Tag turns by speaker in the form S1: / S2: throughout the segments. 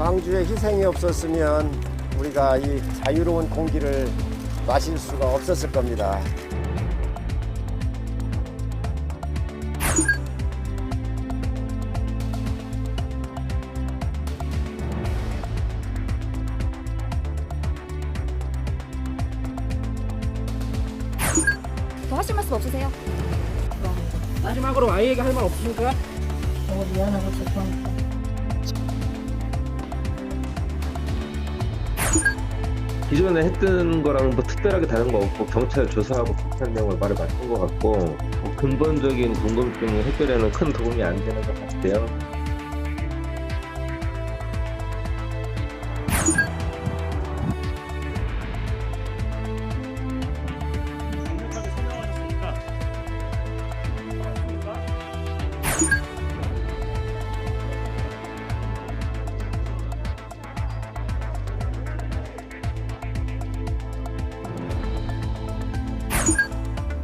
S1: 광주의 희생이 없었으면 우리가 이 자유로운 공기를 마실 수가 없었을 겁니다.
S2: 더 하실 말씀 없으세요?
S3: 마지막으로 아이에게 할 말 없으십니까?
S4: 너무 미안하고 죄송합니다.
S5: 기존에 했던 거랑 뭐 특별하게 다른 거 없고 경찰 조사하고 경찰 내용을 말을 맞춘 것 같고 뭐 근본적인 궁금증 해결에는 큰 도움이 안 되는 것 같아요.
S6: 강력하게 설명하셨으니까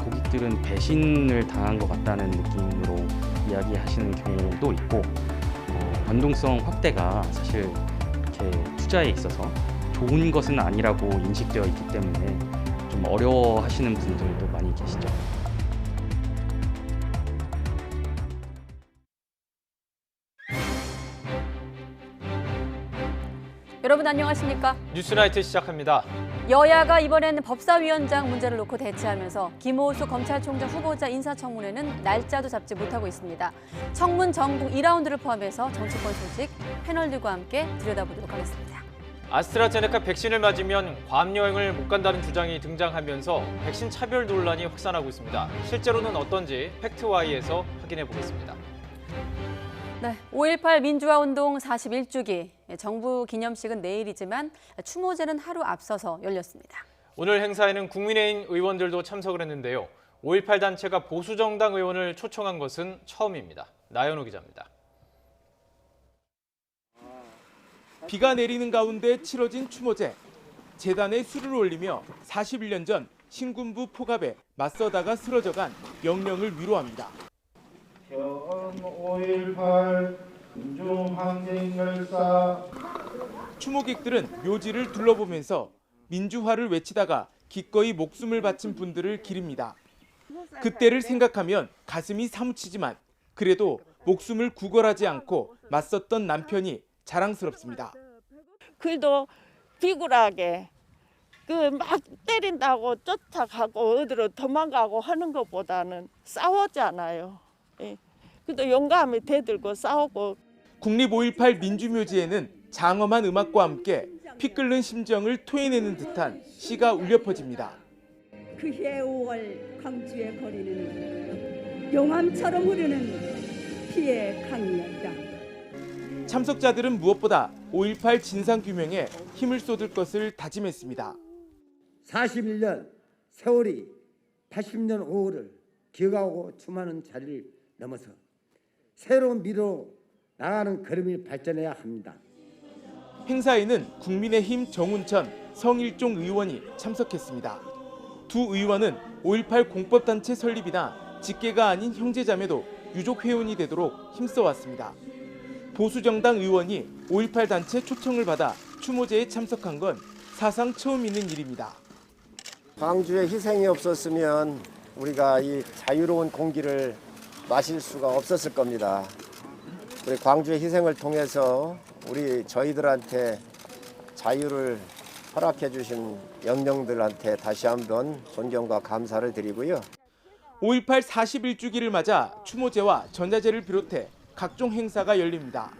S7: 고객들은 배신을 당한 것 같다는 느낌으로 이야기하시는 경우도 있고 변동성 확대가 사실 이렇게 투자에 있어서 좋은 것은 아니라고 인식되어 있기 때문에 좀 어려워하시는 분들도 많이 계시죠.
S2: 여러분 안녕하십니까?
S8: 뉴스나이트 시작합니다.
S2: 여야가 이번에는 법사위원장 문제를 놓고 대치하면서 김호수 검찰총장 후보자 인사청문회는 날짜도 잡지 못하고 있습니다. 청문 전국 2라운드를 포함해서 정치권 소식 패널들과 함께 들여다보도록 하겠습니다.
S8: 아스트라제네카 백신을 맞으면 괌 여행을 못 간다는 주장이 등장하면서 백신 차별 논란이 확산하고 있습니다. 실제로는 어떤지 팩트와이에서 확인해 보겠습니다.
S2: 네, 5.18 민주화운동 41주기 정부 기념식은 내일이지만 추모제는 하루 앞서서 열렸습니다.
S8: 오늘 행사에는 국민의힘 의원들도 참석을 했는데요. 5.18 단체가 보수정당 의원을 초청한 것은 처음입니다. 나연호 기자입니다.
S9: 비가 내리는 가운데 치러진 추모제. 재단에 술을 올리며 41년 전 신군부 포갑에 맞서다가 쓰러져간 영령을 위로합니다.
S10: 현 5.18 민중항쟁 열사.
S9: 추모객들은 묘지를 둘러보면서 민주화를 외치다가 기꺼이 목숨을 바친 분들을 기립니다. 그때를 생각하면 가슴이 사무치지만 그래도 목숨을 구걸하지 않고 맞섰던 남편이 자랑스럽습니다.
S4: 그래도 비굴하게 그 막 때린다고 쫓아가고 어디로 도망가고 하는 것보다는 싸웠잖아요. 예. 그래도 용감히 대들고 싸우고.
S9: 국립 5.18 민주묘지에는 장엄한 음악과 함께 피 끓는 심정을 토해내는 듯한 시가 울려 퍼집니다.
S11: 그해 5월 광주의 거리는 용암처럼 흐르는 피의 강이었다.
S9: 참석자들은 무엇보다 5.18 진상규명에 힘을 쏟을 것을 다짐했습니다.
S1: 41년 세월이 80년 5월을 기억하고 추모하는 자리를 넘어서 새로운 미래로 나가는 걸음이 발전해야 합니다.
S9: 행사에는 국민의힘 정운천, 성일종 의원이 참석했습니다. 두 의원은 5.18 공법단체 설립이나 직계가 아닌 형제자매도 유족 회원이 되도록 힘써왔습니다. 보수정당 의원이 5.18 단체 초청을 받아 추모제에 참석한 건 사상 처음 있는 일입니다.
S1: 광주의 희생이 없었으면 우리가 이 자유로운 공기를 마실 수가 없었을 겁니다. 우리 광주의 희생을 통해서 저희들한테 자유를 허락해 주신 영령들한테 다시 한번 존경과 감사를 드리고요.
S9: 5.18 41주기를 맞아 추모제와 전야제를 비롯해 각종 행사가 열립니다.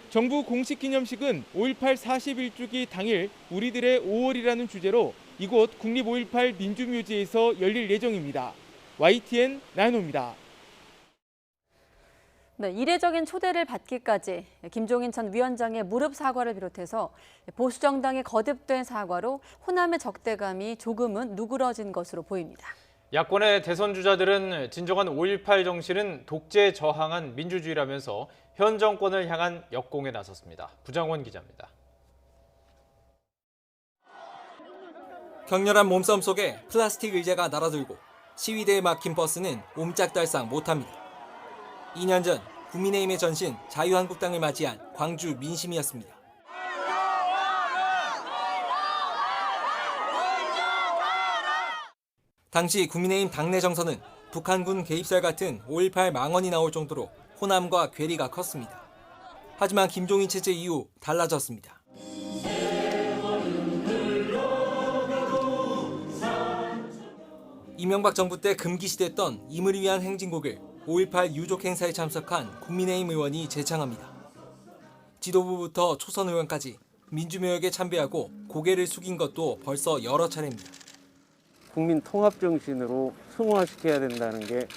S9: 정부 공식 기념식은 5.18 41주기 당일 우리들의 5월이라는 주제로 이곳 국립 5.18 민주묘지에서 열릴 예정입니다. YTN 나연호입니다.
S2: 네, 이례적인 초대를 받기까지 김종인 전 위원장의 무릎 사과를 비롯해서 보수정당의 거듭된 사과로 호남의 적대감이 조금은 누그러진 것으로 보입니다.
S8: 야권의 대선 주자들은 진정한 5.18 정신은 독재에 저항한 민주주의라면서 현 정권을 향한 역공에 나섰습니다. 부장원 기자입니다.
S12: 격렬한 몸싸움 속에 플라스틱 의자가 날아들고 시위대에 막힌 버스는 옴짝달싹 못합니다. 2년 전 국민의힘의 전신 자유한국당을 맞이한 광주 민심이었습니다. 당시 국민의힘 당내 정서는 북한군 개입설 같은 5.18 망언이 나올 정도로 호남과 괴리가 컸습니다. 하지만 김종인 체제 이후 달라졌습니다. 이명박 정부 때 금기시됐던 임을 위한 행진곡을 5.18 유족 행사에 참석한 국민의힘 의원이 재창합니다. 지도부부터 초선 의원까지 민주묘역에 참배하고 고개를 숙인 것도 벌써 여러 차례입니다.
S13: 국민 통합 정신으로 승화시켜야 된다는 게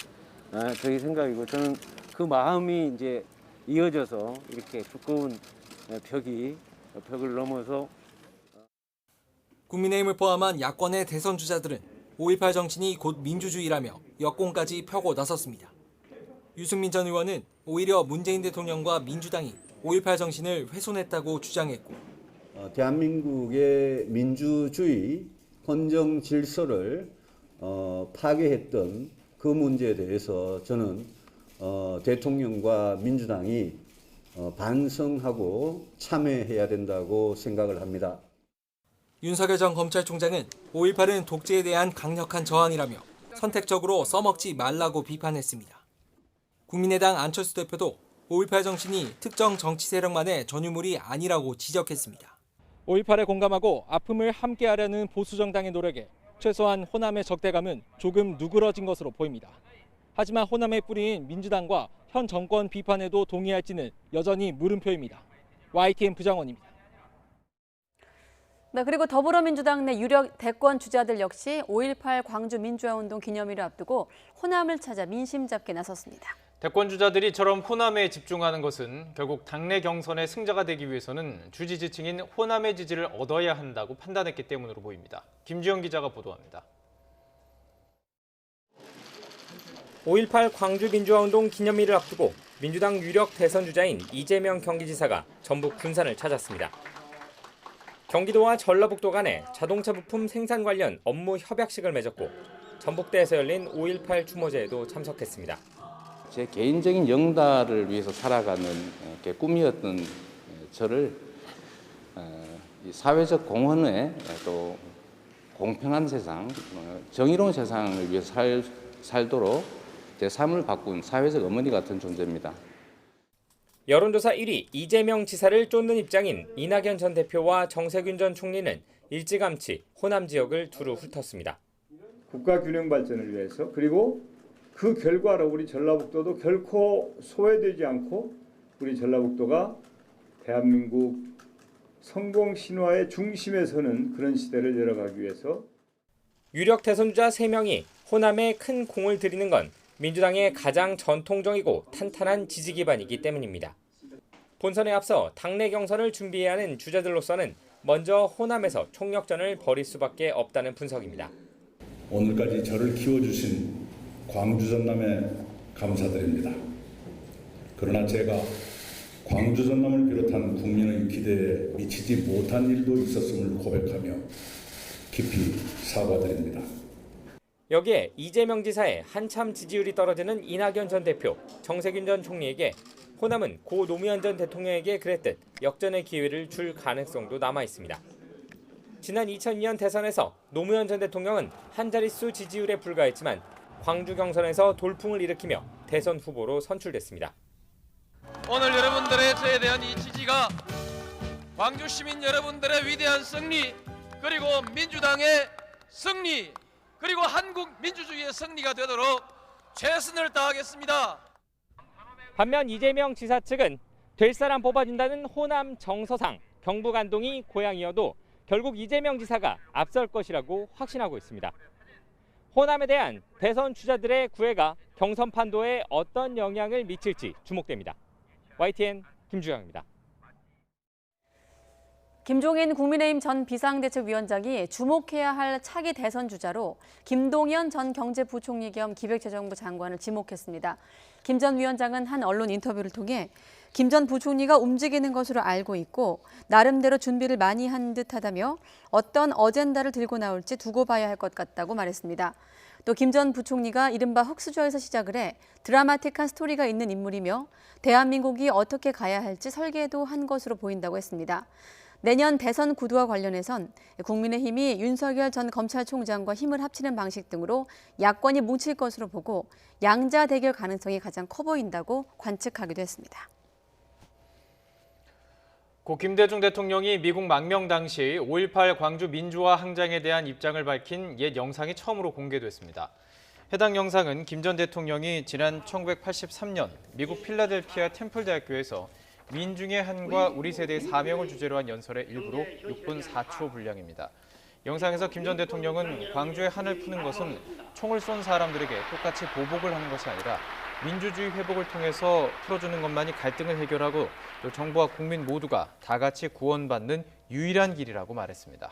S13: 저희 생각이고, 저는 그 마음이 이제 이어져서 이렇게 두꺼운 벽을 넘어서
S12: 국민의힘을 포함한 야권의 대선 주자들은 5.18 정신이 곧 민주주의라며 역공까지 펴고 나섰습니다. 유승민 전 의원은 오히려 문재인 대통령과 민주당이 5.18 정신을 훼손했다고 주장했고,
S14: 대한민국의 민주주의 헌정 질서를 파괴했던 그 문제에 대해서 저는 대통령과 민주당이 반성하고 참회해야 된다고 생각을 합니다.
S12: 윤석열 전 검찰총장은 5.18은 독재에 대한 강력한 저항이라며 선택적으로 써먹지 말라고 비판했습니다. 국민의당 안철수 대표도 5.18 정신이 특정 정치 세력만의 전유물이 아니라고 지적했습니다.
S15: 5.18에 공감하고 아픔을 함께하려는 보수정당의 노력에 최소한 호남의 적대감은 조금 누그러진 것으로 보입니다. 하지만 호남의 뿌리인 민주당과 현 정권 비판에도 동의할지는 여전히 물음표입니다. YTN 부장원입니다.
S2: 네, 그리고 더불어민주당 내 유력 대권 주자들 역시 5.18 광주 민주화운동 기념일을 앞두고 호남을 찾아 민심 잡기에 나섰습니다.
S8: 대권 주자들이 이처럼 호남에 집중하는 것은 결국 당내 경선의 승자가 되기 위해서는 주지 지층인 호남의 지지를 얻어야 한다고 판단했기 때문으로 보입니다. 김주영 기자가 보도합니다.
S16: 5.18 광주 민주화운동 기념일을 앞두고 민주당 유력 대선 주자인 이재명 경기지사가 전북 군산을 찾았습니다. 경기도와 전라북도 간에 자동차 부품 생산 관련 업무 협약식을 맺었고 전북대에서 열린 5.18 추모제에도 참석했습니다.
S17: 제 개인적인 영달을 위해서 살아가는 꿈이었던 저를 사회적 공헌에 또 공평한 세상, 정의로운 세상을 위해서 살도록 제 삶을 바꾼 사회적 어머니 같은 존재입니다.
S16: 여론조사 1위 이재명 지사를 쫓는 입장인 이낙연 전 대표와 정세균 전 총리는 일찌감치 호남 지역을 두루 훑었습니다.
S18: 국가 균형 발전을 위해서, 그리고 그 결과로 우리 전라북도도 결코 소외되지 않고 우리 전라북도가 대한민국 성공 신화의 중심에 서는 그런 시대를 열어가기 위해서
S16: 유력 대선주자 3명이 호남에 큰 공을 들이는 건 민주당의 가장 전통적이고 탄탄한 지지 기반이기 때문입니다. 본선에 앞서 당내 경선을 준비해야 하는 주자들로서는 먼저 호남에서 총력전을 벌일 수밖에 없다는 분석입니다.
S19: 오늘까지 저를 키워주신 광주 전남에 감사드립니다. 그러나 제가 광주 전남을 비롯한 국민의 기대에 미치지 못한 일도 있었음을 고백하며 깊이 사과드립니다.
S16: 여기에 이재명 지사의 한참 지지율이 떨어지는 이낙연 전 대표, 정세균 전 총리에게 호남은 고 노무현 전 대통령에게 그랬듯 역전의 기회를 줄 가능성도 남아 있습니다. 지난 2002년 대선에서 노무현 전 대통령은 한 자릿수 지지율에 불과했지만 광주 경선에서 돌풍을 일으키며 대선 후보로 선출됐습니다.
S20: 오늘 여러분들의 저에 대한 이 지지가 광주 시민 여러분들의 위대한 승리, 그리고 민주당의 승리, 그리고 한국 민주주의의 승리가 되도록 최선을 다하겠습니다.
S16: 반면 이재명 지사 측은 될 사람 뽑아준다는 호남 정서상 경북 안동이 고향이어도 결국 이재명 지사가 앞설 것이라고 확신하고 있습니다. 호남에 대한 대선 주자들의 구애가 경선 판도에 어떤 영향을 미칠지 주목됩니다. YTN 김주영입니다.
S2: 김종인 국민의힘 전 비상대책위원장이 주목해야 할 차기 대선 주자로 김동연 전 경제부총리 겸 기획재정부 장관을 지목했습니다. 김 전 위원장은 한 언론 인터뷰를 통해 김 전 부총리가 움직이는 것으로 알고 있고 나름대로 준비를 많이 한 듯하다며 어떤 어젠다를 들고 나올지 두고 봐야 할 것 같다고 말했습니다. 또 김 전 부총리가 이른바 흑수저에서 시작을 해 드라마틱한 스토리가 있는 인물이며 대한민국이 어떻게 가야 할지 설계도 한 것으로 보인다고 했습니다. 내년 대선 구도와 관련해선 국민의힘이 윤석열 전 검찰총장과 힘을 합치는 방식 등으로 야권이 뭉칠 것으로 보고 양자 대결 가능성이 가장 커 보인다고 관측하기도 했습니다.
S8: 고 김대중 대통령이 미국 망명 당시 5.18 광주 민주화 항쟁에 대한 입장을 밝힌 옛 영상이 처음으로 공개됐습니다. 해당 영상은 김 전 대통령이 지난 1983년 미국 필라델피아 템플대학교에서 민중의 한과 우리 세대의 사명을 주제로 한 연설의 일부로 6분 4초 분량입니다. 영상에서 김 전 대통령은 광주의 한을 푸는 것은 총을 쏜 사람들에게 똑같이 보복을 하는 것이 아니라 민주주의 회복을 통해서 풀어주는 것만이 갈등을 해결하고 또 정부와 국민 모두가 다 같이 구원받는 유일한 길이라고 말했습니다.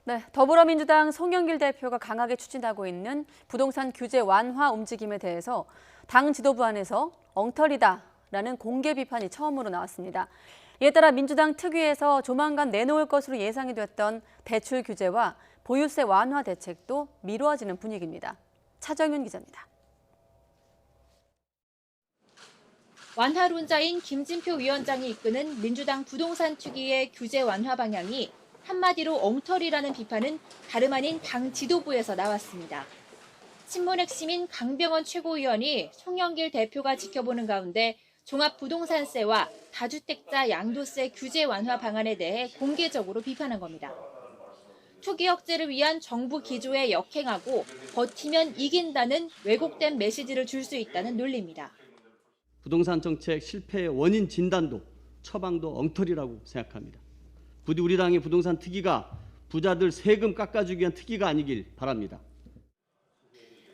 S2: 네, 더불어민주당 송영길 대표가 강하게 추진하고 있는 부동산 규제 완화 움직임에 대해서 당 지도부 안에서 엉터리다라는 공개 비판이 처음으로 나왔습니다. 이에 따라 민주당 특위에서 조만간 내놓을 것으로 예상이 됐던 대출 규제와 보유세 완화 대책도 미뤄지는 분위기입니다. 차정윤 기자입니다.
S21: 완화론자인 김진표 위원장이 이끄는 민주당 부동산 특위의 규제 완화 방향이 한마디로 엉터리라는 비판은 다름 아닌 당 지도부에서 나왔습니다. 친문 핵심인 강병원 최고위원이 송영길 대표가 지켜보는 가운데 종합부동산세와 다주택자 양도세 규제 완화 방안에 대해 공개적으로 비판한 겁니다. 투기 억제를 위한 정부 기조에 역행하고 버티면 이긴다는 왜곡된 메시지를 줄 수 있다는 논리입니다.
S22: 부동산 정책 실패의 원인 진단도 처방도 엉터리라고 생각합니다. 부디 우리 당의 부동산 특위가 부자들 세금 깎아주기 위한 특위가 아니길 바랍니다.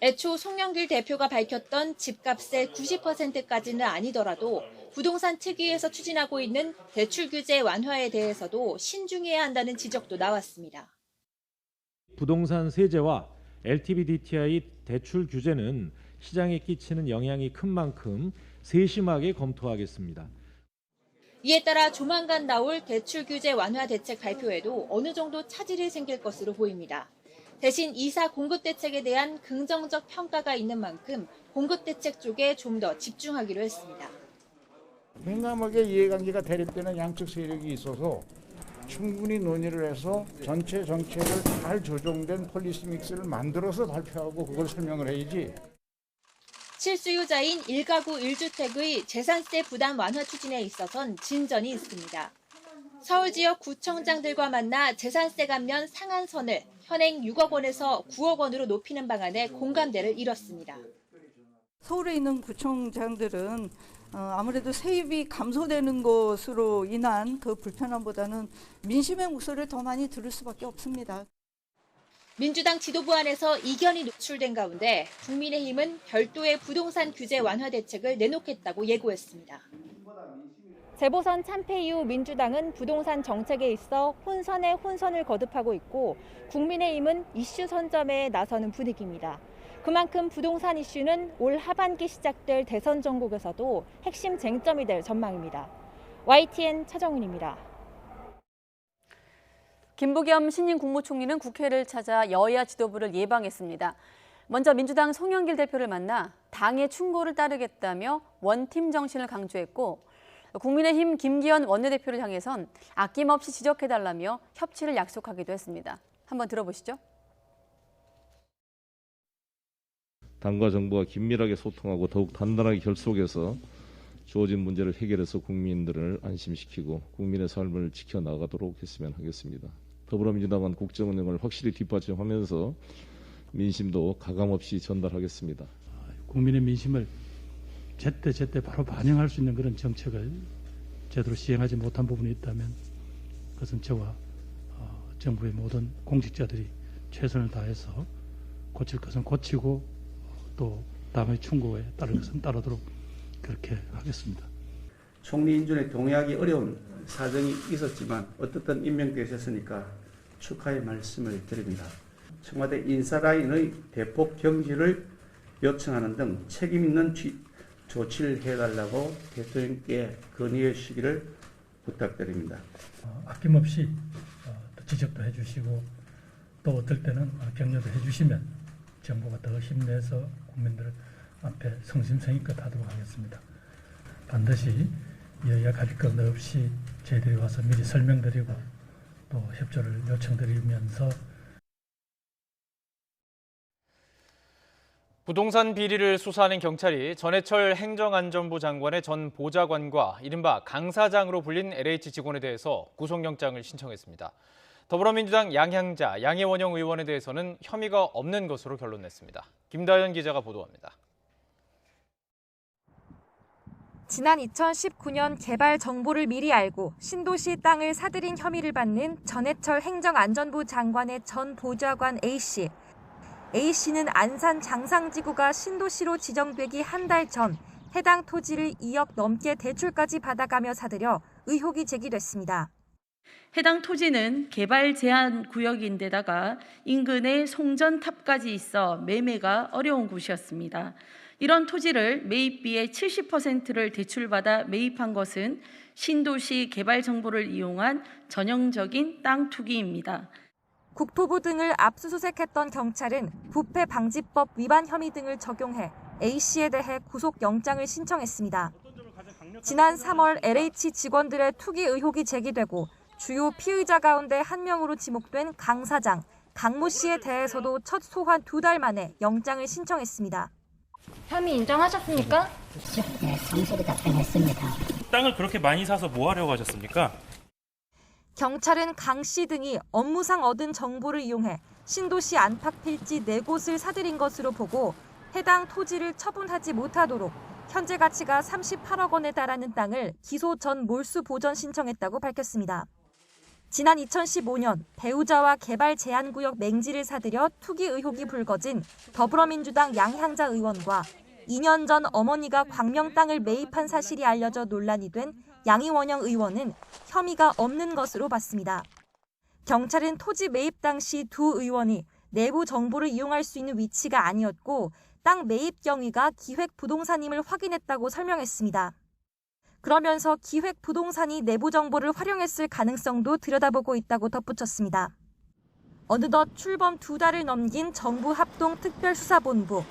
S21: 애초 송영길 대표가 밝혔던 집값의 90%까지는 아니더라도 부동산 특위에서 추진하고 있는 대출 규제 완화에 대해서도 신중해야 한다는 지적도 나왔습니다.
S23: 부동산 세제와 LTV DTI 대출 규제는 시장에 끼치는 영향이 큰 만큼 세심하게 검토하겠습니다.
S21: 이에 따라 조만간 나올 대출 규제 완화 대책 발표에도 어느 정도 차질이 생길 것으로 보입니다. 대신 이사 공급 대책에 대한 긍정적 평가가 있는 만큼 공급 대책 쪽에 좀 더 집중하기로 했습니다.
S10: 민감하게 이해관계가 대립되는 양측 세력이 있어서 충분히 논의를 해서 전체 정책을 잘 조정된 폴리시 믹스를 만들어서 발표하고 그걸 설명을 해야지.
S21: 실수요자인 1가구 1주택의 재산세 부담 완화 추진에 있어선 진전이 있습니다. 서울 지역 구청장들과 만나 재산세 감면 상한선을 현행 6억 원에서 9억 원으로 높이는 방안에 공감대를 이뤘습니다.
S24: 서울에 있는 구청장들은 아무래도 세입이 감소되는 것으로 인한 그 불편함보다는 민심의 목소리를 더 많이 들을 수밖에 없습니다.
S21: 민주당 지도부 안에서 이견이 노출된 가운데 국민의힘은 별도의 부동산 규제 완화 대책을 내놓겠다고 예고했습니다.
S25: 재보선 참패 이후 민주당은 부동산 정책에 있어 혼선에 혼선을 거듭하고 있고 국민의힘은 이슈 선점에 나서는 분위기입니다. 그만큼 부동산 이슈는 올 하반기 시작될 대선 전국에서도 핵심 쟁점이 될 전망입니다. YTN 차정은입니다.
S2: 김부겸 신임 국무총리는 국회를 찾아 여야 지도부를 예방했습니다. 먼저 민주당 송영길 대표를 만나 당의 충고를 따르겠다며 원팀 정신을 강조했고 국민의힘 김기현 원내대표를 향해선 아낌없이 지적해달라며 협치를 약속하기도 했습니다. 한번 들어보시죠.
S26: 당과 정부가 긴밀하게 소통하고 더욱 단단하게 결속해서 주어진 문제를 해결해서 국민들을 안심시키고 국민의 삶을 지켜나가도록 했으면 하겠습니다. 더불어민주당은 국정 운영을 확실히 뒷받침하면서 민심도 가감없이 전달하겠습니다.
S27: 국민의 민심을 제때 바로 반영할 수 있는 그런 정책을 제대로 시행하지 못한 부분이 있다면 그것은 저와 정부의 모든 공직자들이 최선을 다해서 고칠 것은 고치고 또 당의 충고에 따른 것은 따르도록 그렇게 하겠습니다.
S28: 총리 인준에 동의하기 어려운 사정이 있었지만 어떻든 임명되셨으니까 축하의 말씀을 드립니다. 청와대 인사라인의 대폭 경질을 요청하는 등 책임 있는 조치를 해달라고 대통령께 건의해 주시기를 부탁드립니다.
S27: 아낌없이 지적도 해주시고 또 어떨 때는 격려도 해주시면 정부가 더 힘내서 국민들 앞에 성심성의껏 하도록 하겠습니다. 반드시 여야 가릴 것 없이 저희들이 와서 미리 설명드리고 또 협조를 요청드리면서
S8: 부동산 비리를 수사하는 경찰이 전해철 행정안전부 장관의 전 보좌관과 이른바 강 사장으로 불린 LH 직원에 대해서 구속영장을 신청했습니다. 더불어민주당 양향자, 양해원영 의원에 대해서는 혐의가 없는 것으로 결론냈습니다. 김다현 기자가 보도합니다.
S1: 지난 2019년 개발 정보를 미리 알고 신도시 땅을 사들인 혐의를 받는 전해철 행정안전부 장관의 전 보좌관 A씨. A씨는 안산 장상지구가 신도시로 지정되기 한 달 전 해당 토지를 2억 넘게 대출까지 받아가며 사들여 의혹이 제기됐습니다.
S3: 해당 토지는 개발 제한 구역인데다가 인근에 송전탑까지 있어 매매가 어려운 곳이었습니다. 이런 토지를 매입비의 70%를 대출받아 매입한 것은 신도시 개발 정보를 이용한 전형적인 땅 투기입니다.
S1: 국토부 등을 압수수색했던 경찰은 부패방지법 위반 혐의 등을 적용해 A씨에 대해 구속영장을 신청했습니다. 지난 3월 LH 직원들의 투기 의혹이 제기되고 주요 피의자 가운데 한 명으로 지목된 강 사장, 강모 씨에 대해서도 첫 소환 2달 만에 영장을 신청했습니다. 혐의 인정하셨습니까?
S4: 네, 성실히 답변했습니다.
S5: 땅을 그렇게 많이 사서 뭐 하려고 하셨습니까?
S1: 경찰은 강 씨 등이 업무상 얻은 정보를 이용해 신도시 안팎 필지 4곳을 사들인 것으로 보고 해당 토지를 처분하지 못하도록 현재 가치가 38억 원에 달하는 땅을 기소 전 몰수 보전 신청했다고 밝혔습니다. 지난 2015년 배우자와 개발 제한구역 맹지를 사들여 투기 의혹이 불거진 더불어민주당 양향자 의원과 2년 전 어머니가 광명 땅을 매입한 사실이 알려져 논란이 된 양희원영 의원은 혐의가 없는 것으로 봤습니다. 경찰은 토지 매입 당시 두 의원이 내부 정보를 이용할 수 있는 위치가 아니었고 땅 매입 경위가 기획부동산임을 확인했다고 설명했습니다. 그러면서 기획부동산이 내부 정보를 활용했을 가능성도 들여다보고 있다고 덧붙였습니다. 어느덧 출범 2달을 넘긴 정부 합동특별수사본부.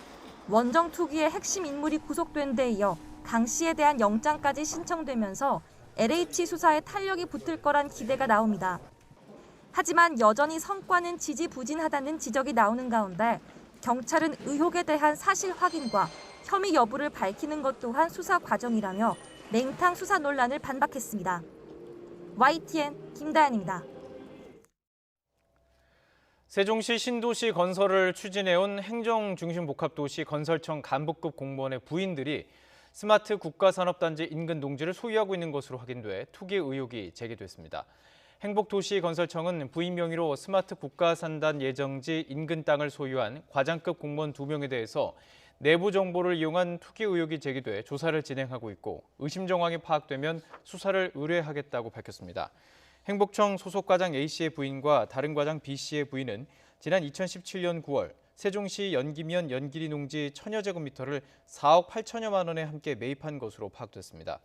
S1: 원정 투기의 핵심 인물이 구속된 데 이어 강 씨에 대한 영장까지 신청되면서 LH 수사에 탄력이 붙을 거란 기대가 나옵니다. 하지만 여전히 성과는 지지부진하다는 지적이 나오는 가운데 경찰은 의혹에 대한 사실 확인과 혐의 여부를 밝히는 것 또한 수사 과정이라며 냉탕 수사 논란을 반박했습니다. YTN 김다현입니다.
S8: 세종시 신도시 건설을 추진해온 행정중심복합도시 건설청 간부급 공무원의 부인들이 스마트 국가산업단지 인근 농지를 소유하고 있는 것으로 확인돼 투기 의혹이 제기됐습니다. 행복도시건설청은 부인 명의로 스마트 국가산단 예정지 인근 땅을 소유한 과장급 공무원 2명에 대해서 내부 정보를 이용한 투기 의혹이 제기돼 조사를 진행하고 있고 의심 정황이 파악되면 수사를 의뢰하겠다고 밝혔습니다. 행복청 소속 과장 A씨의 부인과 다른 과장 B씨의 부인은 지난 2017년 9월 세종시 연기면 연길이 농지 1000여 제곱미터를 4억 8천여만 원에 함께 매입한 것으로 파악됐습니다.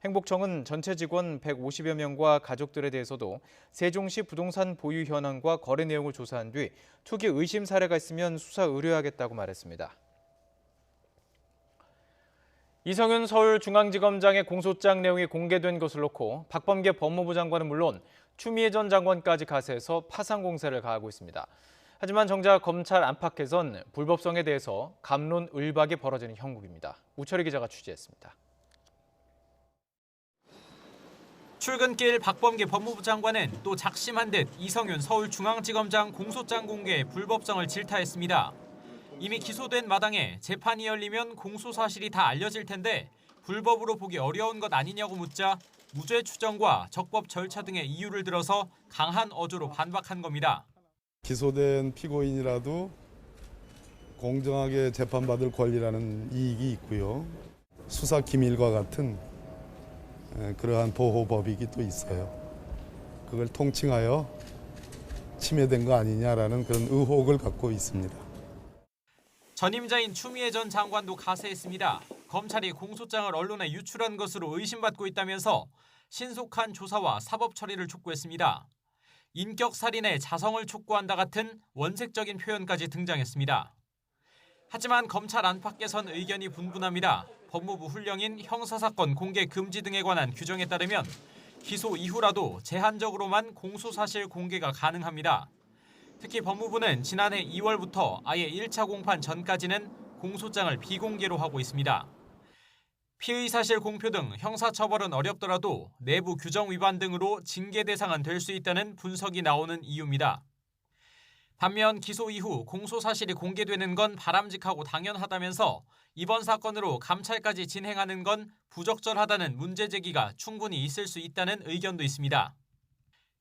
S8: 행복청은 전체 직원 150여 명과 가족들에 대해서도 세종시 부동산 보유 현황과 거래 내용을 조사한 뒤 투기 의심 사례가 있으면 수사 의뢰하겠다고 말했습니다. 이성윤 서울중앙지검장의 공소장 내용이 공개된 것을 놓고 박범계 법무부 장관은 물론 추미애 전 장관까지 가세해서 파상 공세를 가하고 있습니다. 하지만 정작 검찰 안팎에선 불법성에 대해서 갑론을박이 벌어지는 형국입니다. 우철희 기자가 취재했습니다.
S6: 출근길 박범계 법무부 장관은 또 작심한 듯 이성윤 서울중앙지검장 공소장 공개의 불법성을 질타했습니다. 이미 기소된 마당에 재판이 열리면 공소 사실이 다 알려질 텐데 불법으로 보기 어려운 것 아니냐고 묻자 무죄 추정과 적법 절차 등의 이유를 들어서 강한 어조로 반박한 겁니다.
S7: 기소된 피고인이라도 공정하게 재판받을 권리라는 이익이 있고요. 수사 기밀과 같은 그러한 보호법익이 또 있어요. 그걸 통칭하여 침해된 거 아니냐라는 그런 의혹을 갖고 있습니다.
S6: 전임자인 추미애 전 장관도 가세했습니다. 검찰이 공소장을 언론에 유출한 것으로 의심받고 있다면서 신속한 조사와 사법 처리를 촉구했습니다. 인격살인의 자성을 촉구한다 같은 원색적인 표현까지 등장했습니다. 하지만 검찰 안팎에선 의견이 분분합니다. 법무부 훈령인 형사사건 공개 금지 등에 관한 규정에 따르면 기소 이후라도 제한적으로만 공소사실 공개가 가능합니다. 특히 법무부는 지난해 2월부터 아예 1차 공판 전까지는 공소장을 비공개로 하고 있습니다. 피의 사실 공표 등 형사처벌은 어렵더라도 내부 규정 위반 등으로 징계 대상은 될 수 있다는 분석이 나오는 이유입니다. 반면 기소 이후 공소사실이 공개되는 건 바람직하고 당연하다면서 이번 사건으로 감찰까지 진행하는 건 부적절하다는 문제 제기가 충분히 있을 수 있다는 의견도 있습니다.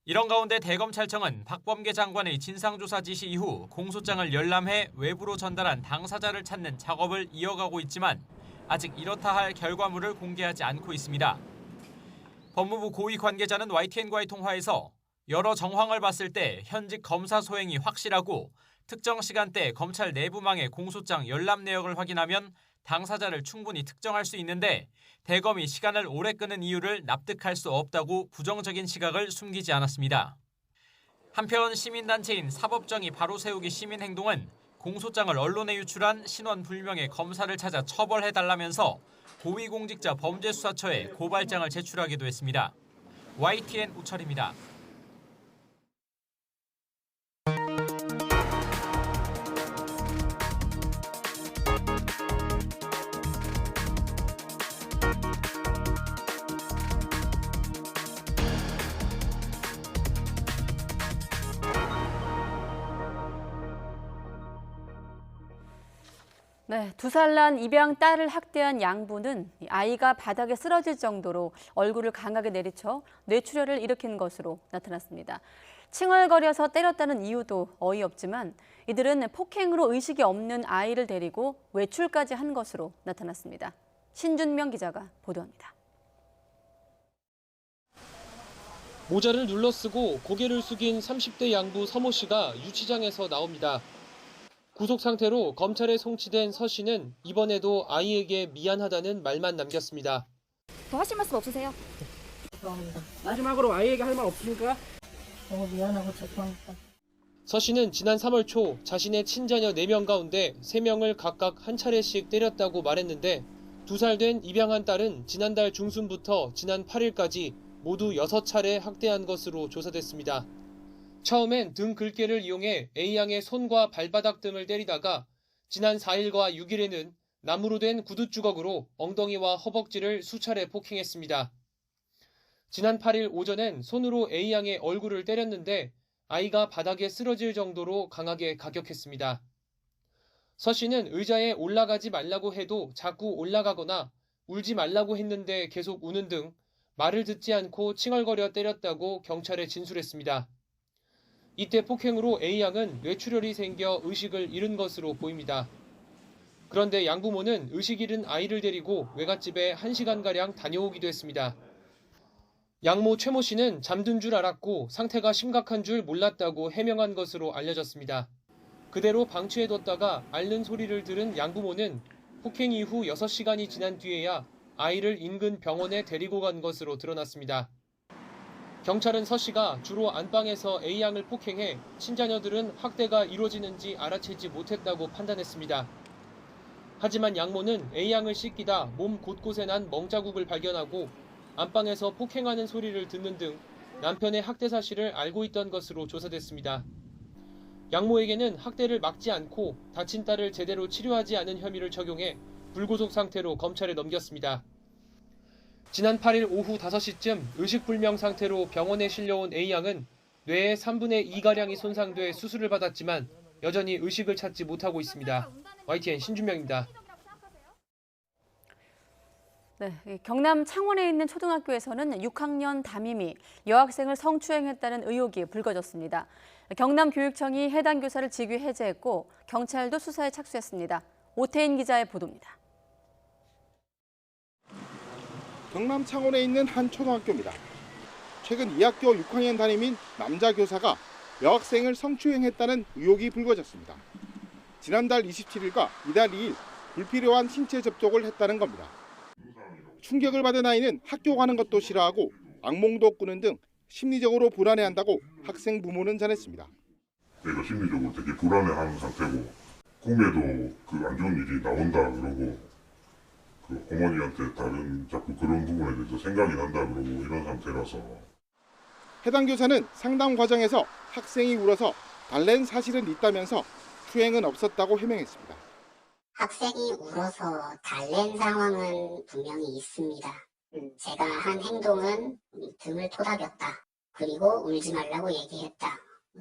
S6: 이런 가운데 대검찰청은 박범계 장관의 진상조사 지시 이후 공소장을 열람해 외부로 전달한 당사자를 찾는 작업을 이어가고 있지만 아직 이렇다 할 결과물을 공개하지 않고 있습니다. 법무부 고위 관계자는 YTN과의 통화에서 여러 정황을 봤을 때 현직 검사 소행이 확실하고 특정 시간대 검찰 내부망의 공소장 열람 내역을 확인하면 당사자를 충분히 특정할 수 있는데 대검이 시간을 오래 끄는 이유를 납득할 수 없다고 부정적인 시각을 숨기지 않았습니다. 한편 시민단체인 사법정의 바로 세우기 시민행동은 공소장을 언론에 유출한 신원 불명의 검사를 찾아 처벌해달라면서 고위공직자 범죄수사처에 고발장을 제출하기도 했습니다. YTN 우철입니다.
S2: 네, 2살 난 입양 딸을 학대한 양부는 아이가 바닥에 쓰러질 정도로 얼굴을 강하게 내리쳐 뇌출혈을 일으킨 것으로 나타났습니다. 칭얼거려서 때렸다는 이유도 어이없지만 이들은 폭행으로 의식이 없는 아이를 데리고 외출까지 한 것으로 나타났습니다. 신준명 기자가 보도합니다.
S9: 모자를 눌러쓰고 고개를 숙인 30대 양부 서모 씨가 유치장에서 나옵니다. 구속 상태로 검찰에 송치된 서 씨는 이번에도 아이에게 미안하다는 말만 남겼습니다.
S11: 더 하실 말씀 없으세요?
S12: 마지막으로 아이에게 할 말 없으십니까?
S11: 너무 미안하고 죄송합니다.
S9: 서 씨는 지난 3월 초 자신의 친자녀 4명 가운데 3명을 각각 한 차례씩 때렸다고 말했는데 2살 된 입양한 딸은 지난달 중순부터 지난 8일까지 모두 6차례 학대한 것으로 조사됐습니다. 처음엔 등 글개를 이용해 A양의 손과 발바닥 등을 때리다가 지난 4일과 6일에는 나무로 된 구두 주걱으로 엉덩이와 허벅지를 수차례 폭행했습니다. 지난 8일 오전엔 손으로 A양의 얼굴을 때렸는데 아이가 바닥에 쓰러질 정도로 강하게 가격했습니다. 서 씨는 의자에 올라가지 말라고 해도 자꾸 올라가거나 울지 말라고 했는데 계속 우는 등 말을 듣지 않고 칭얼거려 때렸다고 경찰에 진술했습니다. 이때 폭행으로 A양은 뇌출혈이 생겨 의식을 잃은 것으로 보입니다. 그런데 양부모는 의식 잃은 아이를 데리고 외갓집에 1시간가량 다녀오기도 했습니다. 양모 최모 씨는 잠든 줄 알았고 상태가 심각한 줄 몰랐다고 해명한 것으로 알려졌습니다. 그대로 방치해뒀다가 앓는 소리를 들은 양부모는 폭행 이후 6시간이 지난 뒤에야 아이를 인근 병원에 데리고 간 것으로 드러났습니다. 경찰은 서 씨가 주로 안방에서 A양을 폭행해 친자녀들은 학대가 이루어지는지 알아채지 못했다고 판단했습니다. 하지만 양모는 A양을 씻기다 몸 곳곳에 난 멍자국을 발견하고 안방에서 폭행하는 소리를 듣는 등 남편의 학대 사실을 알고 있던 것으로 조사됐습니다. 양모에게는 학대를 막지 않고 다친 딸을 제대로 치료하지 않은 혐의를 적용해 불구속 상태로 검찰에 넘겼습니다. 지난 8일 오후 5시쯤 의식불명 상태로 병원에 실려온 A양은 뇌의 3분의 2가량이 손상돼 수술을 받았지만 여전히 의식을 찾지 못하고 있습니다. YTN 신준명입니다.
S2: 네, 경남 창원에 있는 초등학교에서는 6학년 담임이 여학생을 성추행했다는 의혹이 불거졌습니다. 경남교육청이 해당 교사를 직위 해제했고 경찰도 수사에 착수했습니다. 오태인 기자의 보도입니다.
S13: 경남 창원에 있는 한 초등학교입니다. 최근 이 학교 6학년 담임인 남자 교사가 여학생을 성추행했다는 의혹이 불거졌습니다. 지난달 27일과 이달 2일 불필요한 신체 접촉을 했다는 겁니다. 충격을 받은 아이는 학교 가는 것도 싫어하고 악몽도 꾸는 등 심리적으로 불안해한다고 학생 부모는 전했습니다.
S14: 애가 심리적으로 되게 불안해하는 상태고 꿈에도 그 안 좋은 일이 나온다 그러고 그 어머니한테 다른 자꾸 그런 부분에 대해서 생각이 난다 그러고 이런 상태라서.
S13: 해당 교사는 상담 과정에서 학생이 울어서 달랜 사실은 있다면서 추행은 없었다고 해명했습니다.
S15: 학생이 울어서 달랜 상황은 분명히 있습니다. 제가 한 행동은 등을 토닥였다. 그리고 울지 말라고 얘기했다.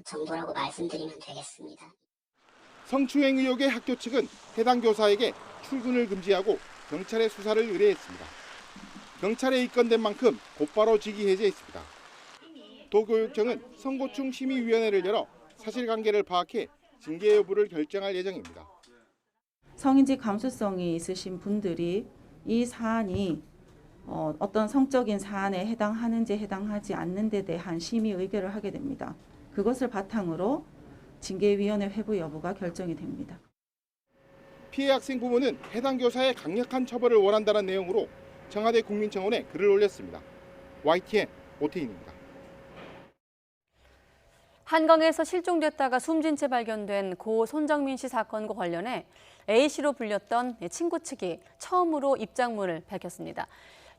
S15: 정도라고 말씀드리면 되겠습니다.
S13: 성추행 의혹의 학교 측은 해당 교사에게 출근을 금지하고 경찰에 수사를 의뢰했습니다. 경찰에 입건된 만큼 곧바로 직위 해제했습니다. 도교육청은 선고충 심의위원회를 열어 사실관계를 파악해 징계 여부를 결정할 예정입니다.
S16: 성인지 감수성이 있으신 분들이 이 사안이 어떤 성적인 사안에 해당하는지 해당하지 않는 데 대한 심의 의결을 하게 됩니다. 그것을 바탕으로 징계위원회 회부 여부가 결정이 됩니다.
S13: 피해 학생 부모는 해당 교사의 강력한 처벌을 원한다는 내용으로 청와대 국민청원에 글을 올렸습니다. YTN 오태인입니다.
S2: 한강에서 실종됐다가 숨진 채 발견된 고 손정민 씨 사건과 관련해 A씨로 불렸던 친구 측이 처음으로 입장문을 밝혔습니다.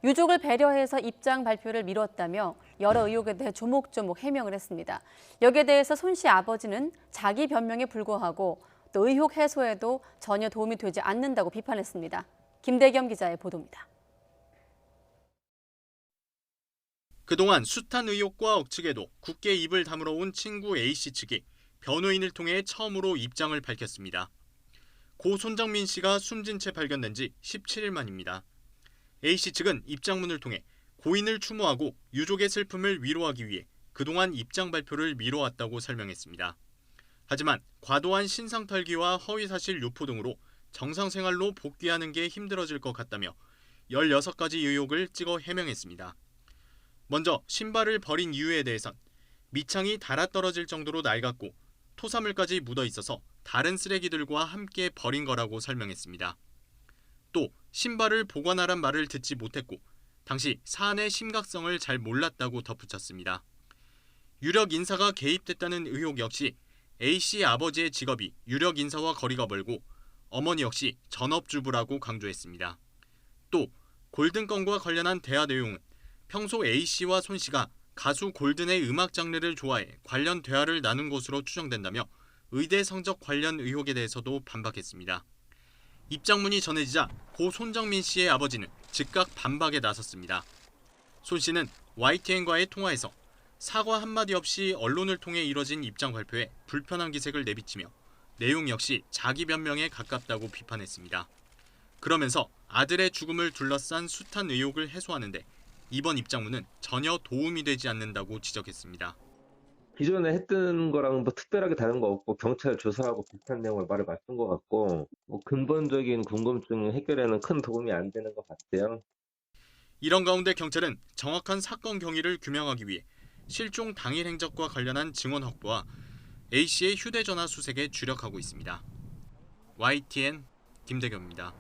S2: 유족을 배려해서 입장 발표를 미뤘다며 여러 의혹에 대해 조목조목 해명을 했습니다. 여기에 대해서 손 씨 아버지는 자기 변명에 불구하고 또 의혹 해소에도 전혀 도움이 되지 않는다고 비판했습니다. 김대겸 기자의 보도입니다.
S17: 그동안 숱한 의혹과 억측에도 굳게 입을 다물어 온 친구 A씨 측이 변호인을 통해 처음으로 입장을 밝혔습니다. 고 손정민 씨가 숨진 채 발견된 지 17일 만입니다. A씨 측은 입장문을 통해 고인을 추모하고 유족의 슬픔을 위로하기 위해 그동안 입장 발표를 미뤄왔다고 설명했습니다. 하지만 과도한 신상털기와 허위사실 유포 등으로 정상생활로 복귀하는 게 힘들어질 것 같다며 16가지 의혹을 찍어 해명했습니다. 먼저 신발을 버린 이유에 대해선 밑창이 닳아떨어질 정도로 낡았고 토사물까지 묻어 있어서 다른 쓰레기들과 함께 버린 거라고 설명했습니다. 또 신발을 보관하란 말을 듣지 못했고 당시 사안의 심각성을 잘 몰랐다고 덧붙였습니다. 유력 인사가 개입됐다는 의혹 역시 A씨 아버지의 직업이 유력 인사와 거리가 멀고 어머니 역시 전업주부라고 강조했습니다. 또 골든 건과 관련한 대화 내용은 평소 A씨와 손씨가 가수 골든의 음악 장르를 좋아해 관련 대화를 나눈 것으로 추정된다며 의대 성적 관련 의혹에 대해서도 반박했습니다. 입장문이 전해지자 고 손정민 씨의 아버지는 즉각 반박에 나섰습니다. 손 씨는 YTN과의 통화에서 사과 한마디 없이 언론을 통해 이뤄진 입장 발표에 불편한 기색을 내비치며 내용 역시 자기 변명에 가깝다고 비판했습니다. 그러면서 아들의 죽음을 둘러싼 숱한 의혹을 해소하는데 이번 입장문은 전혀 도움이 되지 않는다고 지적했습니다.
S18: 기존에 했던 거랑 뭐 특별하게 다른 거 없고 경찰 조사하고 비슷한 내용을 말을 맞춘 것 같고 근본적인 궁금증 해결에는 큰 도움이 안 되는 것 같아요.
S17: 이런 가운데 경찰은 정확한 사건 경위를 규명하기 위해 실종 당일 행적과 관련한 증언 확보와 A씨의 휴대전화 수색에 주력하고 있습니다. YTN 김대겸입니다.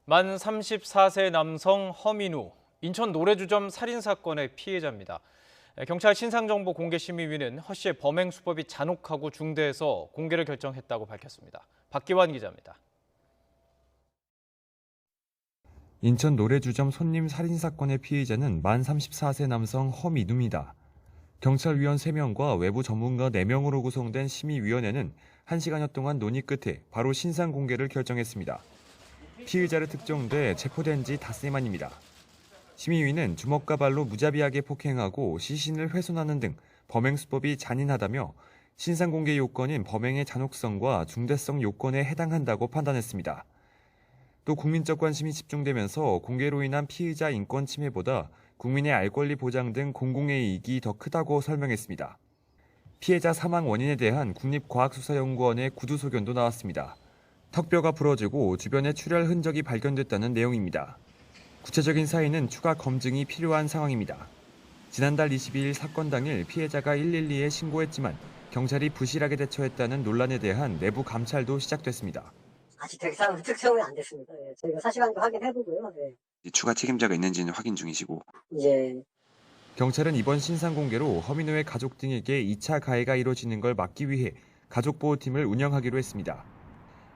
S8: 만 34세 남성 허민우, 인천 노래주점 살인사건의 피해자입니다. 경찰 신상정보 공개심의위는 허 씨의 범행 수법이 잔혹하고 중대해서 공개를 결정했다고 밝혔습니다. 박기환 기자입니다.
S19: 인천 노래주점 손님 살인사건의 피의자는 만 34세 남성 허민우입니다. 경찰위원 3명과 외부 전문가 4명으로 구성된 심의위원회는 1시간여 동안 논의 끝에 바로 신상 공개를 결정했습니다. 피의자를 특정돼 체포된 지 닷새 만입니다. 심의위는 주먹과 발로 무자비하게 폭행하고 시신을 훼손하는 등 범행 수법이 잔인하다며 신상 공개 요건인 범행의 잔혹성과 중대성 요건에 해당한다고 판단했습니다. 또 국민적 관심이 집중되면서 공개로 인한 피의자 인권 침해보다 국민의 알 권리 보장 등 공공의 이익이 더 크다고 설명했습니다. 피해자 사망 원인에 대한 국립과학수사연구원의 구두 소견도 나왔습니다. 턱뼈가 부러지고 주변에 출혈 흔적이 발견됐다는 내용입니다. 구체적인 사인은 추가 검증이 필요한 상황입니다. 지난달 22일 사건 당일 피해자가 112에 신고했지만 경찰이 부실하게 대처했다는 논란에 대한 내부 감찰도 시작됐습니다.
S20: 아직 특정은 안 됐습니다. 저희가 사실관계 확인해보고요.
S22: 추가 책임자가 있는지는 확인 중이시고.
S20: 이제
S19: 경찰은 이번 신상 공개로 허민호의 가족 등에게 2차 가해가 이뤄지는 걸 막기 위해 가족보호팀을 운영하기로 했습니다.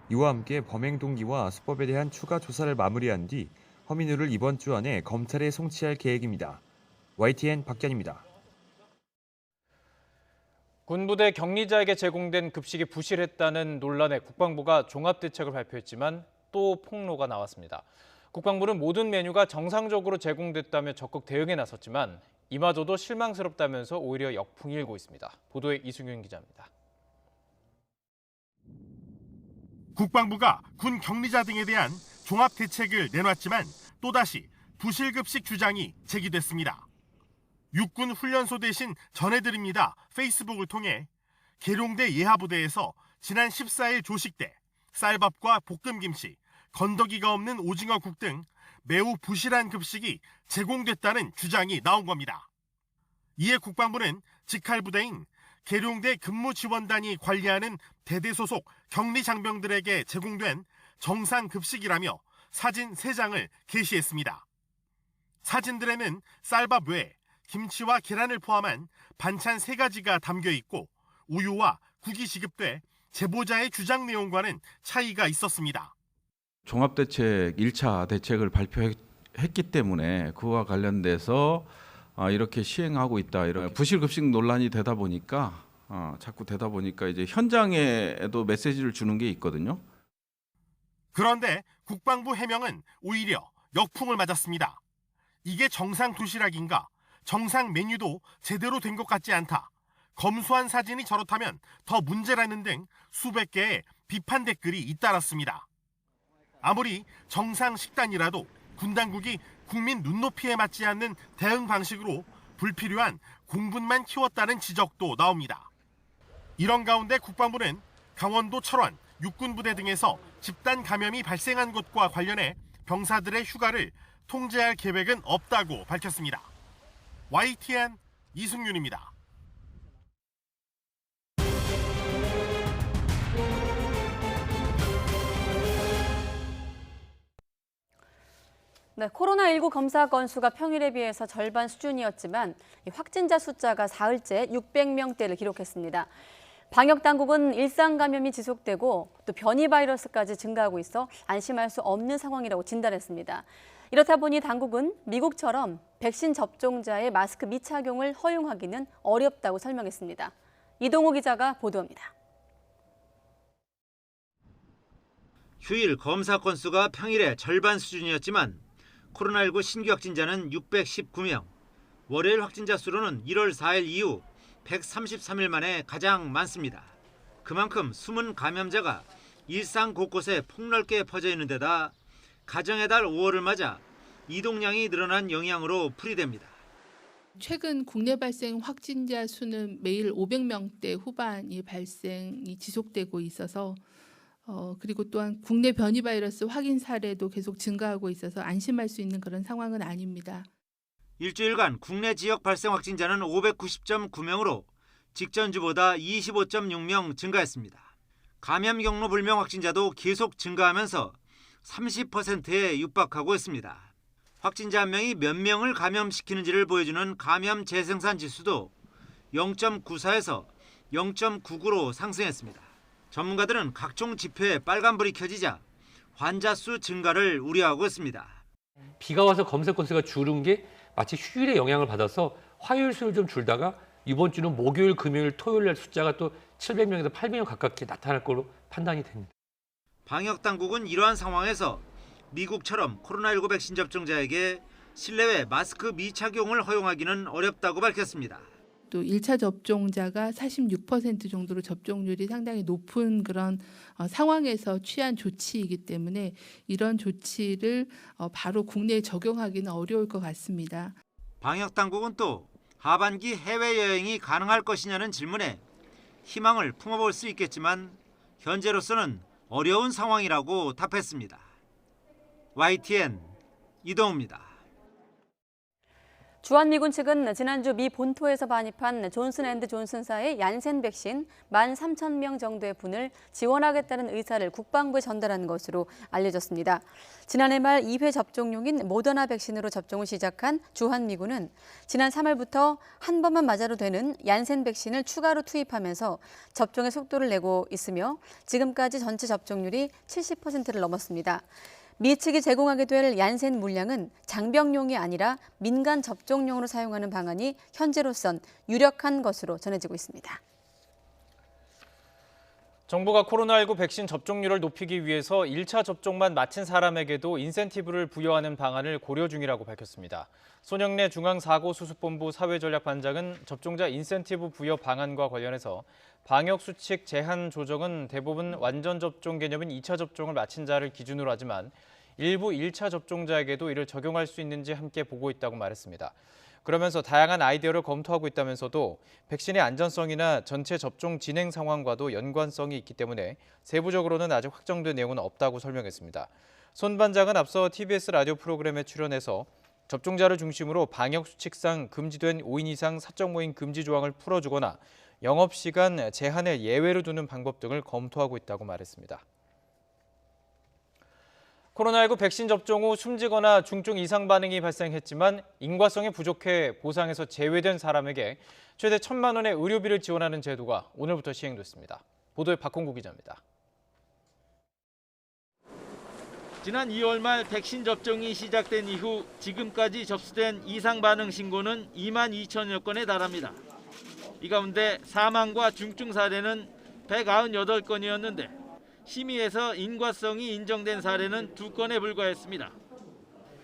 S19: 이와 함께 범행 동기와 수법에 대한 추가 조사를 마무리한 뒤 허민호를 이번 주 안에 검찰에 송치할 계획입니다. YTN 박견입니다.
S8: 군부대 격리자에게 제공된 급식이 부실했다는 논란에 국방부가 종합대책을 발표했지만 또 폭로가 나왔습니다. 국방부는 모든 메뉴가 정상적으로 제공됐다며 적극 대응에 나섰지만 이마저도 실망스럽다면서 오히려 역풍이 일고 있습니다. 보도에 이승윤 기자입니다.
S10: 국방부가 군 격리자 등에 대한 종합대책을 내놨지만 또다시 부실급식 주장이 제기됐습니다. 육군 훈련소 대신 전해드립니다 페이스북을 통해 계룡대 예하부대에서 지난 14일 조식때 쌀밥과 볶음김치, 건더기가 없는 오징어국 등 매우 부실한 급식이 제공됐다는 주장이 나온 겁니다. 이에 국방부는 직할부대인 계룡대 근무지원단이 관리하는 대대 소속 격리 장병들에게 제공된 정상 급식이라며 사진 3장을 게시했습니다. 사진들에는 쌀밥 외에 김치와 계란을 포함한 반찬 3가지가 담겨 있고 우유와 국이 지급돼 제보자의 주장 내용과는 차이가 있었습니다.
S21: 종합대책 1차 대책을 발표했기 때문에 그와 관련돼서 이렇게 시행하고 있다. 이런 부실급식 논란이 되다 보니까 자꾸 이제 현장에도 메시지를 주는 게 있거든요.
S10: 그런데 국방부 해명은 오히려 역풍을 맞았습니다. 이게 정상 도시락인가? 정상 메뉴도 제대로 된 것 같지 않다. 검수한 사진이 저렇다면 더 문제라는 등 수백 개의 비판 댓글이 잇따랐습니다. 아무리 정상 식단이라도 군 당국이 국민 눈높이에 맞지 않는 대응 방식으로 불필요한 공분만 키웠다는 지적도 나옵니다. 이런 가운데 국방부는 강원도 철원, 육군부대 등에서 집단 감염이 발생한 것과 관련해 병사들의 휴가를 통제할 계획은 없다고 밝혔습니다. YTN 이승윤입니다.
S2: 네, 코로나19 검사 건수가 평일에 비해서 절반 수준이었지만 확진자 숫자가 사흘째 600명대를 기록했습니다. 방역당국은 일상 감염이 지속되고 또 변이 바이러스까지 증가하고 있어 안심할 수 없는 상황이라고 진단했습니다. 이렇다 보니 당국은 미국처럼 백신 접종자의 마스크 미착용을 허용하기는 어렵다고 설명했습니다. 이동호 기자가 보도합니다.
S22: 휴일 검사 건수가 평일의 절반 수준이었지만 코로나19 신규 확진자는 619명, 월요일 확진자 수로는 1월 4일 이후 133일 만에 가장 많습니다. 그만큼 숨은 감염자가 일상 곳곳에 폭넓게 퍼져 있는 데다 가정의 달 5월을 맞아 이동량이 늘어난 영향으로 풀이됩니다.
S23: 최근 국내 발생 확진자 수는 매일 500명대 후반이 발생이 지속되고 있어서 그리고 또한 국내 변이 바이러스 확인 사례도 계속 증가하고 있어서 안심할 수 있는 그런 상황은 아닙니다.
S22: 일주일간 국내 지역 발생 확진자는 590.9명으로 직전 주보다 25.6명 증가했습니다. 감염 경로 불명 확진자도 계속 증가하면서 30%에 육박하고 있습니다. 확진자 한 명이 몇 명을 감염시키는지를 보여주는 감염 재생산 지수도 0.94에서 0.99로 상승했습니다. 전문가들은 각종 지표에 빨간불이 켜지자 환자 수 증가를 우려하고 있습니다.
S24: 비가 와서 검색 건수가 줄은 게 마치 휴일에 영향을 받아서 화요일 수요일 좀 줄다가 이번 주는 목요일, 금요일, 토요일 날 숫자가 또 700명에서 800명 가깝게 나타날 걸로 판단이 됩니다.
S22: 방역당국은 이러한 상황에서 미국처럼 코로나19 백신 접종자에게 실내외 마스크 미착용을 허용하기는 어렵다고 밝혔습니다.
S23: 또 1차 접종자가 46% 정도로 접종률이 상당히 높은 그런 상황에서 취한 조치이기 때문에 이런 조치를 바로 국내에 적용하기는 어려울 것 같습니다.
S22: 방역당국은 또 하반기 해외여행이 가능할 것이냐는 질문에 희망을 품어볼 수 있겠지만 현재로서는 어려운 상황이라고 답했습니다. YTN 이동우입니다.
S2: 주한미군 측은 지난주 미 본토에서 반입한 존슨앤드존슨사의 얀센 백신 13,000명 정도의 분을 지원하겠다는 의사를 국방부에 전달한 것으로 알려졌습니다. 지난해 말 2회 접종용인 모더나 백신으로 접종을 시작한 주한미군은 지난 3월부터 한 번만 맞아도 되는 얀센 백신을 추가로 투입하면서 접종의 속도를 내고 있으며 지금까지 전체 접종률이 70%를 넘었습니다. 미 측이 제공하게 될 얀센 물량은 장병용이 아니라 민간 접종용으로 사용하는 방안이 현재로선 유력한 것으로 전해지고 있습니다.
S8: 정부가 코로나19 백신 접종률을 높이기 위해서 1차 접종만 마친 사람에게도 인센티브를 부여하는 방안을 고려 중이라고 밝혔습니다. 손영래 중앙사고수습본부 사회전략반장은 접종자 인센티브 부여 방안과 관련해서 방역수칙 제한 조정은 대부분 완전 접종 개념인 2차 접종을 마친 자를 기준으로 하지만 일부 1차 접종자에게도 이를 적용할 수 있는지 함께 보고 있다고 말했습니다. 그러면서 다양한 아이디어를 검토하고 있다면서도 백신의 안전성이나 전체 접종 진행 상황과도 연관성이 있기 때문에 세부적으로는 아직 확정된 내용은 없다고 설명했습니다. 손 반장은 앞서 TBS 라디오 프로그램에 출연해서 접종자를 중심으로 방역수칙상 금지된 5인 이상 사적 모임 금지 조항을 풀어주거나 영업시간 제한을 예외로 두는 방법 등을 검토하고 있다고 말했습니다. 코로나19 백신 접종 후 숨지거나 중증 이상 반응이 발생했지만 인과성이 부족해 보상에서 제외된 사람에게 최대 1,000만 원의 의료비를 지원하는 제도가 오늘부터 시행됐습니다. 보도에 박홍구 기자입니다.
S22: 지난 2월 말 백신 접종이 시작된 이후 지금까지 접수된 이상 반응 신고는 2만 2천여 건에 달합니다. 이 가운데 사망과 중증 사례는 198건이었는데 심의에서 인과성이 인정된 사례는 2건에 불과했습니다.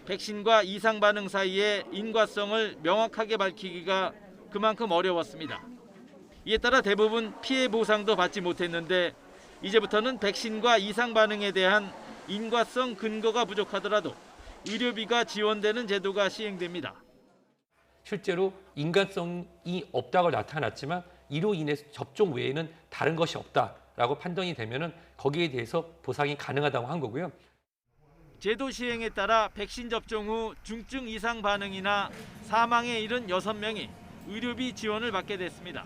S22: 백신과 이상 반응 사이의 인과성을 명확하게 밝히기가 그만큼 어려웠습니다. 이에 따라 대부분 피해 보상도 받지 못했는데 이제부터는 백신과 이상 반응에 대한 인과성 근거가 부족하더라도 의료비가 지원되는 제도가 시행됩니다.
S24: 실제로 인간성이 없다고 나타났지만 이로 인해서 접종 외에는 다른 것이 없다라고 판단이 되면은 거기에 대해서 보상이 가능하다고 한 거고요.
S22: 제도 시행에 따라 백신 접종 후 중증 이상 반응이나 사망에 이른 6명이 의료비 지원을 받게 됐습니다.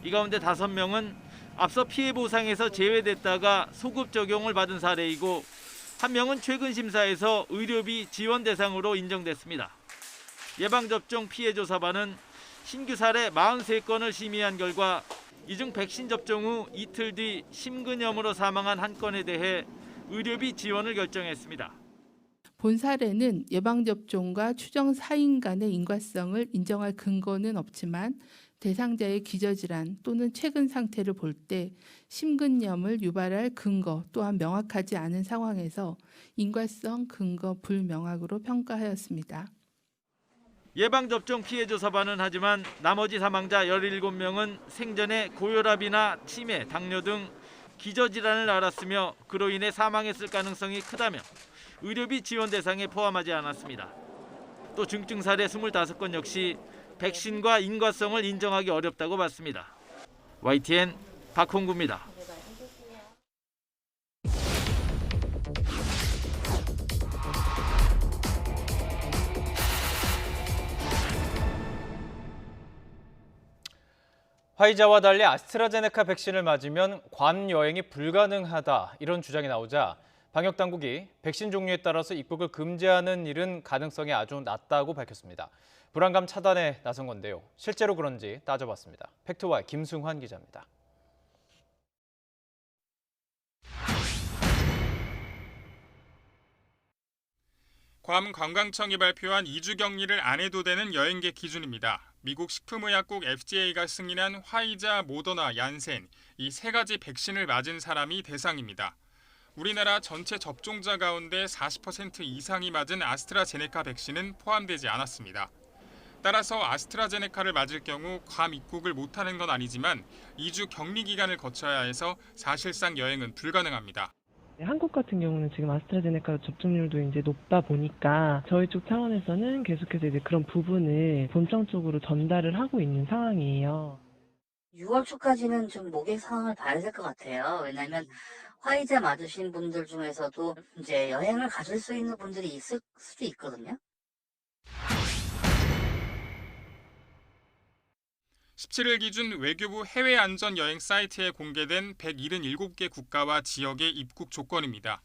S22: 이 가운데 5명은 앞서 피해 보상에서 제외됐다가 소급 적용을 받은 사례이고 1명은 최근 심사에서 의료비 지원 대상으로 인정됐습니다. 예방접종 피해조사반은 신규 사례 43건을 심의한 결과 이 중 백신 접종 후 이틀 뒤 심근염으로 사망한 1건에 대해 의료비 지원을 결정했습니다.
S23: 본 사례는 예방접종과 추정 사인 간의 인과성을 인정할 근거는 없지만 대상자의 기저질환 또는 최근 상태를 볼 때 심근염을 유발할 근거 또한 명확하지 않은 상황에서 인과성 근거 불명확으로 평가하였습니다.
S22: 예방접종 피해조사반은 하지만 나머지 사망자 17명은 생전에 고혈압이나 치매, 당뇨 등 기저질환을 앓았으며 그로 인해 사망했을 가능성이 크다며 의료비 지원 대상에 포함하지 않았습니다. 또 중증 사례 25건 역시 백신과 인과성을 인정하기 어렵다고 봤습니다. YTN 박홍구입니다.
S8: 화이자와 달리 아스트라제네카 백신을 맞으면 괌 여행이 불가능하다 이런 주장이 나오자 방역당국이 백신 종류에 따라서 입국을 금지하는 일은 가능성이 아주 낮다고 밝혔습니다. 불안감 차단에 나선 건데요. 실제로 그런지 따져봤습니다. 팩트와 김승환 기자입니다.
S1: 괌 관광청이 발표한 2주 격리를 안 해도 되는 여행객 기준입니다. 미국 식품의약국 FDA가 승인한 화이자, 모더나, 얀센 이 세 가지 백신을 맞은 사람이 대상입니다. 우리나라 전체 접종자 가운데 40% 이상이 맞은 아스트라제네카 백신은 포함되지 않았습니다. 따라서 아스트라제네카를 맞을 경우 괌 입국을 못하는 건 아니지만 2주 격리 기간을 거쳐야 해서 사실상 여행은 불가능합니다.
S3: 한국 같은 경우는 지금 아스트라제네카 접종률도 이제 높다 보니까 저희 쪽 차원에서는 계속해서 이제 그런 부분을 본청 쪽으로 전달을 하고 있는 상황이에요.
S4: 6월 초까지는 좀 모객 상황을 봐야 될 것 같아요. 왜냐하면 화이자 맞으신 분들 중에서도 이제 여행을 가실 수 있는 분들이 있을 수도 있거든요.
S1: 17일 기준 외교부 해외안전여행 사이트에 공개된 177개 국가와 지역의 입국 조건입니다.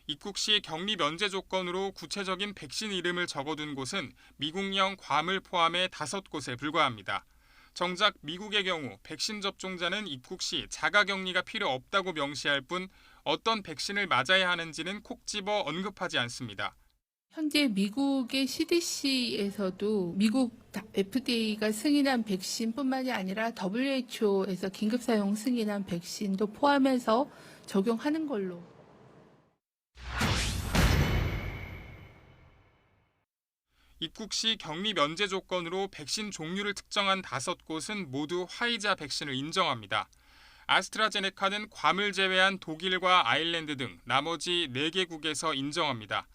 S1: 입국 시 격리 면제 조건으로 구체적인 백신 이름을 적어둔 곳은 미국령 괌을 포함해 5곳에 불과합니다. 정작 미국의 경우 백신 접종자는 입국 시 자가격리가 필요 없다고 명시할 뿐 어떤 백신을 맞아야 하는지는 콕 집어 언급하지 않습니다.
S23: 현재 미국의 CDC에서도 미국 FDA가 승인한 백신뿐만이 아니라 WHO에서 긴급사용 승인한 백신도 포함해서 적용하는 걸로.
S1: 입국 시 격리 면제 조건으로 백신 종류를 특정한 5곳은 모두 화이자 백신을 인정합니다. 아스트라제네카는 괌을 제외한 독일과 아일랜드 등 나머지 4개국에서 인정합니다.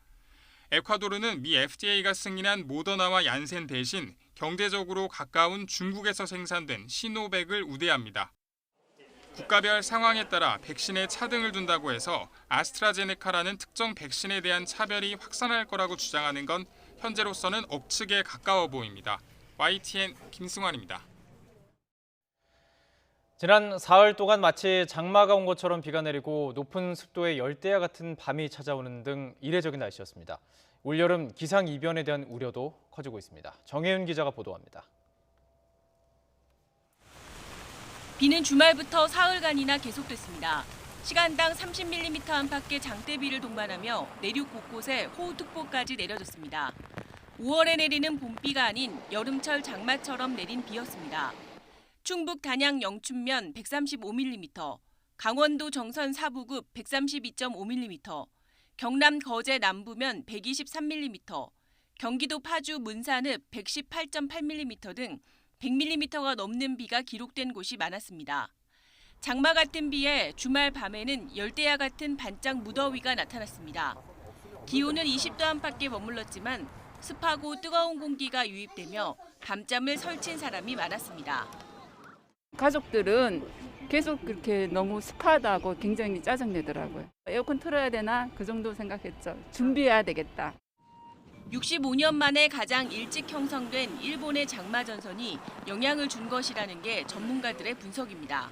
S1: 에콰도르는 미 FDA가 승인한 모더나와 얀센 대신 경제적으로 가까운 중국에서 생산된 시노백을 우대합니다. 국가별 상황에 따라 백신에 차등을 둔다고 해서 아스트라제네카라는 특정 백신에 대한 차별이 확산할 거라고 주장하는 건 현재로서는 억측에 가까워 보입니다. YTN 김승환입니다.
S8: 지난 사흘 동안 마치 장마가 온 것처럼 비가 내리고 높은 습도의 열대야 같은 밤이 찾아오는 등 이례적인 날씨였습니다. 올여름 기상이변에 대한 우려도 커지고 있습니다. 정혜윤 기자가 보도합니다.
S5: 비는 주말부터 사흘간이나 계속됐습니다. 시간당 30mm 안팎의 장대비를 동반하며 내륙 곳곳에 호우특보까지 내려졌습니다. 5월에 내리는 봄비가 아닌 여름철 장마처럼 내린 비였습니다. 충북 단양 영춘면 135mm, 강원도 정선 사부급 132.5mm, 경남 거제 남부면 123mm, 경기도 파주 문산읍 118.8mm 등 100mm가 넘는 비가 기록된 곳이 많았습니다. 장마 같은 비에 주말 밤에는 열대야 같은 반짝 무더위가 나타났습니다. 기온은 20도 안팎에 머물렀지만 습하고 뜨거운 공기가 유입되며 밤잠을 설친 사람이 많았습니다.
S6: 가족들은 계속 그렇게 너무 습하다고 굉장히 짜증내더라고요. 에어컨 틀어야 되나 그 정도 생각했죠. 준비해야 되겠다.
S5: 65년 만에 가장 일찍 형성된 일본의 장마 전선이 영향을 준 것이라는 게 전문가들의 분석입니다.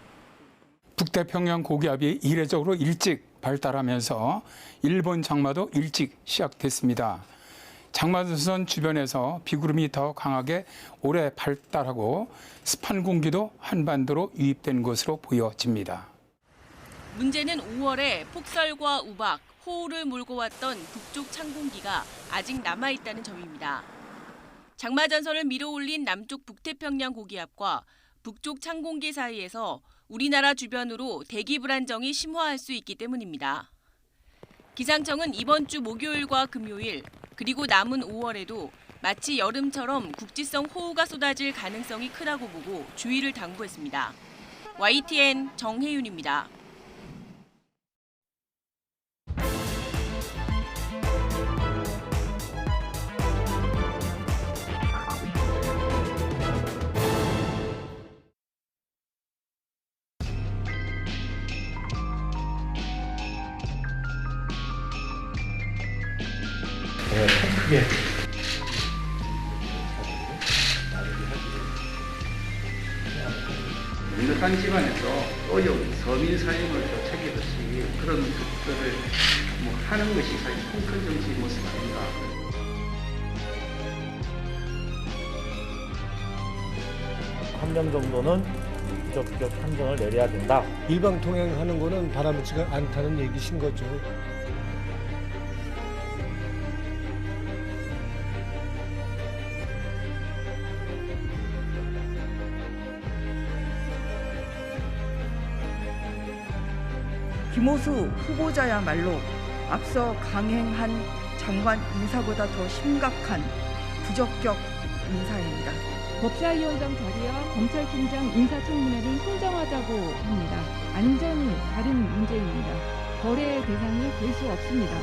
S7: 북태평양 고기압이 이례적으로 일찍 발달하면서 일본 장마도 일찍 시작됐습니다. 장마전선 주변에서 비구름이 더 강하게 오래 발달하고 습한 공기도 한반도로 유입된 것으로 보여집니다.
S5: 문제는 5월에 폭설과 우박, 호우를 몰고 왔던 북쪽 찬 공기가 아직 남아있다는 점입니다. 장마전선을 밀어올린 남쪽 북태평양 고기압과 북쪽 찬 공기 사이에서 우리나라 주변으로 대기 불안정이 심화할 수 있기 때문입니다. 기상청은 이번 주 목요일과 금요일 그리고 남은 5월에도 마치 여름처럼 국지성 호우가 쏟아질 가능성이 크다고 보고 주의를 당부했습니다. YTN 정혜윤입니다.
S12: 넉넉한 집안에서 어려운 서민 사임을 또 챙기듯이 그런 것들을 하는 것이 사실 큰 정치의 모습 아닌가.
S25: 한 명 정도는 부적격 판정을 내려야 된다.
S26: 일방통행하는 거는 바람직하지 않다는 얘기신 거죠.
S27: 김호수 후보자야말로 앞서 강행한 장관 인사보다 더 심각한 부적격 인사입니다.
S28: 법사위원장 자리와 검찰총장 인사청문회를 흥정하자고 합니다. 안전이 다른 문제입니다. 거래의 대상이 될 수 없습니다.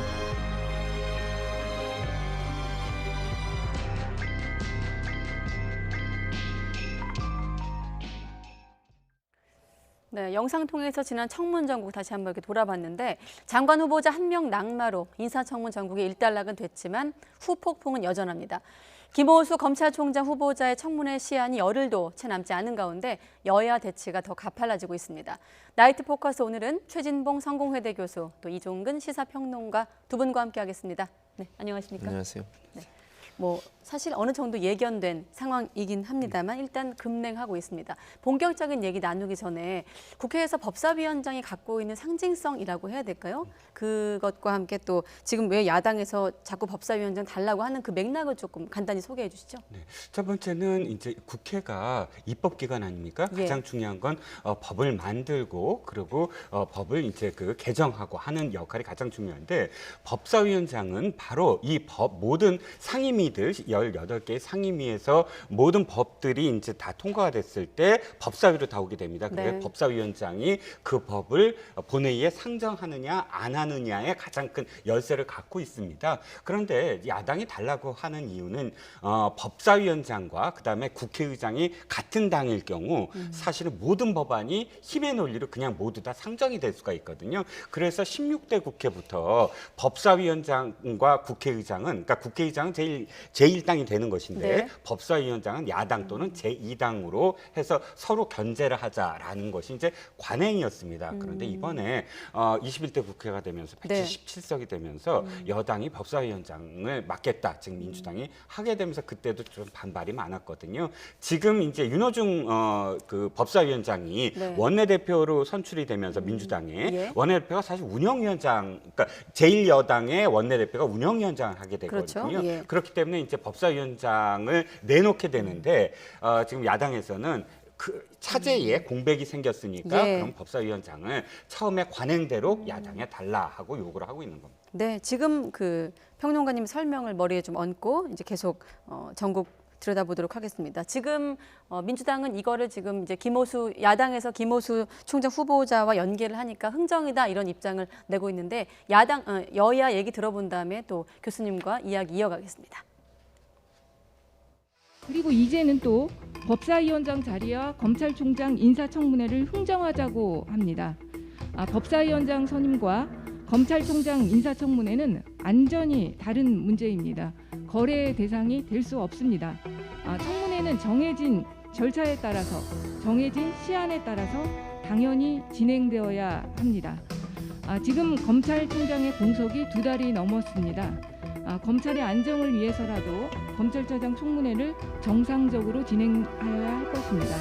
S2: 네, 영상 통해서 지난 청문 전국 다시 한번 이렇게 돌아봤는데 장관 후보자 한 명 낙마로 인사청문 전국이 일단락은 됐지만 후폭풍은 여전합니다. 김호수 검찰총장 후보자의 청문회 시한이 열흘도 채 남지 않은 가운데 여야 대치가 더 가팔라지고 있습니다. 나이트 포커스 오늘은 최진봉 성공회대 교수, 또 이종근 시사평론가 두 분과 함께하겠습니다. 네, 안녕하십니까?
S9: 안녕하세요.
S2: 네. 사실 어느 정도 예견된 상황이긴 합니다만 일단 급냉하고 있습니다. 본격적인 얘기 나누기 전에 국회에서 법사위원장이 갖고 있는 상징성이라고 해야 될까요? 그것과 함께 또 지금 왜 야당에서 자꾸 법사위원장 달라고 하는 그 맥락을 조금 간단히 소개해 주시죠.
S11: 네. 첫 번째는 이제 국회가 입법기관 아닙니까?
S2: 예.
S11: 가장 중요한 건 법을 만들고 그리고 법을 이제 개정하고 하는 역할이 가장 중요한데 법사위원장은 바로 이 법 모든 상임위들 18개의 상임위에서 모든 법들이 이제 다 통과가 됐을 때 법사위로 다 오게 됩니다. 그래서
S2: 네.
S11: 법사위원장이 그 법을 본회의에 상정하느냐 안 하느냐에 가장 큰 열쇠를 갖고 있습니다. 그런데 야당이 달라고 하는 이유는 법사위원장과 그다음에 국회의장이 같은 당일 경우 사실은 모든 법안이 힘의 논리로 그냥 모두 다 상정이 될 수가 있거든요. 그래서 16대 국회부터 법사위원장과 국회의장은 그러니까 국회의장은 제1당이 되는 것인데
S2: 네.
S11: 법사위원장은 야당 또는 제2당으로 해서 서로 견제를 하자라는 것이 이제 관행이었습니다. 그런데 이번에 21대 국회가 되면서 177석이 되면서 여당이 법사위원장을 맡겠다. 즉 민주당이 하게 되면서 그때도 좀 반발이 많았거든요. 지금 이제 윤호중 그 법사위원장이
S2: 네.
S11: 원내대표로 선출이 되면서 민주당에
S2: 예.
S11: 원내대표가 사실 운영위원장, 그러니까 제1여당의 원내대표가 운영위원장을 하게 되거든요.
S2: 그렇죠. 예.
S11: 그렇기 때문에 이제 법사위원장을 내놓게 되는데 지금 야당에서는 그 차제에 공백이 생겼으니까
S2: 예.
S11: 그럼 법사위원장을 처음에 관행대로 야당에 달라 하고 요구를 하고 있는 겁니다.
S2: 네, 지금 그 평론가님 설명을 머리에 좀 얹고 이제 계속 전국 들여다보도록 하겠습니다. 지금 민주당은 이거를 지금 이제 야당에서 김호수 총장 후보자와 연계를 하니까 흥정이다 이런 입장을 내고 있는데 여야 얘기 들어본 다음에 또 교수님과 이야기 이어가겠습니다.
S28: 그리고 이제는 또 법사위원장 자리와 검찰총장 인사청문회를 흥정하자고 합니다. 법사위원장 선임과 검찰총장 인사청문회는 완전히 다른 문제입니다. 거래 대상이 될 수 없습니다. 청문회는 정해진 절차에 따라서 정해진 시한에 따라서 당연히 진행되어야 합니다. 지금 검찰총장의 공석이 2달이 넘었습니다. 검찰의 안정을 위해서라도 검찰차장 청문회를 정상적으로 진행하여야 할 것입니다.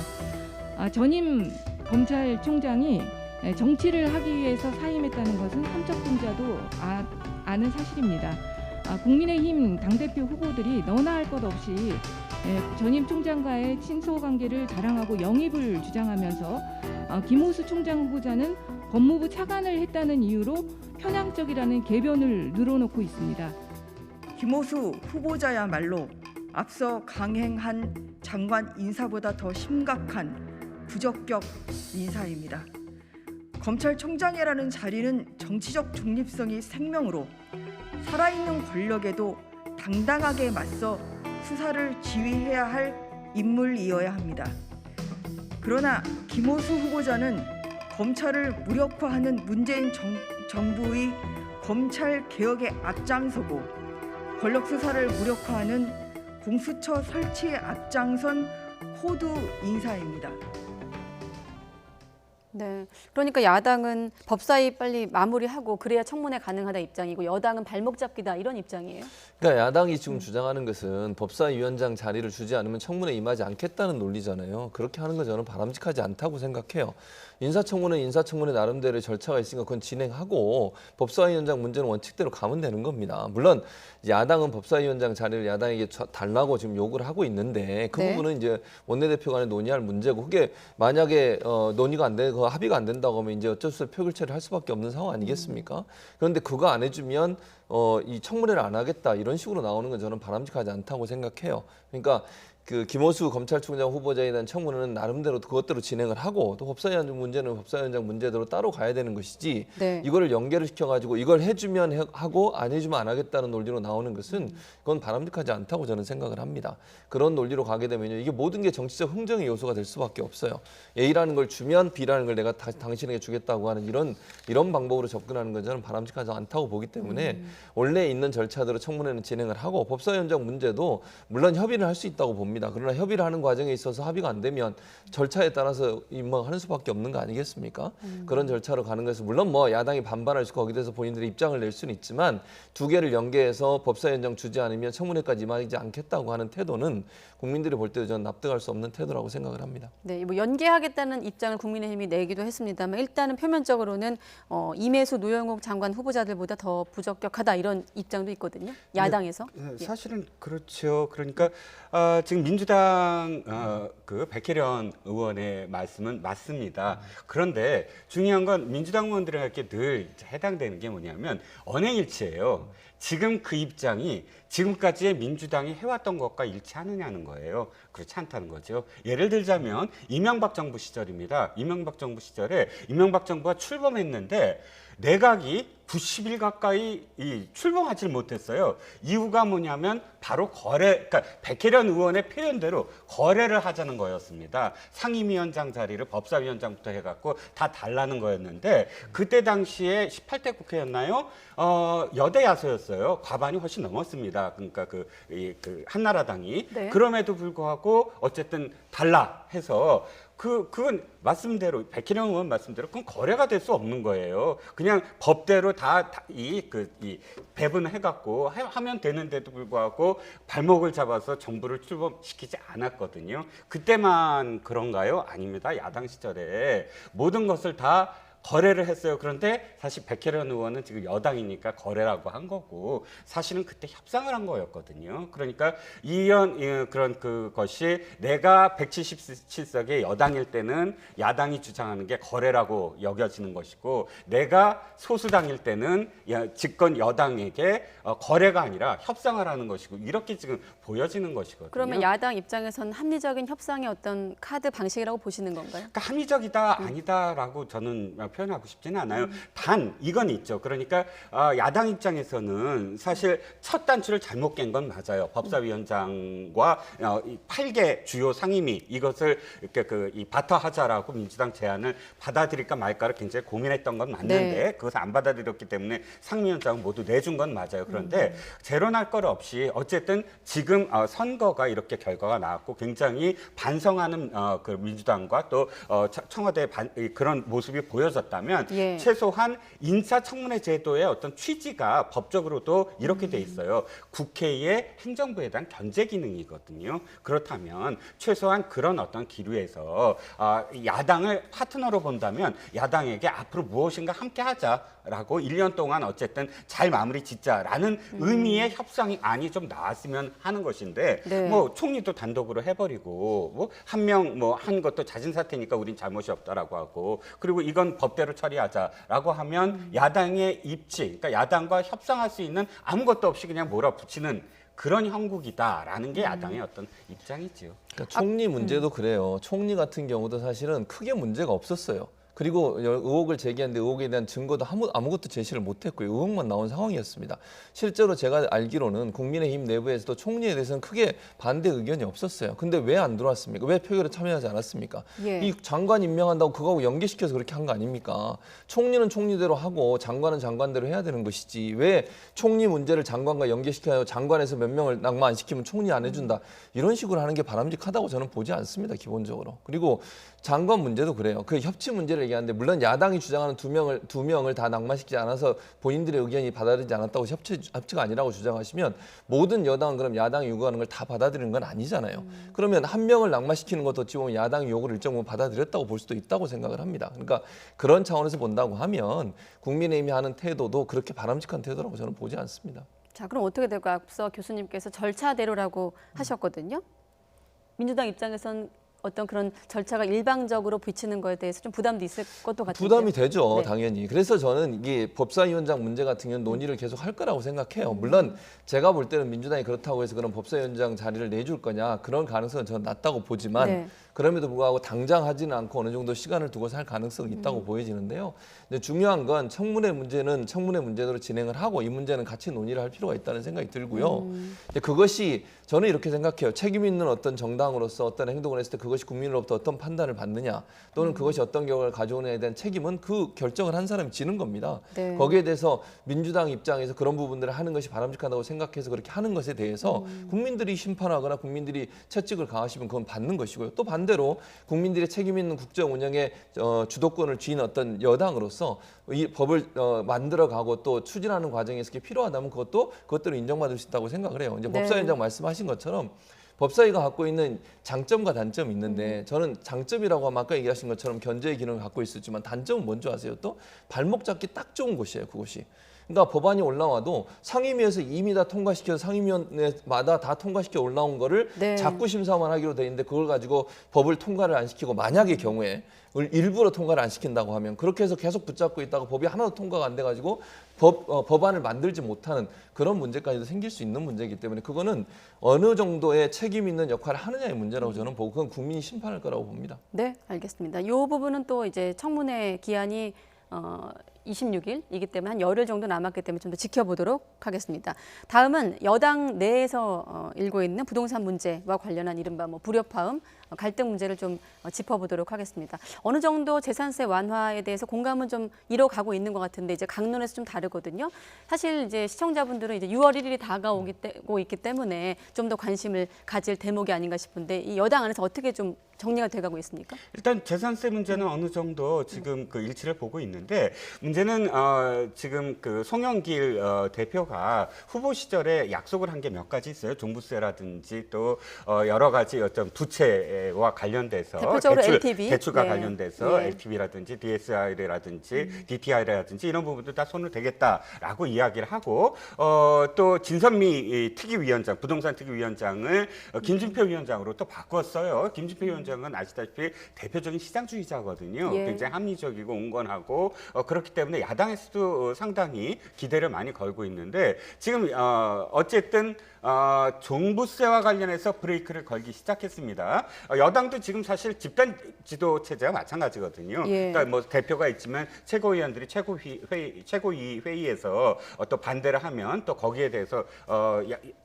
S28: 전임 검찰총장이 정치를 하기 위해서 사임했다는 것은 삼척동자도 아는 사실입니다. 국민의힘 당대표 후보들이 너나 할 것 없이 전임 총장과의 친소 관계를 자랑하고 영입을 주장하면서 김호수 총장 후보자는 법무부 차관을 했다는 이유로 편향적이라는 궤변을 늘어놓고 있습니다.
S27: 김호수 후보자야말로 앞서 강행한 장관 인사보다 더 심각한 부적격 인사입니다. 검찰총장이라는 자리는 정치적 중립성이 생명으로 살아있는 권력에도 당당하게 맞서 수사를 지휘해야 할 인물이어야 합니다. 그러나 김호수 후보자는 검찰을 무력화하는 문재인 정부의 검찰 개혁에 앞장서고 권력 수사를 무력화하는 공수처 설치에 앞장선 호두 인사입니다.
S2: 네, 그러니까 야당은 법사위 빨리 마무리하고 그래야 청문회 가능하다 입장이고 여당은 발목 잡기다 이런 입장이에요.
S9: 그러니까 야당이 지금 주장하는 것은 법사위원장 자리를 주지 않으면 청문회에 임하지 않겠다는 논리잖아요. 그렇게 하는 건 저는 바람직하지 않다고 생각해요. 인사청문회 나름대로의 절차가 있으니까 그건 진행하고 법사위원장 문제는 원칙대로 가면 되는 겁니다. 물론 야당은 법사위원장 자리를 야당에게 달라고 지금 요구를 하고 있는데 그 부분은 이제 원내대표 간에 논의할 문제고 그게 만약에 논의가 안 되고 합의가 안 된다고 하면 이제 어쩔 수 없이 표결체를 할 수밖에 없는 상황 아니겠습니까? 그런데 그거 안 해주면 이 청문회를 안 하겠다 이런 식으로 나오는 건 저는 바람직하지 않다고 생각해요. 그러니까 그 김호수 검찰총장 후보자에 대한 청문회는 나름대로 그것대로 진행을 하고 또 법사위원장 문제는 법사위원장 문제대로 따로 가야 되는 것이지
S2: 네.
S9: 이거를 연계를 시켜가지고 이걸 해주면 하고 안 해주면 안 하겠다는 논리로 나오는 것은 그건 바람직하지 않다고 저는 생각을 합니다. 그런 논리로 가게 되면요 이게 모든 게 정치적 흥정의 요소가 될 수밖에 없어요. A라는 걸 주면 B라는 걸 내가 당신에게 주겠다고 하는 이런 방법으로 접근하는 건 저는 바람직하지 않다고 보기 때문에 원래 있는 절차대로 청문회는 진행을 하고 법사위원장 문제도 물론 협의를 할 수 있다고 봅니다. 그러나 협의를 하는 과정에 있어서 합의가 안 되면 절차에 따라서 임명하는 수밖에 없는 거 아니겠습니까? 그런 절차로 가는 것은 물론 뭐 야당이 반발할 수 거기에 대해서 본인들의 입장을 낼 수는 있지만 두 개를 연계해서 법사위원장 주지 않으면 청문회까지 임하지 않겠다고 하는 태도는 국민들이 볼 때도 저는 납득할 수 없는 태도라고 생각을 합니다.
S2: 네, 뭐 연계하겠다는 입장을 국민의힘이 내기도 했습니다만 일단은 표면적으로는 임혜수, 노영욱 장관 후보자들보다 더 부적격하다 이런 입장도 있거든요. 야당에서.
S11: 네, 사실은 그렇죠. 그러니까 지금 민주당 그 백혜련 의원의 말씀은 맞습니다. 그런데 중요한 건 민주당 의원들에게 늘 해당되는 게 뭐냐면 언행일치예요. 지금 그 입장이 지금까지의 민주당이 해왔던 것과 일치하느냐는 거예요. 그렇지 않다는 거죠. 예를 들자면 이명박 정부 시절입니다. 이명박 정부 시절에 이명박 정부가 출범했는데 내각이 90일 가까이 출범하지 못했어요. 이유가 뭐냐면 바로 그러니까 백혜련 의원의 표현대로 거래를 하자는 거였습니다. 상임위원장 자리를 법사위원장부터 해갖고 다 달라는 거였는데 그때 당시에 18대 국회였나요? 여대 야소였어요. 과반이 훨씬 넘었습니다. 그러니까 그 한나라당이.
S2: 네.
S11: 그럼에도 불구하고 어쨌든 달라 해서 그건 말씀대로 백혜련 의원 말씀대로 그건 거래가 될 수 없는 거예요. 그냥 법대로 배분해갖고 하면 되는데도 불구하고 발목을 잡아서 정부를 출범시키지 않았거든요. 그때만 그런가요? 아닙니다. 야당 시절에 모든 것을 다 거래를 했어요. 그런데 사실 백혜련 의원은 지금 여당이니까 거래라고 한 거고 사실은 그때 협상을 한 거였거든요. 그러니까 그런 그것이 내가 177석의 여당일 때는 야당이 주장하는 게 거래라고 여겨지는 것이고 내가 소수당일 때는 집권 여당에게 거래가 아니라 협상을 하는 것이고 이렇게 지금 보여지는 것이거든요.
S2: 그러면 야당 입장에서는 합리적인 협상의 어떤 카드 방식이라고 보시는 건가요?
S11: 그러니까 합리적이다 아니다라고 저는 표현하고 싶지는 않아요. 단 이건 있죠. 그러니까 야당 입장에서는 사실 첫 단추를 잘못 깬 건 맞아요. 법사위원장과 8개 주요 상임위 이것을 이렇게 이 바터하자라고 민주당 제안을 받아들일까 말까를 굉장히 고민했던 건 맞는데
S2: 네.
S11: 그것을 안 받아들였기 때문에 상임위원장은 모두 내준 건 맞아요. 그런데 재론할 것 없이 어쨌든 지금 선거가 이렇게 결과가 나왔고 굉장히 반성하는 그 민주당과 또 청와대 그런 모습이 보여졌다면
S2: 예.
S11: 최소한 인사청문회 제도의 어떤 취지가 법적으로도 이렇게 돼 있어요. 국회의 행정부에 대한 견제 기능이거든요. 그렇다면 최소한 그런 어떤 기류에서 야당을 파트너로 본다면 야당에게 앞으로 무엇인가 함께 하자라고 1년 동안 어쨌든 잘 마무리 짓자라는 의미의 협상안이 좀 나왔으면 하는 것인데
S2: 네.
S11: 뭐 총리도 단독으로 해버리고 뭐 한 명 뭐 한 것도 잦은 사태니까 우린 잘못이 없다라고 하고 그리고 이건 법대로 처리하자라고 하면 야당의 입지, 그러니까 야당과 협상할 수 있는 아무것도 없이 그냥 몰아붙이는 그런 형국이다라는 게 야당의 어떤 입장이지요.
S9: 그러니까 총리 문제도 그래요. 총리 같은 경우도 사실은 크게 문제가 없었어요. 그리고 의혹을 제기했는데 의혹에 대한 증거도 아무것도 제시를 못했고요. 의혹만 나온 상황이었습니다. 실제로 제가 알기로는 국민의힘 내부에서도 총리에 대해서는 크게 반대 의견이 없었어요. 근데 왜 안 들어왔습니까? 왜 표결에 참여하지 않았습니까?
S2: 예.
S9: 이 장관 임명한다고 그거하고 연계시켜서 그렇게 한 거 아닙니까? 총리는 총리대로 하고 장관은 장관대로 해야 되는 것이지 왜 총리 문제를 장관과 연계시켜서 장관에서 몇 명을 낙마 안 시키면 총리 안 해준다. 이런 식으로 하는 게 바람직하다고 저는 보지 않습니다. 기본적으로. 그리고 장관 문제도 그래요. 그 협치 문제를 얘기하는데 물론 야당이 주장하는 두 명을 다 낙마시키지 않아서 본인들의 의견이 받아들이지 않았다고 협치가 아니라고 주장하시면 모든 여당은 그럼 야당이 요구하는 걸 다 받아들이는 건 아니잖아요. 그러면 한 명을 낙마시키는 것도 어찌 보면 야당이 요구를 일정 부분 받아들였다고 볼 수도 있다고 생각을 합니다. 그러니까 그런 차원에서 본다고 하면 국민의힘이 하는 태도도 그렇게 바람직한 태도라고 저는 보지 않습니다.
S2: 자, 그럼 어떻게 될까요? 앞서 교수님께서 절차대로라고 하셨거든요. 민주당 입장에선 어떤 그런 절차가 일방적으로 비치는 거에 대해서 좀 부담도 있을 것도 같은데.
S9: 부담이 되죠,
S2: 네.
S9: 당연히. 그래서 저는 이게 법사위원장 문제 같은 경우는 논의를 계속 할 거라고 생각해요. 물론 제가 볼 때는 민주당이 그렇다고 해서 그런 법사위원장 자리를 내줄 거냐 그런 가능성은 저는 낮다고 보지만
S2: 네.
S9: 그럼에도 불구하고 당장 하지는 않고 어느 정도 시간을 두고서 할 가능성이 있다고 보여지는데요. 근데 중요한 건 청문회 문제는 청문회 문제대로 진행을 하고 이 문제는 같이 논의를 할 필요가 있다는 생각이 들고요. 근데 그것이 저는 이렇게 생각해요. 책임 있는 어떤 정당으로서 어떤 행동을 했을 때 그것이 국민으로부터 어떤 판단을 받느냐 또는 그것이 어떤 결과를 가져오느냐에 대한 책임은 그 결정을 한 사람이 지는 겁니다.
S2: 네.
S9: 거기에 대해서 민주당 입장에서 그런 부분들을 하는 것이 바람직하다고 생각해서 그렇게 하는 것에 대해서 국민들이 심판하거나 국민들이 채찍을 가하시면 그건 받는 것이고요. 또 반대로 국민들의 책임 있는 국정 운영의 주도권을 쥐는 어떤 여당으로서 이 법을 만들어가고 또 추진하는 과정에서 그게 필요하다면 그것대로 인정받을 수 있다고 생각을 해요. 이제
S2: 네.
S9: 법사위원장 말씀하신 것처럼 법사위가 갖고 있는 장점과 단점이 있는데 저는 장점이라고 하면 아까 얘기하신 것처럼 견제의 기능을 갖고 있었지만 단점은 뭔지 아세요? 또 발목 잡기 딱 좋은 곳이에요. 그곳이. 그러니까 법안이 올라와도 상임위에서 이미 다 통과시켜서 상임위원회마다 다 통과시켜 올라온 거를
S2: 네.
S9: 자꾸 심사만 하기로 돼 있는데 그걸 가지고 법을 통과를 안 시키고 만약의 경우에 일부러 통과를 안 시킨다고 하면 그렇게 해서 계속 붙잡고 있다가 법이 하나도 통과가 안 돼가지고 법안을 만들지 못하는 그런 문제까지도 생길 수 있는 문제이기 때문에 그거는 어느 정도의 책임 있는 역할을 하느냐의 문제라고 저는 보고 그건 국민이 심판할 거라고 봅니다.
S2: 네, 알겠습니다. 이 부분은 또 이제 청문회 기한이 26일이기 때문에 한 열흘 정도 남았기 때문에 좀 더 지켜보도록 하겠습니다. 다음은 여당 내에서 일고 있는 부동산 문제와 관련한 이른바 불협화음, 갈등 문제를 좀 짚어보도록 하겠습니다. 어느 정도 재산세 완화에 대해서 공감은 좀 이뤄가고 있는 것 같은데 이제 강론에서 좀 다르거든요. 사실 이제 시청자분들은 이제 6월 1일이 다가오고 있기 때문에 좀 더 관심을 가질 대목이 아닌가 싶은데 이 여당 안에서 어떻게 좀 정리가 돼가고 있습니까?
S11: 일단 재산세 문제는 어느 정도 지금 그 일치를 보고 있는데 문제는 지금 그 송영길 대표가 후보 시절에 약속을 한 게 몇 가지 있어요. 종부세라든지 또 여러 가지 어떤 부채와 관련돼서
S2: 대표적으로 LTV.
S11: 대출과
S2: 네.
S11: 관련돼서
S2: 네.
S11: LTV라든지 DSR이라든지 DTI라든지 이런 부분도 다 손을 대겠다라고 이야기를 하고 또 진선미 특위위원장 부동산 특위위원장을 김진표 위원장으로 또 바꿨어요. 김진표 위원장은 아시다시피 대표적인 시장주의자거든요.
S2: 예.
S11: 굉장히 합리적이고 온건하고 그렇기 때문에 야당에서도 상당히 기대를 많이 걸고 있는데 지금 어쨌든 종부세와 관련해서 브레이크를 걸기 시작했습니다. 여당도 지금 사실 집단 지도 체제와 마찬가지거든요.
S2: 예.
S11: 그러니까 뭐 대표가 있지만 최고위원들이 최고위 회의에서 또 반대를 하면 또 거기에 대해서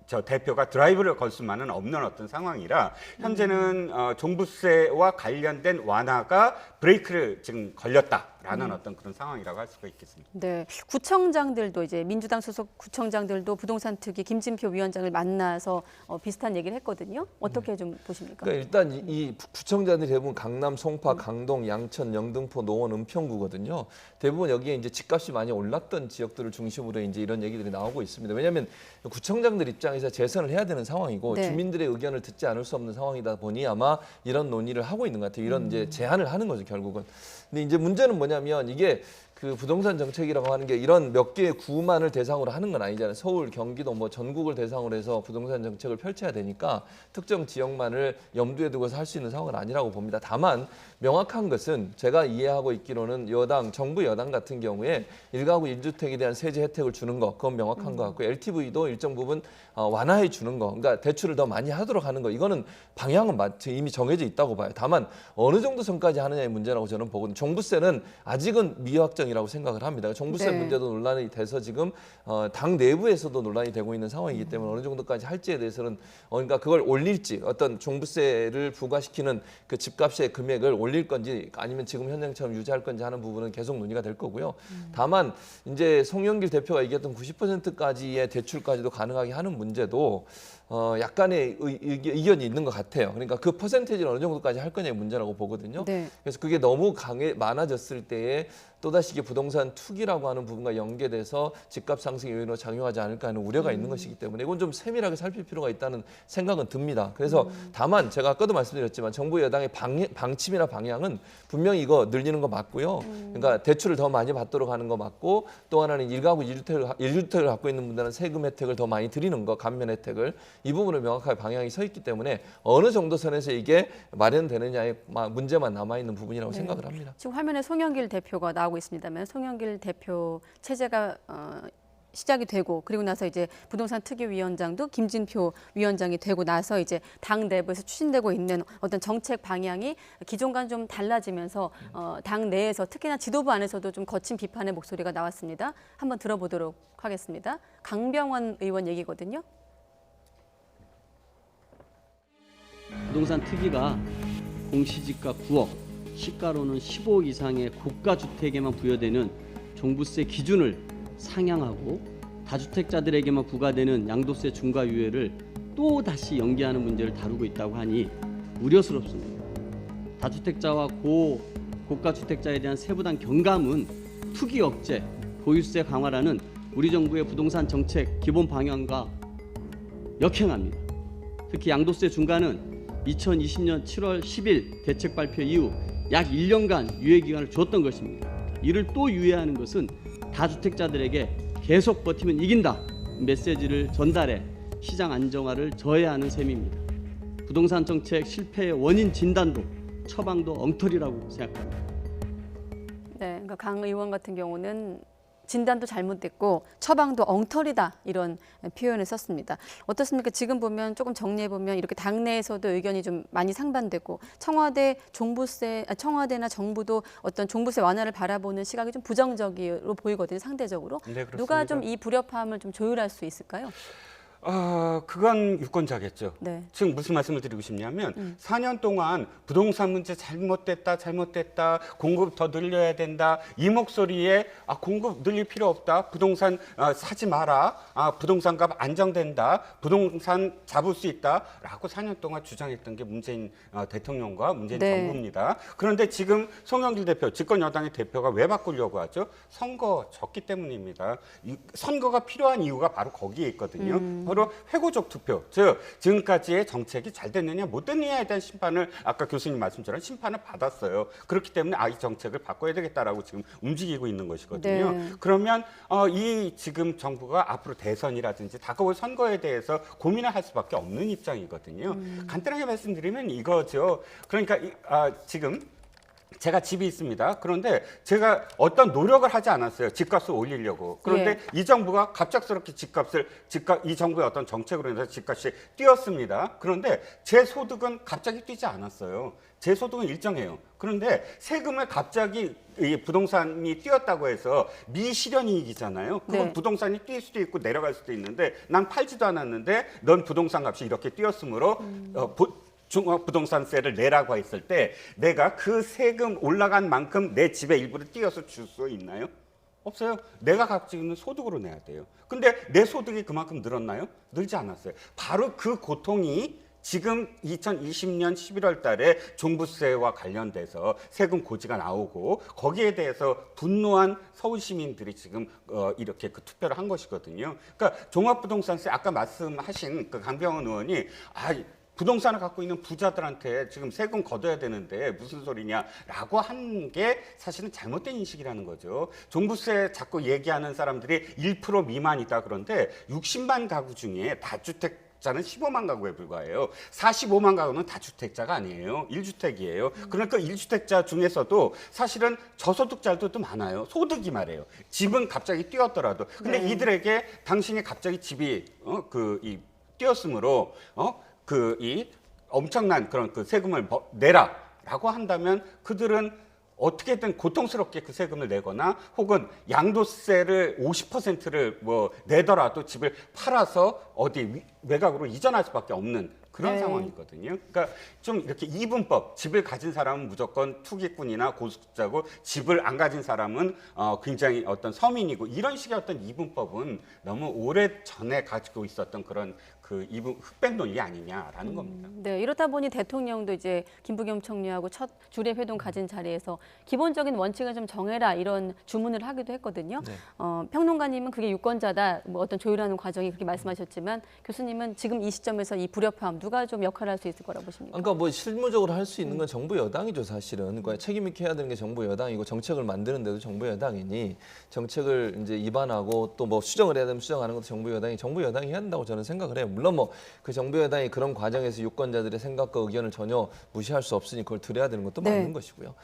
S11: 저 대표가 드라이브를 걸 수만은 없는 어떤 상황이라 현재는 종부세와 관련된 완화가 브레이크를 지금 걸렸다라는 어떤 그런 상황이라고 할 수가 있겠습니다.
S2: 네, 구청장들도 이제 민주당 소속 구청장들도 부동산 특위 김진표 위원장을 만나서 비슷한 얘기를 했거든요. 어떻게 좀 보십니까?
S9: 그러니까 일단 이 구청장들이 대부분 강남, 송파, 강동, 양천, 영등포, 노원, 은평구거든요. 대부분 여기에 이제 집값이 많이 올랐던 지역들을 중심으로 이제 이런 얘기들이 나오고 있습니다. 왜냐하면 구청장들 입장에서 재선을 해야 되는 상황이고
S2: 네.
S9: 주민들의 의견을 듣지 않을 수 없는 상황이다 보니 아마 이런 논의를 하고 있는 것 같아요. 이런 이제 제안을 하는 거죠, 결국은. 근데 이제 문제는 뭐냐면 이게 그 부동산 정책이라고 하는 게 이런 몇 개의 구만을 대상으로 하는 건 아니잖아요. 서울, 경기도 뭐 전국을 대상으로 해서 부동산 정책을 펼쳐야 되니까 특정 지역만을 염두에 두고서 할 수 있는 상황은 아니라고 봅니다. 다만 명확한 것은 제가 이해하고 있기로는 여당, 정부 여당 같은 경우에 1가구 1주택에 대한 세제 혜택을 주는 거 그건 명확한 것 같고 LTV도 일정 부분 완화해 주는 거 그러니까 대출을 더 많이 하도록 하는 거 이거는 방향은 이미 정해져 있다고 봐요. 다만 어느 정도 선까지 하느냐의 문제라고 저는 보거든요. 종부세는 아직은 미확정이라고 생각을 합니다. 종부세
S2: 네.
S9: 문제도 논란이 돼서 지금 당 내부에서도 논란이 되고 있는 상황이기 때문에 어느 정도까지 할지에 대해서는 그러니까 그걸 올릴지 어떤 종부세를 부과시키는 그 집값의 금액을 올릴 건지 아니면 지금 현행처럼 유지할 건지 하는 부분은 계속 논의가 될 거고요. 다만 이제 송영길 대표가 얘기했던 90%까지의 대출까지도 가능하게 하는 문제도 약간의 의견이 있는 것 같아요. 그러니까 그 퍼센테이지를 어느 정도까지 할 거냐의 문제라고 보거든요.
S2: 네.
S9: 그래서 그게 너무 많아졌을 때에 또다시 이게 부동산 투기라고 하는 부분과 연계돼서 집값 상승 요인으로 작용하지 않을까 하는 우려가 있는 것이기 때문에 이건 좀 세밀하게 살필 필요가 있다는 생각은 듭니다. 그래서 다만 제가 아까도 말씀드렸지만 정부 여당의 방침이나 방향은 분명히 이거 늘리는 거 맞고요. 그러니까 대출을 더 많이 받도록 하는 거 맞고 또 하나는 1가구 1주택을 갖고 있는 분들은 세금 혜택을 더 많이 드리는 거, 감면 혜택을 이 부분을 명확하게 방향이 서 있기 때문에 어느 정도 선에서 이게 마련되느냐의 문제만 남아있는 부분이라고
S2: 네.
S9: 생각을 합니다.
S2: 지금 화면에 송영길 대표가 나오고 있습니다만 송영길 대표 체제가 시작이 되고 그리고 나서 이제 부동산 특위위원장도 김진표 위원장이 되고 나서 이제 당 내부에서 추진되고 있는 어떤 정책 방향이 기존과는 좀 달라지면서 당 내에서 특히나 지도부 안에서도 좀 거친 비판의 목소리가 나왔습니다. 한번 들어보도록 하겠습니다. 강병원 의원 얘기거든요.
S13: 부동산 특위가 공시지가 9억, 시가로는 15억 이상의 고가 주택에만 부여되는 종부세 기준을 상향하고 다주택자들에게만 부과되는 양도세 중과 유예를 또 다시 연기하는 문제를 다루고 있다고 하니 우려스럽습니다. 다주택자와 고가 주택자에 대한 세부당 경감은 투기 억제, 보유세 강화라는 우리 정부의 부동산 정책 기본 방향과 역행합니다. 특히 양도세 중과는 2020년 7월 10일 대책 발표 이후 약 1년간 유예 기간을 줬던 것입니다. 이를 또 유예하는 것은 다주택자들에게 계속 버티면 이긴다 메시지를 전달해 시장 안정화를 저해하는 셈입니다. 부동산 정책 실패의 원인 진단도 처방도 엉터리라고 생각합니다.
S2: 네, 그러니까 강 의원 같은 경우는 진단도 잘못됐고 처방도 엉터리다 이런 표현을 썼습니다. 어떻습니까? 지금 보면 조금 정리해 보면 이렇게 당내에서도 의견이 좀 많이 상반되고 청와대나 정부도 어떤 종부세 완화를 바라보는 시각이 좀 부정적으로 보이거든요. 상대적으로.
S11: 네, 그렇습니다.
S2: 누가 좀 이 불협화음을 좀 조율할 수 있을까요?
S11: 그건 유권자겠죠.
S2: 네.
S11: 지금 무슨 말씀을 드리고 싶냐면 4년 동안 부동산 문제 잘못됐다, 공급 더 늘려야 된다. 이 목소리에 공급 늘릴 필요 없다. 부동산 사지 마라. 부동산값 안정된다. 부동산 잡을 수 있다라고 4년 동안 주장했던 게 문재인 대통령과 문재인
S2: 네.
S11: 정부입니다. 그런데 지금 송영길 대표, 집권 여당의 대표가 왜 바꾸려고 하죠? 선거 졌기 때문입니다. 선거가 필요한 이유가 바로 거기에 있거든요. 바로 회고적 투표, 즉 지금까지의 정책이 잘 됐느냐 못 됐느냐에 대한 심판을 아까 교수님 말씀처럼 심판을 받았어요. 그렇기 때문에 이 정책을 바꿔야 되겠다라고 지금 움직이고 있는 것이거든요.
S2: 네.
S11: 그러면 이 지금 정부가 앞으로 대선이라든지 다가올 선거에 대해서 고민을 할 수밖에 없는 입장이거든요. 간단하게 말씀드리면 이거죠. 그러니까 지금 제가 집이 있습니다. 그런데 제가 어떤 노력을 하지 않았어요. 집값을 올리려고. 그런데 이 정부가 갑작스럽게 이 정부의 어떤 정책으로 인해서 집값이 뛰었습니다. 그런데 제 소득은 갑자기 뛰지 않았어요. 제 소득은 일정해요. 그런데 세금을 갑자기 이 부동산이 뛰었다고 해서 미실현이익이잖아요. 그건
S2: 네.
S11: 부동산이 뛸 수도 있고 내려갈 수도 있는데 난 팔지도 않았는데 넌 부동산 값이 이렇게 뛰었으므로 종합부동산세를 내라고 했을 때 내가 그 세금 올라간 만큼 내 집의 일부를 띄어서 줄 수 있나요? 없어요. 내가 가지고 있는 소득으로 내야 돼요. 근데 내 소득이 그만큼 늘었나요? 늘지 않았어요. 바로 그 고통이 지금 2020년 11월 달에 종부세와 관련돼서 세금 고지가 나오고 거기에 대해서 분노한 서울 시민들이 지금 이렇게 그 투표를 한 것이거든요. 그러니까 종합부동산세 아까 말씀하신 그 강병원 의원이 부동산을 갖고 있는 부자들한테 지금 세금 걷어야 되는데 무슨 소리냐라고 한 게 사실은 잘못된 인식이라는 거죠. 종부세 자꾸 얘기하는 사람들이 1% 미만이다 그런데 60만 가구 중에 다주택자는 15만 가구에 불과해요. 45만 가구는 다주택자가 아니에요. 1주택이에요. 그러니까 1주택자 중에서도 사실은 저소득자들도 많아요. 소득이 말이에요. 집은 갑자기 뛰었더라도. 근데 이들에게 당신이 갑자기 집이 뛰었으므로 이 엄청난 그런 그 세금을 내라라고 한다면 그들은 어떻게든 고통스럽게 그 세금을 내거나 혹은 양도세를 50%를 내더라도 집을 팔아서 어디 외곽으로 이전할 수밖에 없는 그런 상황이거든요. 그러니까 좀 이렇게 이분법, 집을 가진 사람은 무조건 투기꾼이나 고수자고 집을 안 가진 사람은 굉장히 어떤 서민이고 이런 식의 어떤 이분법은 너무 오래 전에 가지고 있었던 그런 그 흑백 논리 아니냐라는 겁니다.
S2: 네, 이렇다 보니 대통령도 이제 김부겸 총리하고 첫 주례 회동 가진 자리에서 기본적인 원칙을 좀 정해라 이런 주문을 하기도 했거든요.
S9: 네.
S2: 평론가님은 그게 유권자다, 어떤 조율하는 과정이 그렇게 말씀하셨지만 교수님은 지금 이 시점에서 이 불협화음 누가 좀 역할을 할 수 있을 거라고 보십니까?
S9: 그러니까 뭐 실무적으로 할 수 있는 건 정부 여당이죠, 사실은. 그러니까 책임 있게 해야 되는 게 정부 여당이고 정책을 만드는데도 정부 여당이니 정책을 이제 입안하고 또 뭐 수정을 해야 되면 수정하는 것도 정부 여당이 해야 한다고 저는 생각을 해요. 물론 뭐 그 정부 여당이 그런 과정에서 유권자들의 생각과 의견을 전혀 무시할 수 없으니 그걸 들어야 되는 것도 맞는 것이고요.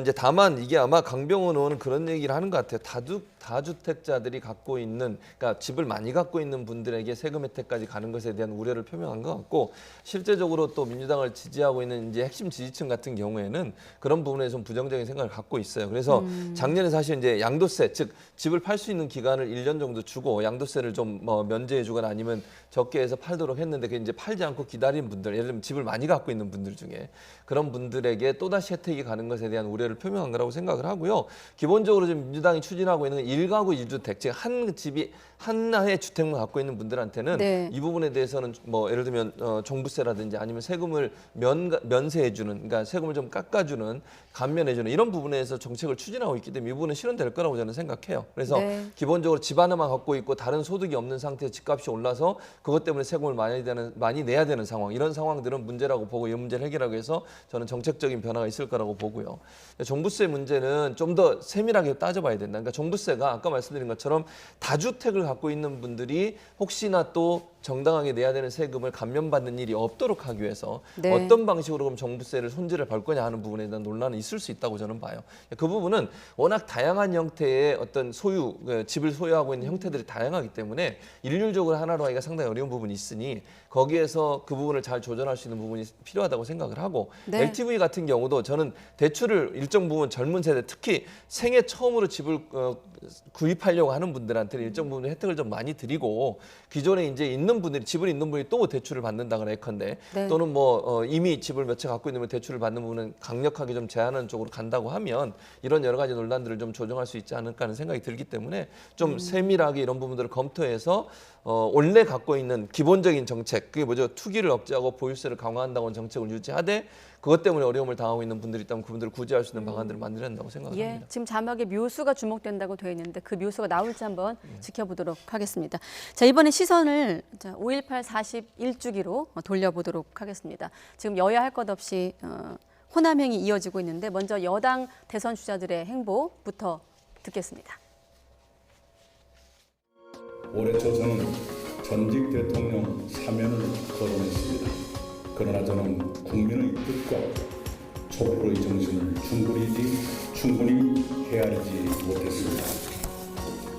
S9: 이제 다만 이게 아마 강병원 의원은 그런 얘기를 하는 것 같아요. 다주택자들이 갖고 있는, 그러니까 집을 많이 갖고 있는 분들에게 세금 혜택까지 가는 것에 대한 우려를 표명한 것 같고, 실제적으로 또 민주당을 지지하고 있는 이제 핵심 지지층 같은 경우에는 그런 부분에 좀 부정적인 생각을 갖고 있어요. 그래서 작년에 사실 이제 양도세, 즉 집을 팔 수 있는 기간을 1년 정도 주고 양도세를 좀 뭐 면제해주거나 아니면 적게 해서 팔도록 했는데 그 이제 팔지 않고 기다린 분들, 예를 들면 집을 많이 갖고 있는 분들 중에 그런 분들에게 또다시 혜택이 가는 것에 대한 우려를 표명한 거라고 생각을 하고요. 기본적으로 지금 민주당이 추진하고 있는 1가구 1주택, 즉 한 집이 하나의 주택만 갖고 있는 분들한테는 이 부분에 대해서는 뭐 예를 들면 종부세라든지 아니면 세금을 면세해주는, 그러니까 세금을 좀 깎아주는, 감면해주는 이런 부분에서 정책을 추진하고 있기 때문에 이 부분은 실현될 거라고 저는 생각해요. 그래서 기본적으로 집 하나만 갖고 있고 다른 소득이 없는 상태에서 집값이 올라서 그것 때문에 세금을 많이 내야 되는 상황, 이런 상황들은 문제라고 보고 이 문제를 해결하기 위해서 저는 정책적인 변화가 있을 거라고 보고요. 종부세 문제는 좀 더 세밀하게 따져봐야 된다. 그러니까 종부세가 아까 말씀드린 것처럼 다주택을 갖고 있는 분들이 혹시나 또 정당하게 내야 되는 세금을 감면받는 일이 없도록 하기 위해서 어떤 방식으로 그럼 종부세를 손질을 할 거냐 하는 부분에 대한 논란은 있을 수 있다고 저는 봐요. 그 부분은 워낙 다양한 형태의 어떤 집을 소유하고 있는 형태들이 다양하기 때문에 일률적으로 하나로 하기가 상당히 어려운 부분이 있으니 거기에서 그 부분을 잘 조절할 수 있는 부분이 필요하다고 생각을 하고, LTV 같은 경우도 저는 대출을 일정 부분 젊은 세대, 특히 생애 처음으로 집을 구입하려고 하는 분들한테는 일정 부분 혜택을 좀 많이 드리고, 기존에 이제 있는 분들이, 집을 있는 분이 또 대출을 받는다거나 예컨대 또는 뭐 이미 집을 몇 채 갖고 있는 분 대출을 받는 부분은 강력하게 좀 제한하는 쪽으로 간다고 하면 이런 여러 가지 논란들을 좀 조정할 수 있지 않을까 하는 생각이 들기 때문에 좀 세밀하게 이런 부분들을 검토해서 원래 갖고 있는 기본적인 정책, 그게 뭐죠? 투기를 억제하고 보유세를 강화한다고 하는 정책을 유지하되 그것 때문에 어려움을 당하고 있는 분들이 있다면 그분들을 구제할 수 있는 방안들을 만들어야 한다고 생각합니다.
S2: 지금 자막에 묘수가 주목된다고 되어 있는데 그 묘수가 나올지 한번 지켜보도록 하겠습니다. 자, 이번에 시선을 5.18 41주기로 돌려보도록 하겠습니다. 지금 여야 할 것 없이 호남행이 이어지고 있는데 먼저 여당 대선 주자들의 행보부터 듣겠습니다.
S14: 올해 초 저는 전직 대통령 사면을 거론했습니다. 그러나 저는 국민의 뜻과 촛불의 정신을 충분히 헤아리지 못했습니다.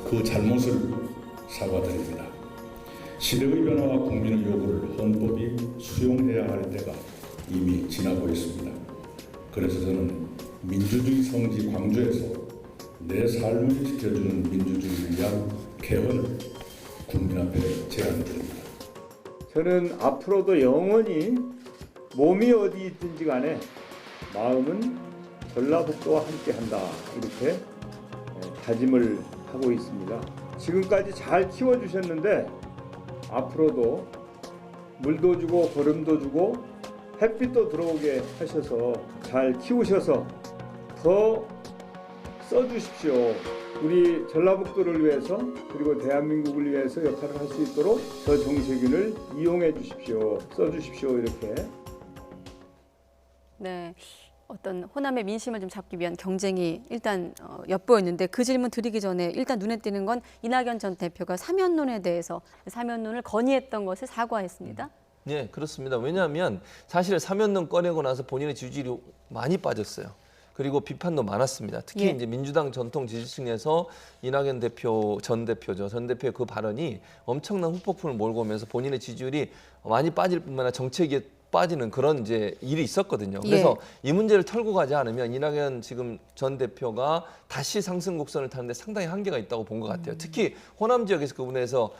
S14: 그 잘못을 사과드립니다. 시대의 변화와 국민의 요구를 헌법이 수용해야 할 때가 이미 지나고 있습니다. 그래서 저는 민주주의 성지 광주에서 내 삶을 지켜주는 민주주의를 위한 개헌을 국민 앞에 제안드립니다.
S15: 저는 앞으로도 영원히 몸이 어디 있든지 간에 마음은 전라북도와 함께한다, 이렇게 다짐을 하고 있습니다. 지금까지 잘 키워주셨는데 앞으로도 물도 주고 거름도 주고 햇빛도 들어오게 하셔서 잘 키우셔서 더 써주십시오. 우리 전라북도를 위해서 그리고 대한민국을 위해서 역할을 할 수 있도록 저 정세균을 이용해 주십시오. 써주십시오. 이렇게.
S2: 네, 어떤 호남의 민심을 좀 잡기 위한 경쟁이 일단 엿보였는데 그 질문 드리기 전에 일단 눈에 띄는 건 이낙연 전 대표가 사면론에 대해서 사면론을 건의했던 것을 사과했습니다.
S9: 네, 그렇습니다. 왜냐하면 사실 사면론 꺼내고 나서 본인의 지지율이 많이 빠졌어요. 그리고 비판도 많았습니다. 특히 이제 민주당 전통 지지층에서 이낙연 전 대표의 그 발언이 엄청난 후폭풍을 몰고 오면서 본인의 지지율이 많이 빠질 뿐만 아니라 정책에 빠지는 그런 이제 일이 있었거든요. 그래서 이 문제를 털고 가지 않으면 이낙연 지금 전 대표가 다시 상승 곡선을 타는데 상당히 한계가 있다고 본 것 같아요. 특히 호남 지역에서 그 부분에서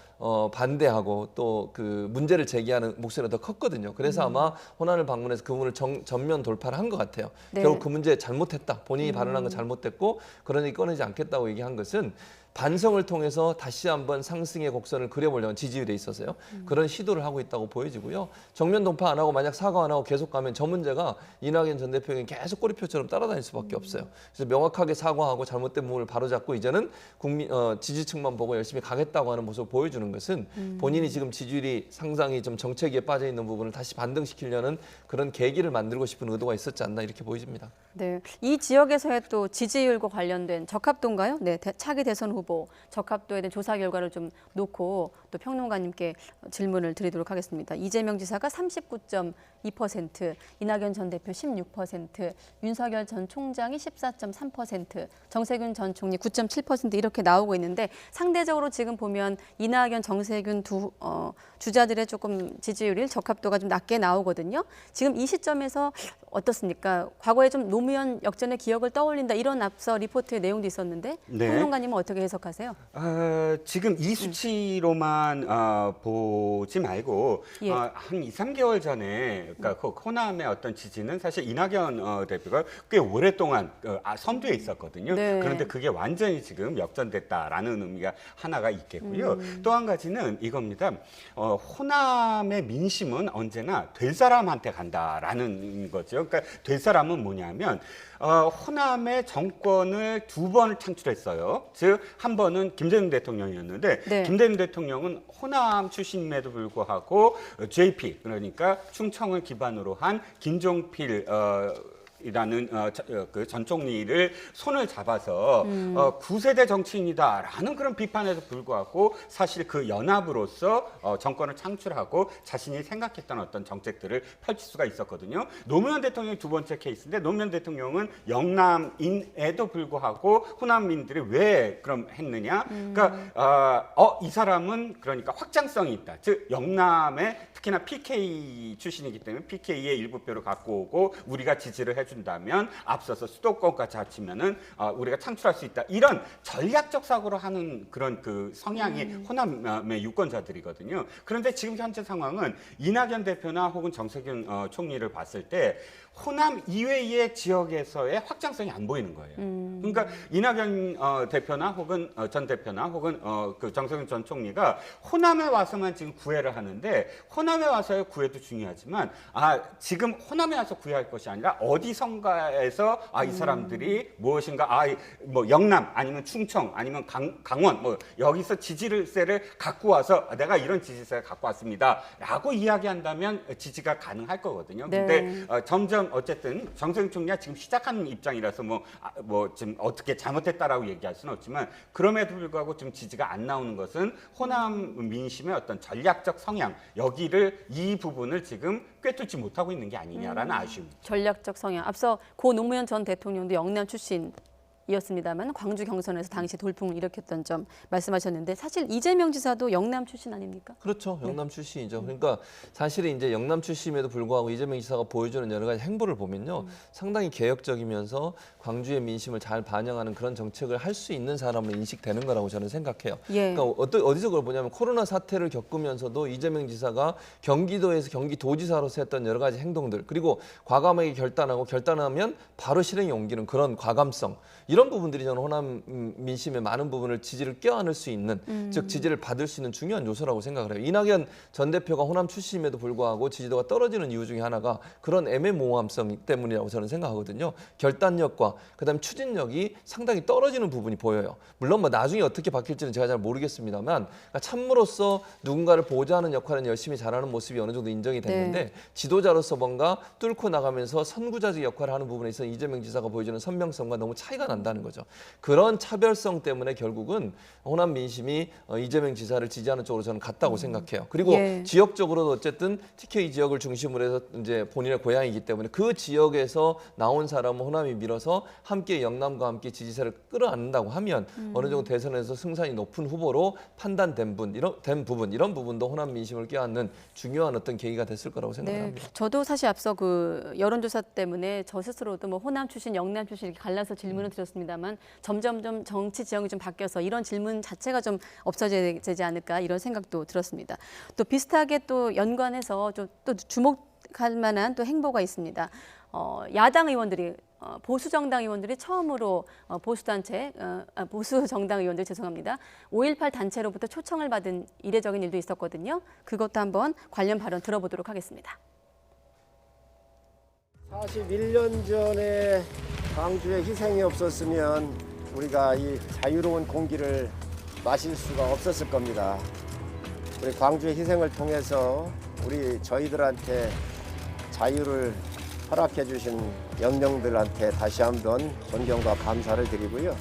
S9: 반대하고 또 그 문제를 제기하는 목소리가 더 컸거든요. 그래서 아마 호남을 방문해서 그 부분을 전면 돌파를 한 것 같아요. 결국 그 문제 잘못했다. 본인이 발언한 건 잘못됐고 그러니 꺼내지 않겠다고 얘기한 것은 반성을 통해서 다시 한번 상승의 곡선을 그려보려는 지지율에 있어서요. 그런 시도를 하고 있다고 보여지고요. 정면 돌파 안 하고 만약 사과 안 하고 계속 가면 저 문제가 이낙연 전 대표에게 계속 꼬리표처럼 따라다닐 수밖에 없어요. 그래서 명확하게 사과하고 잘못된 부분을 바로잡고 이제는 지지층만 보고 열심히 가겠다고 하는 모습을 보여주는 것은 본인이 지금 지지율이 상당히 좀 정체기에 빠져 있는 부분을 다시 반등시키려는 그런 계기를 만들고 싶은 의도가 있었지 않나 이렇게 보여집니다.
S2: 네, 이 지역에서의 또 지지율과 관련된 적합도인가요? 네, 차기 대선 후보 적합도에 대한 조사 결과를 좀 놓고 또 평론가님께 질문을 드리도록 하겠습니다. 이재명 지사가 39.2%, 이낙연 전 대표 16%, 윤석열 전 총장이 14.3%, 정세균 전 총리 9.7% 이렇게 나오고 있는데 상대적으로 지금 보면 이낙연, 정세균 두 주자들의 조금 지지율이 적합도가 좀 낮게 나오거든요. 지금 이 시점에서 어떻습니까? 과거에 좀 노무현 역전의 기억을 떠올린다 이런 앞서 리포트의 내용도 있었는데
S11: 네.
S2: 평론가님은 어떻게 해석하세요?
S11: 지금 이 수치로만 보지 말고
S2: 예.
S11: 한 2, 3개월 전에 그러니까 그 호남의 어떤 지지는 사실 이낙연 대표가 꽤 오랫동안 선두에 있었거든요.
S2: 네.
S11: 그런데 그게 완전히 지금 역전됐다라는 의미가 하나가 있겠고요. 또 한 가지는 이겁니다. 호남의 민심은 언제나 될 사람한테 간다라는 거죠. 그러니까 될 사람은 뭐냐면 호남의 정권을 2번을 창출했어요. 즉 한 번은 김대중 대통령이었는데
S2: 네.
S11: 김대중 대통령은 호남 출신임에도 불구하고 JP 그러니까 충청을 기반으로 한 김종필 이라는 그 전 총리를 손을 잡아서 9세대 정치인이다라는 그런 비판에도 불구하고 사실 그 연합으로서 정권을 창출하고 자신이 생각했던 어떤 정책들을 펼칠 수가 있었거든요. 노무현 대통령이 두 번째 케이스인데 노무현 대통령은 영남인에도 불구하고 호남민들이 왜 그럼 했느냐? 그러니까 이 사람은 그러니까 확장성이 있다. 즉 영남에 특히나 PK 출신이기 때문에 PK의 일부 표를 갖고 오고 우리가 지지를 해준다면 앞서서 수도권까지 합치면은 우리가 창출할 수 있다. 이런 전략적 사고를 하는 그런 그 성향이 호남의 유권자들이거든요. 그런데 지금 현재 상황은 이낙연 대표나 혹은 정세균 총리를 봤을 때 호남 이외의 지역에서의 확장성이 안 보이는 거예요. 그러니까 이낙연 대표나 혹은 전 대표나 혹은 그 정세균 전 총리가 호남에 와서만 지금 구애를 하는데 호남에 와서의 구애도 중요하지만 지금 호남에 와서 구애할 것이 아니라 어디선가에서 이 사람들이 무엇인가 뭐 영남 아니면 충청 아니면 강원 뭐 여기서 지지세를 갖고 와서 내가 이런 지지세를 갖고 왔습니다라고 이야기한다면 지지가 가능할 거거든요. 근데
S2: 네.
S11: 점점 어쨌든 정세균 총리가 지금 시작하는 입장이라서 뭐 지금 어떻게 잘못했다라고 얘기할 수는 없지만 그럼에도 불구하고 좀 지지가 안 나오는 것은 호남 민심의 어떤 전략적 성향 이 부분을 지금 꿰뚫지 못하고 있는 게 아니냐라는 아쉬움이죠.
S2: 전략적 성향. 앞서 고 노무현 전 대통령도 영남 출신이었습니다만 광주 경선에서 당시 돌풍을 일으켰던 점 말씀하셨는데 사실 이재명 지사도 영남 출신 아닙니까?
S9: 그렇죠. 영남 출신이죠. 그러니까 사실 이제 영남 출신임에도 불구하고 이재명 지사가 보여주는 여러 가지 행보를 보면요. 상당히 개혁적이면서 광주의 민심을 잘 반영하는 그런 정책을 할 수 있는 사람으로 인식되는 거라고 저는 생각해요.
S2: 예.
S9: 그러니까 어디서 그걸 보냐면 코로나 사태를 겪으면서도 이재명 지사가 경기도에서 경기도지사로서 했던 여러 가지 행동들 그리고 과감하게 결단하면 바로 실행에 옮기는 그런 과감성 이런 부분들이 저는 호남 민심의 많은 부분을 지지를 껴안을 수 있는 즉 지지를 받을 수 있는 중요한 요소라고 생각을 해요. 이낙연 전 대표가 호남 출신임에도 불구하고 지지도가 떨어지는 이유 중에 하나가 그런 애매모호함성 때문이라고 저는 생각하거든요. 결단력과 그다음 추진력이 상당히 떨어지는 부분이 보여요. 물론 뭐 나중에 어떻게 바뀔지는 제가 잘 모르겠습니다만 그러니까 참모로서 누군가를 보좌하는 역할은 열심히 잘하는 모습이 어느 정도 인정이 됐는데
S2: 네.
S9: 지도자로서 뭔가 뚫고 나가면서 선구자적 역할을 하는 부분에 있어서 이재명 지사가 보여주는 선명성과 너무 차이가 난다는 거죠. 그런 차별성 때문에 결국은 호남 민심이 이재명 지사를 지지하는 쪽으로 저는 갔다고 생각해요. 그리고
S2: 예.
S9: 지역적으로도 어쨌든 TK 지역을 중심으로 해서 이제 본인의 고향이기 때문에 그 지역에서 나온 사람은 호남이 밀어서 함께 영남과 함께 지지세를 끌어안는다고 하면 어느 정도 대선에서 승산이 높은 후보로 판단된 이런 부분도 호남 민심을 껴안는 중요한 어떤 계기가 됐을 거라고 생각합니다.
S2: 네, 저도 사실 앞서 그 여론조사 때문에 저 스스로도 뭐 호남 출신, 영남 출신 이렇게 갈라서 질문을 드렸습니다만 점점 정치 지형이 좀 바뀌어서 이런 질문 자체가 좀 없어져야 되지 않을까 이런 생각도 들었습니다. 또 비슷하게 또 연관해서 또 주목할 만한 또 행보가 있습니다. 야당 의원들이 보수 정당 의원들이 처음으로 보수 정당 의원들 죄송합니다. 5.18 단체로부터 초청을 받은 이례적인 일도 있었거든요. 그것도 한번 관련 발언 들어보도록 하겠습니다.
S10: 41년 전에 광주에 희생이 없었으면 우리가 이 자유로운 공기를 마실 수가 없었을 겁니다. 우리 광주의 희생을 통해서 저희들한테 자유를 허락해 주신 영령들한테 다시 한번 존경과 감사를 드리고요.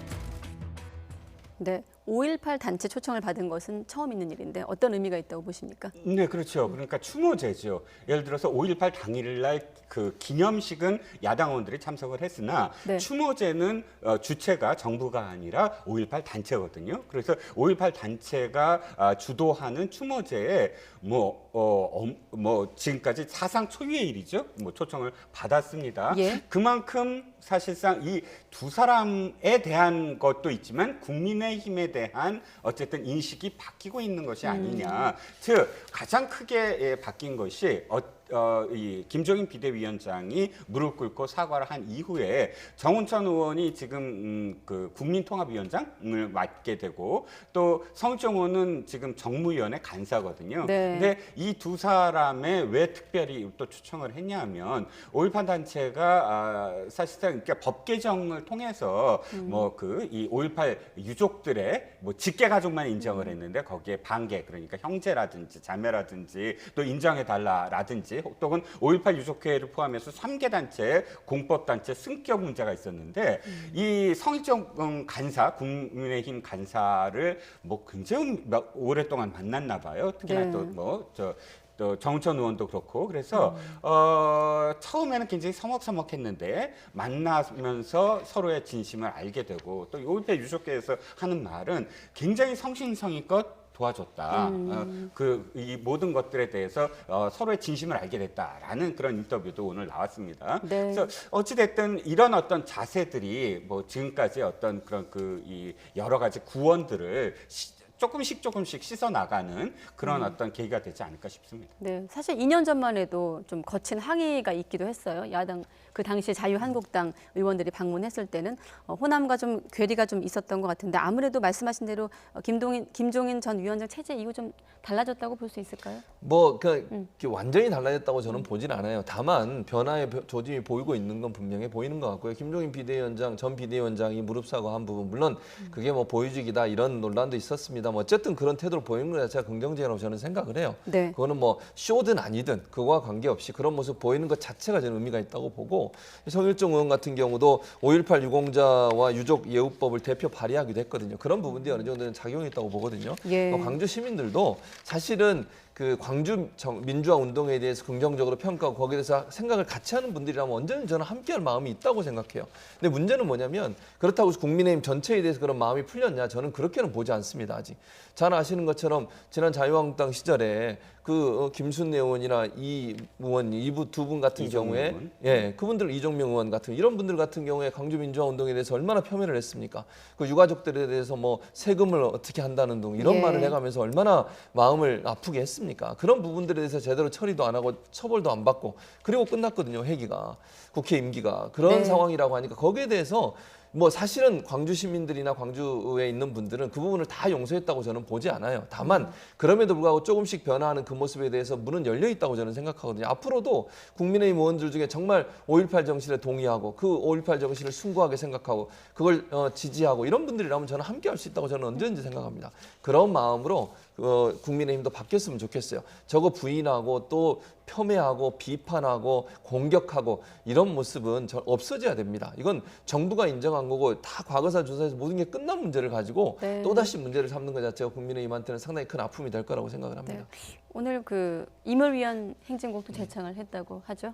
S2: 네, 5.18 단체 초청을 받은 것은 처음 있는 일인데 어떤 의미가 있다고 보십니까?
S11: 네, 그렇죠. 그러니까 추모제죠. 예를 들어서 5.18 당일날 그 기념식은 야당 의원들이 참석을 했으나
S2: 네.
S11: 추모제는 주체가 정부가 아니라 5.18 단체거든요. 그래서 5.18 단체가 주도하는 추모제에 지금까지 사상 초유의 일이죠. 초청을 받았습니다.
S2: 예.
S11: 그만큼 사실상 이 두 사람에 대한 것도 있지만 국민의힘에 대한 어쨌든 인식이 바뀌고 있는 것이 아니냐. 즉 가장 크게 바뀐 것이 이 김종인 비대위원장이 무릎 꿇고 사과를 한 이후에 정운천 의원이 지금 그 국민통합위원장을 맡게 되고 또 성일종 의원은 지금 정무위원회 간사거든요.
S2: 네.
S11: 근데 이 두 사람에 왜 특별히 또 초청을 했냐면 5.18 단체가 사실상 그러니까 법 개정을 통해서 이 5.18 유족들의 직계 가족만 인정을 했는데 거기에 반계 그러니까 형제라든지 자매라든지 또 인정해 달라라든지 혹은 5.18 유족회를 포함해서 3개 단체, 공법단체 승격 문제가 있었는데 이 성일종 간사, 국민의힘 간사를 굉장히 오랫동안 만났나 봐요. 특히나
S2: 네.
S11: 또 정운천 의원도 그렇고 그래서 처음에는 굉장히 서먹서먹했는데 만나면서 서로의 진심을 알게 되고 또 5.18 유족회에서 하는 말은 굉장히 성심성의껏 도와줬다. 이 모든 것들에 대해서 서로의 진심을 알게 됐다라는 그런 인터뷰도 오늘 나왔습니다.
S2: 네.
S11: 그래서 어찌됐든 이런 어떤 자세들이 지금까지 어떤 그런 이 여러 가지 구원들을 조금씩 씻어 나가는 그런 어떤 계기가 되지 않을까 싶습니다.
S2: 네, 사실 2년 전만 해도 좀 거친 항의가 있기도 했어요. 야당 그 당시에 자유한국당 의원들이 방문했을 때는 호남과 좀 괴리가 좀 있었던 것 같은데 아무래도 말씀하신 대로 김종인 전 위원장 체제 이후 좀 달라졌다고 볼 수 있을까요?
S9: 완전히 달라졌다고 저는 보진 않아요. 다만 변화의 조짐이 보이고 있는 건 분명히 보이는 것 같고요. 김종인 비대위원장, 전 비대위원장이 무릎 사과한 부분 물론 그게 보여주기다 이런 논란도 있었습니다. 어쨌든 그런 태도를 보이는 것 자체가 긍정적이라고 저는 생각을 해요.
S2: 네.
S9: 그거는 쇼든 아니든 그거와 관계없이 그런 모습 보이는 것 자체가 저는 의미가 있다고 보고 성일종 의원 같은 경우도 5.18 유공자와 유족 예우법을 대표 발의하기도 했거든요. 그런 부분들이 어느 정도는 작용이 있다고 보거든요.
S2: 예.
S9: 광주 시민들도 사실은 그 광주 민주화 운동에 대해서 긍정적으로 평가하고 거기에 대해서 생각을 같이 하는 분들이라면 언제든 저는 함께할 마음이 있다고 생각해요. 근데 문제는 뭐냐면 그렇다고 해서 국민의힘 전체에 대해서 그런 마음이 풀렸냐? 저는 그렇게는 보지 않습니다. 아직. 잘 아시는 것처럼 지난 자유한국당 시절에 그 김순례 의원이나 이 의원 두 분 같은 경우에 그분들 이종명 의원 같은 이런 분들 같은 경우에 광주 민주화 운동에 대해서 얼마나 폄훼를 했습니까? 그 유가족들에 대해서 세금을 어떻게 한다는 등 이런 말을 해가면서 얼마나 마음을 아프게 했습니까? 그런 부분들에 대해서 제대로 처리도 안 하고 처벌도 안 받고 그리고 끝났거든요. 회기가 국회 임기가 그런 상황이라고 하니까 거기에 대해서 사실은 광주 시민들이나 광주에 있는 분들은 그 부분을 다 용서했다고 저는 보지 않아요. 다만 그럼에도 불구하고 조금씩 변화하는 그 모습에 대해서 문은 열려 있다고 저는 생각하거든요. 앞으로도 국민의힘 의원들 중에 정말 5.18 정신에 동의하고 그 5.18 정신을 숭고하게 생각하고 그걸 지지하고 이런 분들이라면 저는 함께할 수 있다고 저는 언제든지 생각합니다. 그런 마음으로 국민의힘도 바뀌었으면 좋겠어요. 저거 부인하고 또 폄훼하고 비판하고 공격하고 이런 모습은 없어져야 됩니다. 이건 정부가 인정한 거고 다 과거사 조사에서 모든 게 끝난 문제를 가지고 또다시 문제를 삼는 것 자체가 국민의힘한테는 상당히 큰 아픔이 될 거라고 생각을 합니다.
S2: 오늘 임을위한 행진곡도 제창을 했다고 하죠.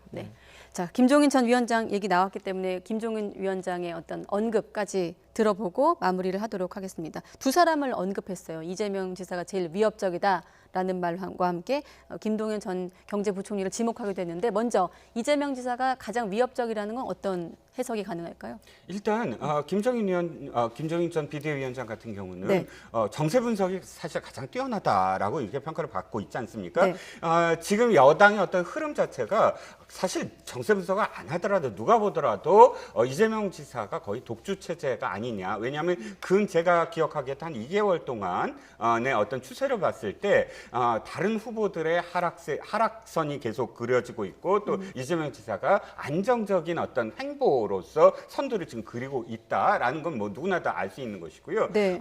S2: 자, 김종인 전 위원장 얘기 나왔기 때문에 김종인 위원장의 어떤 언급까지 들어보고 마무리를 하도록 하겠습니다. 두 사람을 언급했어요. 이재명 지사가 제일 위협적이다라는 말과 함께 김동연 전 경제부총리를 지목하게 됐는데 먼저 이재명 지사가 가장 위협적이라는 건 어떤 해석이 가능할까요?
S11: 일단 김정인 전 비대위원장 같은 경우는
S2: 네.
S11: 정세 분석이 사실 가장 뛰어나다라고 이렇게 평가를 받고 있지 않습니까?
S2: 네.
S11: 지금 여당의 어떤 흐름 자체가 사실 정세 분석을 안 하더라도 누가 보더라도 이재명 지사가 거의 독주 체제가 아니냐. 왜냐하면 제가 기억하기에 한 2개월 동안의 어떤 추세를 봤을 때 다른 후보들의 하락선이 계속 그려지고 있고 또 이재명 지사가 안정적인 어떤 행보로서 선두를 지금 그리고 있다라는 건 뭐 누구나 다 알 수 있는 것이고요.
S2: 네.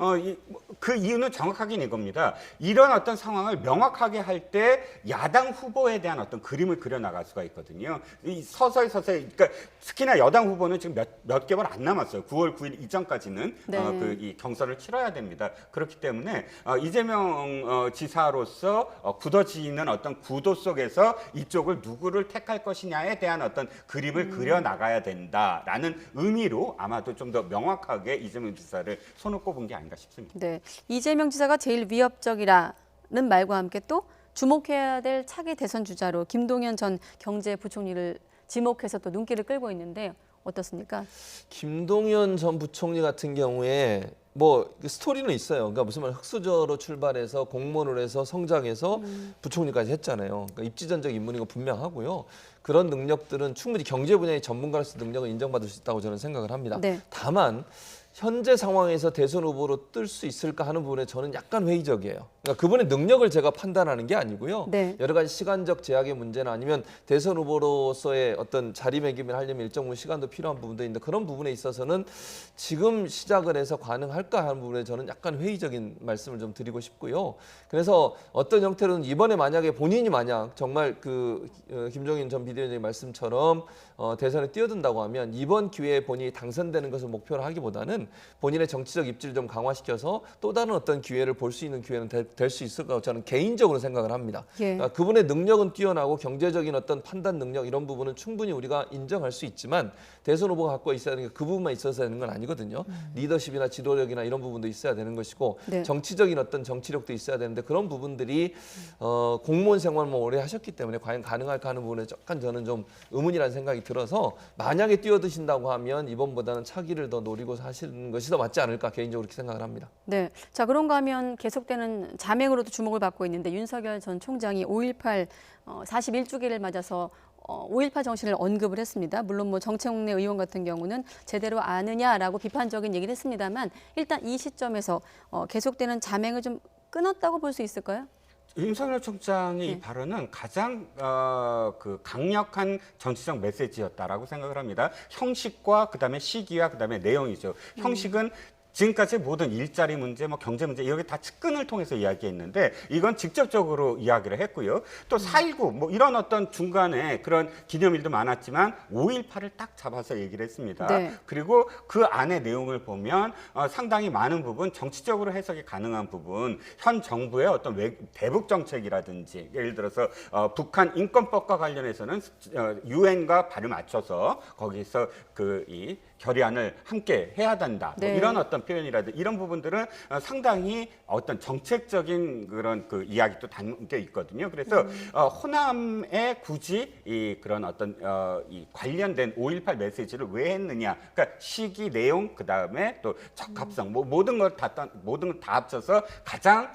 S11: 그 이유는 정확하게 이겁니다. 이런 어떤 상황을 명확하게 할 때 야당 후보에 대한 어떤 그림을 그려나갈 수가 있거든요. 이 서서히 그러니까 특히나 여당 후보는 지금 몇 개월 안 남았어요. 9월 9일 이전까지는
S2: 네.
S11: 이 경선을 치러야 됩니다. 그렇기 때문에 이재명 지사로서 굳어지는 어떤 구도 속에서 이쪽을 누구를 택할 것이냐에 대한 어떤 그림을 그려나가야 된다라는 의미로 아마도 좀 더 명확하게 이재명 지사를 손을 꼽은 게 아닌가 싶습니다.
S2: 네, 이재명 지사가 제일 위협적이라는 말과 함께 또 주목해야 될 차기 대선 주자로 김동연 전 경제부총리를 지목해서 또 눈길을 끌고 있는데 어떻습니까?
S9: 김동연 전 부총리 같은 경우에 뭐 스토리는 있어요. 그러니까 무슨 말 흑수저로 출발해서 공무원을 해서 성장해서 부총리까지 했잖아요. 그러니까 입지전적 인물인 거 분명하고요. 그런 능력들은 충분히 경제 분야의 전문가로서 능력을 인정받을 수 있다고 저는 생각을 합니다.
S2: 네.
S9: 다만 현재 상황에서 대선 후보로 뜰 수 있을까 하는 부분에 저는 약간 회의적이에요. 그러니까 그분의 능력을 제가 판단하는 게 아니고요.
S2: 네.
S9: 여러 가지 시간적 제약의 문제나 아니면 대선 후보로서의 어떤 자리매김을 하려면 일정 부분 시간도 필요한 부분도 있는데 그런 부분에 있어서는 지금 시작을 해서 가능할까 하는 부분에 저는 약간 회의적인 말씀을 좀 드리고 싶고요. 그래서 어떤 형태로는 이번에 만약에 본인이 만약 정말 김종인 전 비대위원장의 말씀처럼 대선에 뛰어든다고 하면 이번 기회에 본인이 당선되는 것을 목표로 하기보다는 본인의 정치적 입지를 좀 강화시켜서 또 다른 어떤 기회를 볼 수 있는 기회는 될 수 있을 거라고 저는 개인적으로 생각을 합니다.
S2: 예.
S9: 그러니까 그분의 능력은 뛰어나고 경제적인 어떤 판단 능력 이런 부분은 충분히 우리가 인정할 수 있지만 대선 후보가 갖고 있어야 되는 게 그 부분만 있어서 되는 건 아니거든요. 리더십이나 지도력이나 이런 부분도 있어야 되는 것이고
S2: 네.
S9: 정치적인 어떤 정치력도 있어야 되는데 그런 부분들이 공무원 생활만 오래 하셨기 때문에 과연 가능할까 하는 부분에 약간 저는 좀 의문이라는 생각이 들어서 만약에 뛰어드신다고 하면 이번보다는 차기를 더 노리고 하시는 것이 더 맞지 않을까 개인적으로 그렇게 생각을 합니다.
S2: 네, 자 그런가 하면 계속되는 자맹으로도 주목을 받고 있는데 윤석열 전 총장이 5.18 41주기를 맞아서 5.18 정신을 언급을 했습니다. 물론 뭐 정청래 의원 같은 경우는 제대로 아느냐라고 비판적인 얘기를 했습니다만 일단 이 시점에서 계속되는 자맹을 좀 끊었다고 볼 수 있을까요?
S11: 윤석열 총장의
S2: 네.
S11: 이 발언은 가장 강력한 정치적 메시지였다라고 생각을 합니다. 형식과 그다음에 시기와 그다음에 내용이죠. 형식은 지금까지 모든 일자리 문제, 뭐 경제 문제 여기 다 측근을 통해서 이야기했는데 이건 직접적으로 이야기를 했고요. 또 4.19 뭐 이런 어떤 중간에 그런 기념일도 많았지만 5.18을 딱 잡아서 얘기를 했습니다.
S2: 네.
S11: 그리고 그 안에 내용을 보면 상당히 많은 부분 정치적으로 해석이 가능한 부분 현 정부의 어떤 대북 정책이라든지 예를 들어서 북한 인권법과 관련해서는 유엔과 발을 맞춰서 거기서 이 결의안을 함께 해야 된다.
S2: 네.
S11: 뭐 이런 어떤 표현이라든지 이런 부분들은 상당히 어떤 정책적인 그런 이야기도 담겨 있거든요. 그래서 호남에 굳이 그런 어떤 이 관련된 5.18 메시지를 왜 했느냐. 그러니까 시기, 내용, 그 다음에 또 적합성, 뭐 모든 걸 다 합쳐서 가장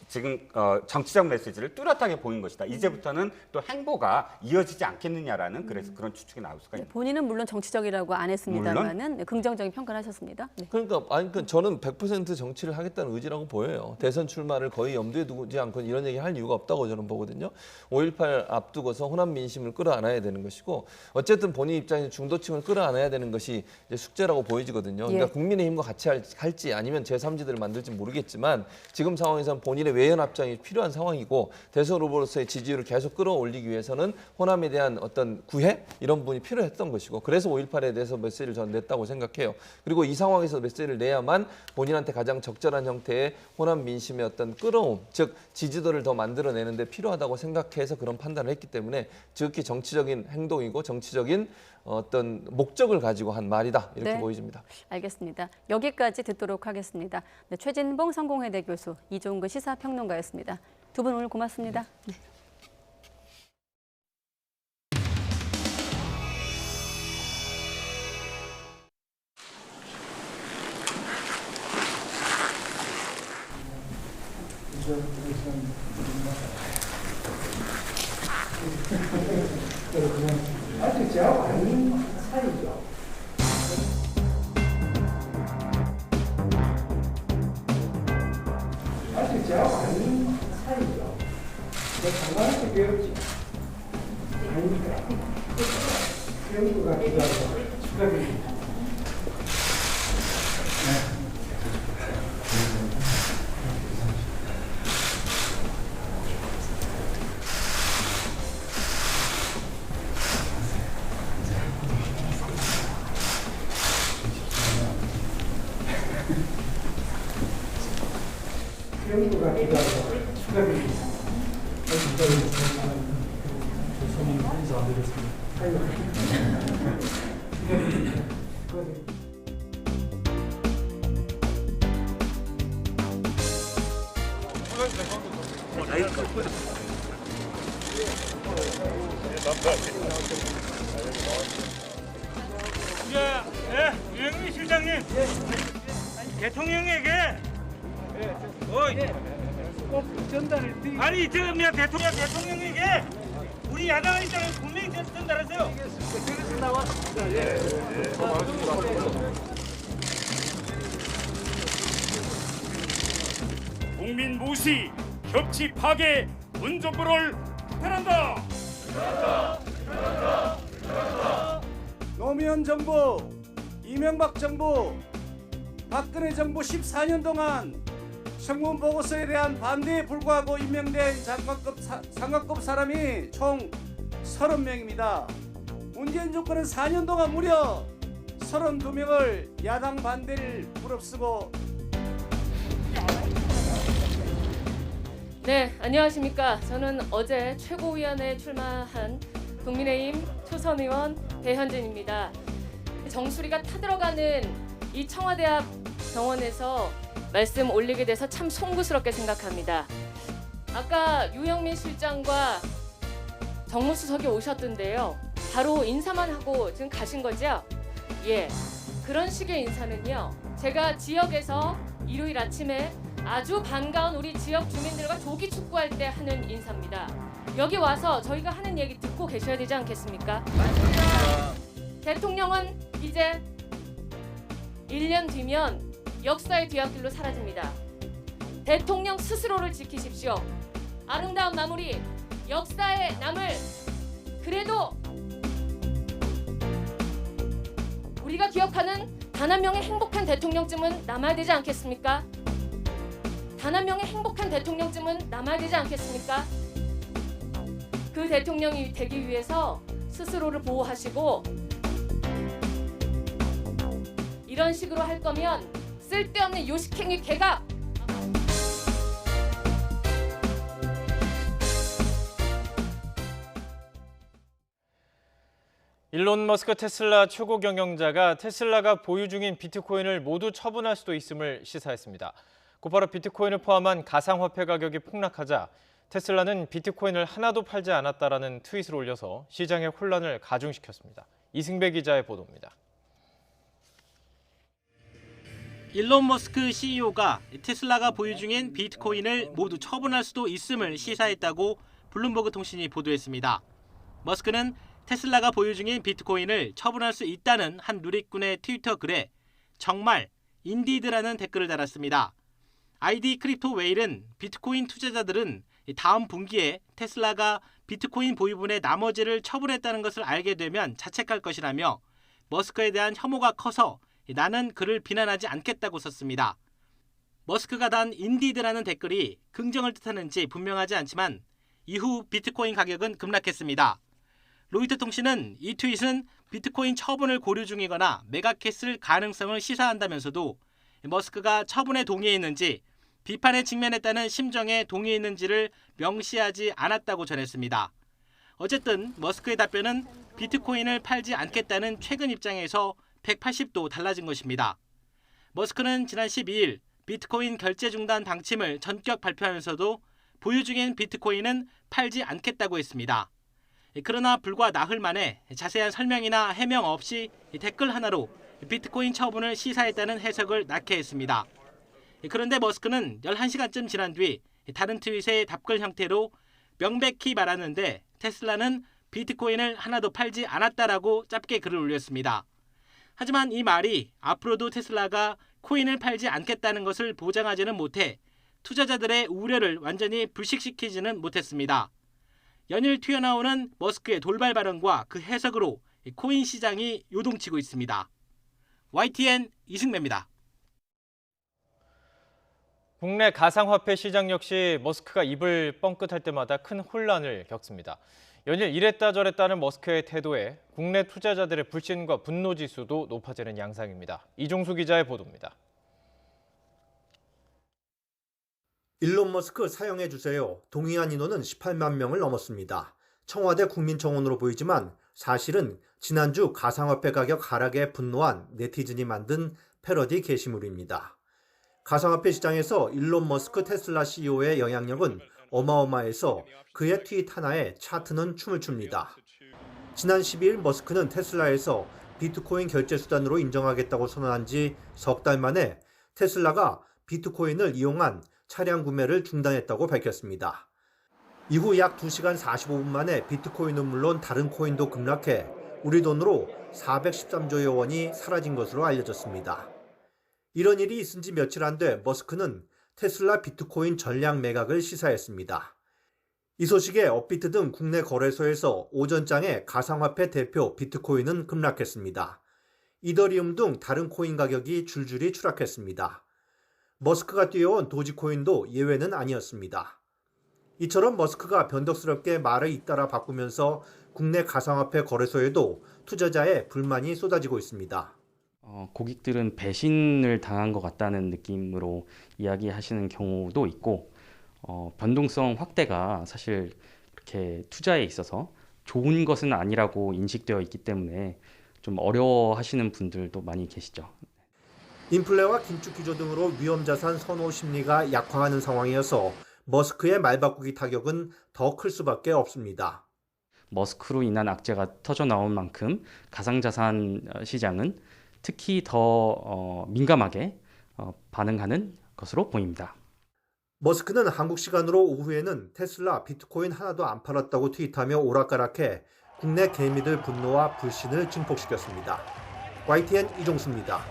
S11: 지금 정치적 메시지를 뚜렷하게 보인 것이다. 이제부터는 또 행보가 이어지지 않겠느냐라는 그래서 그런 추측이 나올 수가 있습니다.
S2: 본인은 물론 정치적이라고 안 했습니다만은 긍정적인 평가를 하셨습니다. 네.
S9: 그러니까 저는 100% 정치를 하겠다는 의지라고 보여요. 대선 출마를 거의 염두에 두지 않고 이런 얘기 할 이유가 없다고 저는 보거든요. 5.18 앞두고서 호남 민심을 끌어안아야 되는 것이고 어쨌든 본인 입장에서 중도층을 끌어안아야 되는 것이 이제 숙제라고 보여지거든요. 그러니까
S2: 예.
S9: 국민의힘과 같이 할지 아니면 제3지대를 만들지 모르겠지만 지금 상황에서는 본인의 외연 합장이 필요한 상황이고 대선 후보로서의 지지율을 계속 끌어올리기 위해서는 호남에 대한 어떤 구애 이런 부분이 필요했던 것이고 그래서 5.18에 대해서 메시지를 저는 냈다고 생각해요. 그리고 이 상황에서 메시지를 내야만 본인한테 가장 적절한 형태의 호남 민심의 어떤 끌어옴, 즉 지지도를 더 만들어내는 데 필요하다고 생각해서 그런 판단을 했기 때문에 지극히 정치적인 행동이고 정치적인 어떤 목적을 가지고 한 말이다 이렇게
S2: 네.
S9: 보여집니다.
S2: 알겠습니다. 여기까지 듣도록 하겠습니다. 네, 최진봉 성공회대 교수, 이종근 시사평론가였습니다. 두 분 오늘 고맙습니다. 네.
S16: 아직 제하고 아닌 사이죠. 아직 제하고 아닌 사이죠. 장관한테 배웠지. 아니니까. 배우가 기도하고 축하드립니다. 배우가 기도하고 축하드립니다.
S17: 유영민 실장님, 대통령에게
S16: 꼭 전달을 드리고
S17: 아니 저면 대통령에게 우리 야당 입장을 분명히 전달하세요.
S16: 그래서 나왔습니다.
S17: 국민 무시, 협치 파괴, 문정부를 비판한다.
S16: 노무현 정부, 이명박 정부, 박근혜 정부 14년 동안 청문 보고서에 대한 반대에 불구하고 임명된 장관급 사람이 총 30명입니다. 문재인 정권은 4년 동안 무려 32명을 야당 반대를 무릅쓰고.
S18: 네, 안녕하십니까. 저는 어제 최고위원회에 출마한 국민의힘 초선 의원 배현진입니다. 정수리가 타들어가는 이 청와대 앞 정원에서 말씀 올리게 돼서 참 송구스럽게 생각합니다. 아까 유영민 실장과 정무수석이 오셨던데요. 바로 인사만 하고 지금 가신 거죠? 예, 그런 식의 인사는요. 제가 지역에서 일요일 아침에 아주 반가운 우리 지역 주민들과 조기 축구할 때 하는 인사입니다. 여기 와서 저희가 하는 얘기 듣고 계셔야 되지 않겠습니까? 맞습니다. 대통령은 이제 1년 뒤면 역사의 뒤앞길로 사라집니다. 대통령 스스로를 지키십시오. 아름다운 마무리, 역사에 남을 그래도 우리가 기억하는 단 한 명의 행복한 대통령쯤은 남아야 되지 않겠습니까? 단 한 명의 행복한 대통령쯤은 남아야 되지 않겠습니까? 그 대통령이 되기 위해서 스스로를 보호하시고 이런 식으로 할 거면 쓸데없는 요식행위 개각!
S8: 일론 머스크 테슬라 최고 경영자가 테슬라가 보유 중인 비트코인을 모두 처분할 수도 있음을 시사했습니다. 곧바로 비트코인을 포함한 가상화폐 가격이 폭락하자 테슬라는 비트코인을 하나도 팔지 않았다라는 트윗을 올려서 시장의 혼란을 가중시켰습니다. 이승배 기자의 보도입니다.
S19: 일론 머스크 CEO가 테슬라가 보유 중인 비트코인을 모두 처분할 수도 있음을 시사했다고 블룸버그 통신이 보도했습니다. 머스크는 테슬라가 보유 중인 비트코인을 처분할 수 있다는 한 누리꾼의 트위터 글에 정말 인디드라는 댓글을 달았습니다. 아이디 크립토 웨일은 비트코인 투자자들은 다음 분기에 테슬라가 비트코인 보유분의 나머지를 처분했다는 것을 알게 되면 자책할 것이라며 머스크에 대한 혐오가 커서 나는 그를 비난하지 않겠다고 썼습니다. 머스크가 단 인디드라는 댓글이 긍정을 뜻하는지 분명하지 않지만 이후 비트코인 가격은 급락했습니다. 로이터 통신은 이 트윗은 비트코인 처분을 고려 중이거나 매각했을 가능성을 시사한다면서도 머스크가 처분에 동의했는지 비판에 직면했다는 심정에 동의했는지를 명시하지 않았다고 전했습니다. 어쨌든 머스크의 답변은 비트코인을 팔지 않겠다는 최근 입장에서 180도 달라진 것입니다. 머스크는 지난 12일 비트코인 결제 중단 방침을 전격 발표하면서도 보유 중인 비트코인은 팔지 않겠다고 했습니다. 그러나 불과 나흘 만에 자세한 설명이나 해명 없이 댓글 하나로 비트코인 처분을 시사했다는 해석을 낳게 했습니다. 그런데 머스크는 11시간쯤 지난 뒤 다른 트윗의 답글 형태로 명백히 말하는데 테슬라는 비트코인을 하나도 팔지 않았다라고 짧게 글을 올렸습니다. 하지만 이 말이 앞으로도 테슬라가 코인을 팔지 않겠다는 것을 보장하지는 못해 투자자들의 우려를 완전히 불식시키지는 못했습니다. 연일 튀어나오는 머스크의 돌발 발언과 그 해석으로 코인 시장이 요동치고 있습니다. YTN 이승배입니다.
S8: 국내 가상화폐 시장 역시 머스크가 입을 뻥끗할 때마다 큰 혼란을 겪습니다. 연일 이랬다 저랬다는 머스크의 태도에 국내 투자자들의 불신과 분노 지수도 높아지는 양상입니다. 이종수 기자의 보도입니다.
S1: 일론 머스크 사용해주세요. 동의한 인원은 18만 명을 넘었습니다. 청와대 국민청원으로 보이지만 사실은 지난주 가상화폐 가격 하락에 분노한 네티즌이 만든 패러디 게시물입니다. 가상화폐 시장에서 일론 머스크 테슬라 CEO의 영향력은 어마어마해서 그의 트윗 하나에 차트는 춤을 춥니다. 지난 12일 머스크는 테슬라에서 비트코인 결제 수단으로 인정하겠다고 선언한 지 석 달 만에 테슬라가 비트코인을 이용한 차량 구매를 중단했다고 밝혔습니다. 이후 약 2시간 45분 만에 비트코인은 물론 다른 코인도 급락해 우리 돈으로 413조여 원이 사라진 것으로 알려졌습니다. 이런 일이 있은 지 며칠 안 돼 머스크는 테슬라 비트코인 전량 매각을 시사했습니다. 이 소식에 업비트 등 국내 거래소에서 오전장에 가상화폐 대표 비트코인은 급락했습니다. 이더리움 등 다른 코인 가격이 줄줄이 추락했습니다. 머스크가 뛰어온 도지코인도 예외는 아니었습니다. 이처럼 머스크가 변덕스럽게 말을 잇따라 바꾸면서 국내 가상화폐 거래소에도 투자자의 불만이 쏟아지고 있습니다.
S3: 고객들은 배신을 당한 것 같다는 느낌으로 이야기하시는 경우도 있고 변동성 확대가 사실 이렇게 투자에 있어서 좋은 것은 아니라고 인식되어 있기 때문에 좀 어려워하시는 분들도 많이 계시죠.
S1: 인플레와 긴축 기조 등으로 위험자산 선호 심리가 약화하는 상황이어서 머스크의 말바꾸기 타격은 더 클 수밖에 없습니다.
S3: 머스크로 인한 악재가 터져 나온 만큼 가상자산 시장은 특히 더 민감하게 반응하는 것으로 보입니다.
S1: 머스크는 한국 시간으로 오후에는 테슬라 비트코인 하나도 안 팔았다고 트윗하며 오락가락해 국내 개미들 분노와 불신을 증폭시켰습니다. YTN 이종수입니다.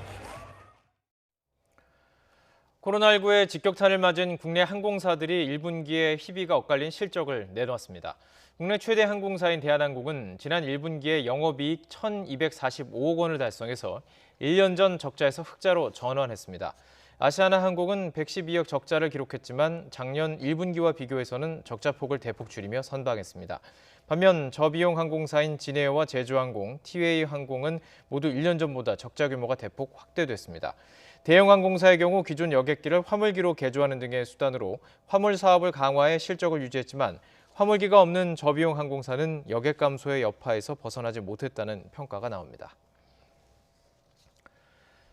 S8: 코로나19의 직격탄을 맞은 국내 항공사들이 1분기에 희비가 엇갈린 실적을 내놓았습니다. 국내 최대 항공사인 대한항공은 지난 1분기에 영업이익 1,245억 원을 달성해서 1년 전 적자에서 흑자로 전환했습니다. 아시아나항공은 112억 적자를 기록했지만 작년 1분기와 비교해서는 적자폭을 대폭 줄이며 선방했습니다. 반면 저비용 항공사인 진에어와 제주항공, 티웨이항공은 모두 1년 전보다 적자 규모가 대폭 확대됐습니다. 대형 항공사의 경우 기존 여객기를 화물기로 개조하는 등의 수단으로 화물 사업을 강화해 실적을 유지했지만 화물기가 없는 저비용 항공사는 여객 감소의 여파에서 벗어나지 못했다는 평가가 나옵니다.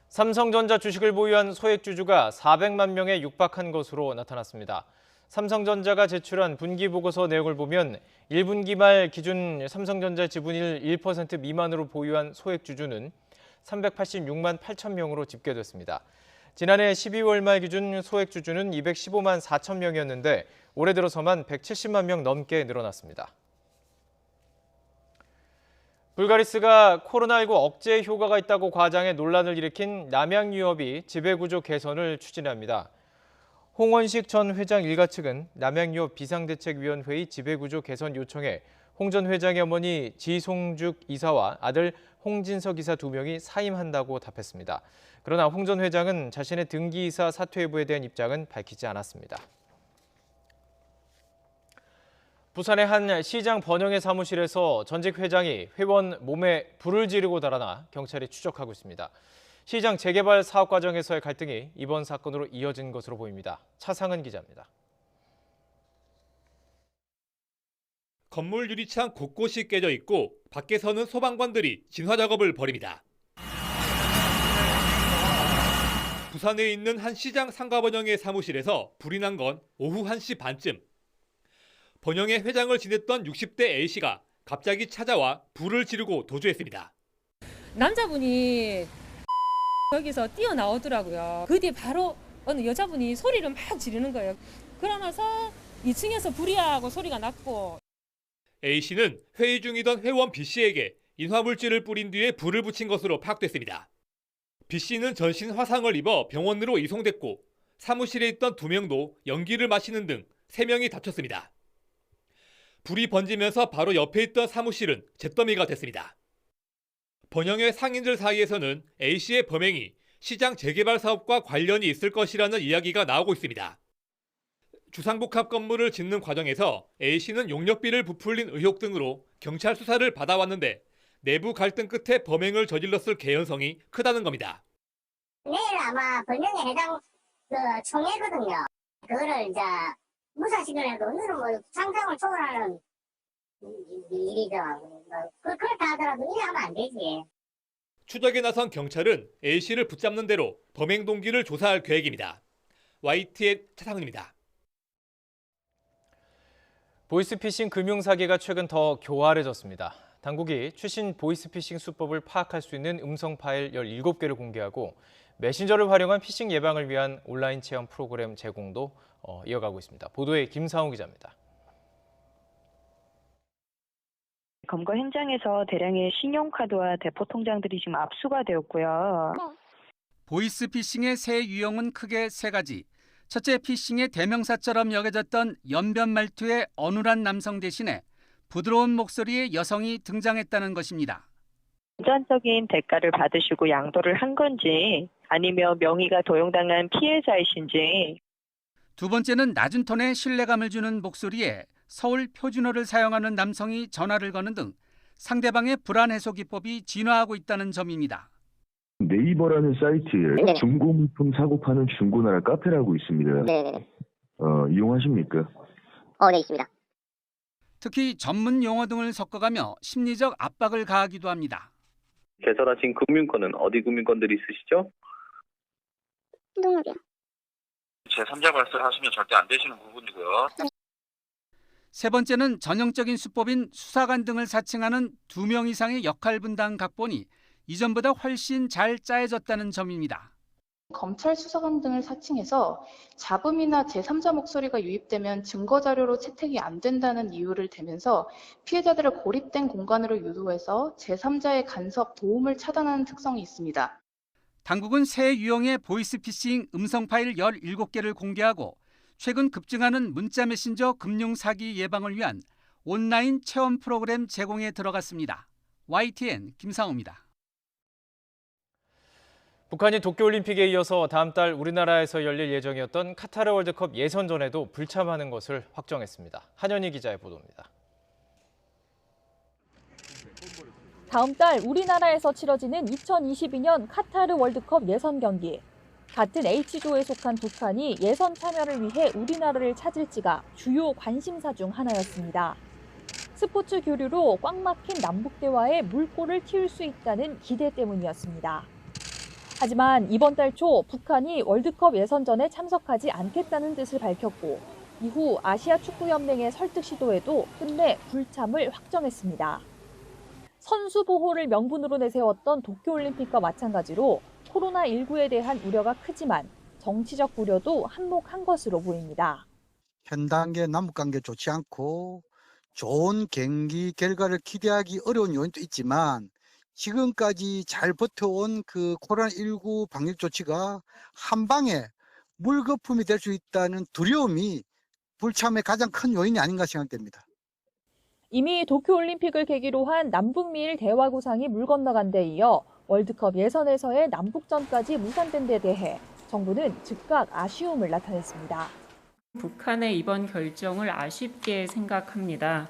S8: 삼성전자 주식을 보유한 소액주주가 400만 명에 육박한 것으로 나타났습니다. 삼성전자가 제출한 분기보고서 내용을 보면 1분기 말 기준 삼성전자 지분율 1% 미만으로 보유한 소액주주는 386만 8천 명으로 집계됐습니다. 지난해 12월 말 기준 소액주주는 215만 4천 명이었는데 올해 들어서만 170만 명 넘게 늘어났습니다. 불가리스가 코로나19 억제 효과가 있다고 과장해 논란을 일으킨 남양유업이 지배구조 개선을 추진합니다. 홍원식 전 회장 일가 측은 남양유업 비상대책위원회의 지배구조 개선 요청에 홍 전 회장의 어머니 지송죽 이사와 아들 홍진석 이사 2명이 사임한다고 답했습니다. 그러나 홍 전 회장은 자신의 등기이사 사퇴 여부에 대한 입장은 밝히지 않았습니다. 부산의 한 시장 번영의 사무실에서 전직 회장이 회원 몸에 불을 지르고 달아나 경찰이 추적하고 있습니다. 시장 재개발 사업 과정에서의 갈등이 이번 사건으로 이어진 것으로 보입니다. 차상은 기자입니다.
S4: 건물 유리창 곳곳이 깨져 있고 밖에서는 소방관들이 진화 작업을 벌입니다. 부산에 있는 한 시장 상가 번영의 사무실에서 불이 난 건 오후 1시 반쯤. 번영의 회장을 지냈던 60대 A씨가 갑자기 찾아와 불을 지르고 도주했습니다.
S6: 남자분이 여기서 뛰어나오더라고요. 그 뒤에 바로 어느 여자분이 소리를 막 지르는 거예요. 그러면서 2층에서 불이야 하고 소리가 났고.
S4: A씨는 회의 중이던 회원 B씨에게 인화물질을 뿌린 뒤에 불을 붙인 것으로 파악됐습니다. B씨는 전신 화상을 입어 병원으로 이송됐고 사무실에 있던 2명도 연기를 마시는 등 3명이 다쳤습니다. 불이 번지면서 바로 옆에 있던 사무실은 잿더미가 됐습니다. 번영의 상인들 사이에서는 A씨의 범행이 시장 재개발 사업과 관련이 있을 것이라는 이야기가 나오고 있습니다. 주상복합 건물을 짓는 과정에서 A씨는 용역비를 부풀린 의혹 등으로 경찰 수사를 받아왔는데 내부 갈등 끝에 범행을 저질렀을 개연성이 크다는 겁니다.
S7: 내일 아마 번영의 해당 총회거든요. 그거를 이제 무사시켜내도 오늘은 뭐 상상을 초월하는 일이죠. 그렇다 하더라도 이래 하면 안 되지.
S4: 추적에 나선 경찰은 A씨를 붙잡는 대로 범행 동기를 조사할 계획입니다. YTN 차상은입니다.
S8: 보이스피싱 금융사기가 최근 더 교활해졌습니다. 당국이 최신 보이스피싱 수법을 파악할 수 있는 음성 파일 17개를 공개하고 메신저를 활용한 피싱 예방을 위한 온라인 체험 프로그램 제공도 이어가고 있습니다. 보도에 김상우 기자입니다.
S20: 검거 현장에서 대량의 신용카드와 대포 통장들이 지금 압수가 되었고요.
S21: 보이스피싱의 새 유형은 크게 3가지. 첫째, 피싱의 대명사처럼 여겨졌던 연변 말투의 어눌한 남성 대신에 부드러운 목소리의 여성이 등장했다는 것입니다.
S20: 금전적인 대가를 받으시고 양도를 한 건지 아니면 명의가 도용당한 피해자이신지.
S21: 두 번째는 낮은 톤의 신뢰감을 주는 목소리에 서울 표준어를 사용하는 남성이 전화를 거는 등 상대방의 불안 해소 기법이 진화하고 있다는 점입니다.
S22: 네이버라는 사이트에
S7: 네.
S22: 중고물품 사고 파는 중고나라 카페라고 있습니다.
S7: 네.
S22: 이용하십니까?
S7: 네, 있습니다.
S21: 특히 전문 용어 등을 섞어가며 심리적 압박을 가하기도 합니다.
S23: 개설하신 금융권은 어디 금융권들이 있으시죠?
S7: 농협이요.
S23: 제3자 발설 하시면 절대 안 되시는 부분이고요.
S21: 세 번째는 전형적인 수법인 수사관 등을 사칭하는 2명 이상의 역할 분담 각본이 이전보다 훨씬 잘 짜여졌다는 점입니다.
S24: 검찰 수사관 등을 사칭해서 잡음이나 제3자 목소리가 유입되면 증거자료로 채택이 안 된다는 이유를 대면서 피해자들을 고립된 공간으로 유도해서 제3자의 간섭, 도움을 차단하는 특성이 있습니다.
S21: 당국은 새 유형의 보이스피싱 음성 파일 17개를 공개하고 최근 급증하는 문자 메신저 금융 사기 예방을 위한 온라인 체험 프로그램 제공에 들어갔습니다. YTN 김상우입니다.
S8: 북한이 도쿄올림픽에 이어서 다음 달 우리나라에서 열릴 예정이었던 카타르 월드컵 예선전에도 불참하는 것을 확정했습니다. 한현희 기자의 보도입니다.
S29: 다음 달 우리나라에서 치러지는 2022년 카타르 월드컵 예선 경기. 같은 H조에 속한 북한이 예선 참여를 위해 우리나라를 찾을지가 주요 관심사 중 하나였습니다. 스포츠 교류로 꽉 막힌 남북 대화에 물꼬를 틔울 수 있다는 기대 때문이었습니다. 하지만 이번 달 초 북한이 월드컵 예선전에 참석하지 않겠다는 뜻을 밝혔고 이후 아시아축구연맹의 설득 시도에도 끝내 불참을 확정했습니다. 선수 보호를 명분으로 내세웠던 도쿄올림픽과 마찬가지로 코로나19에 대한 우려가 크지만 정치적 고려도 한몫한 것으로 보입니다.
S30: 현 단계 남북관계 좋지 않고 좋은 경기 결과를 기대하기 어려운 요인도 있지만 지금까지 잘 버텨온 그 코로나19 방역 조치가 한 방에 물거품이 될 수 있다는 두려움이 불참의 가장 큰 요인이 아닌가 생각됩니다.
S29: 이미 도쿄올림픽을 계기로 한 남북미일 대화 구상이 물 건너간 데 이어 월드컵 예선에서의 남북전까지 무산된 데 대해 정부는 즉각 아쉬움을 나타냈습니다.
S5: 북한의 이번 결정을 아쉽게 생각합니다.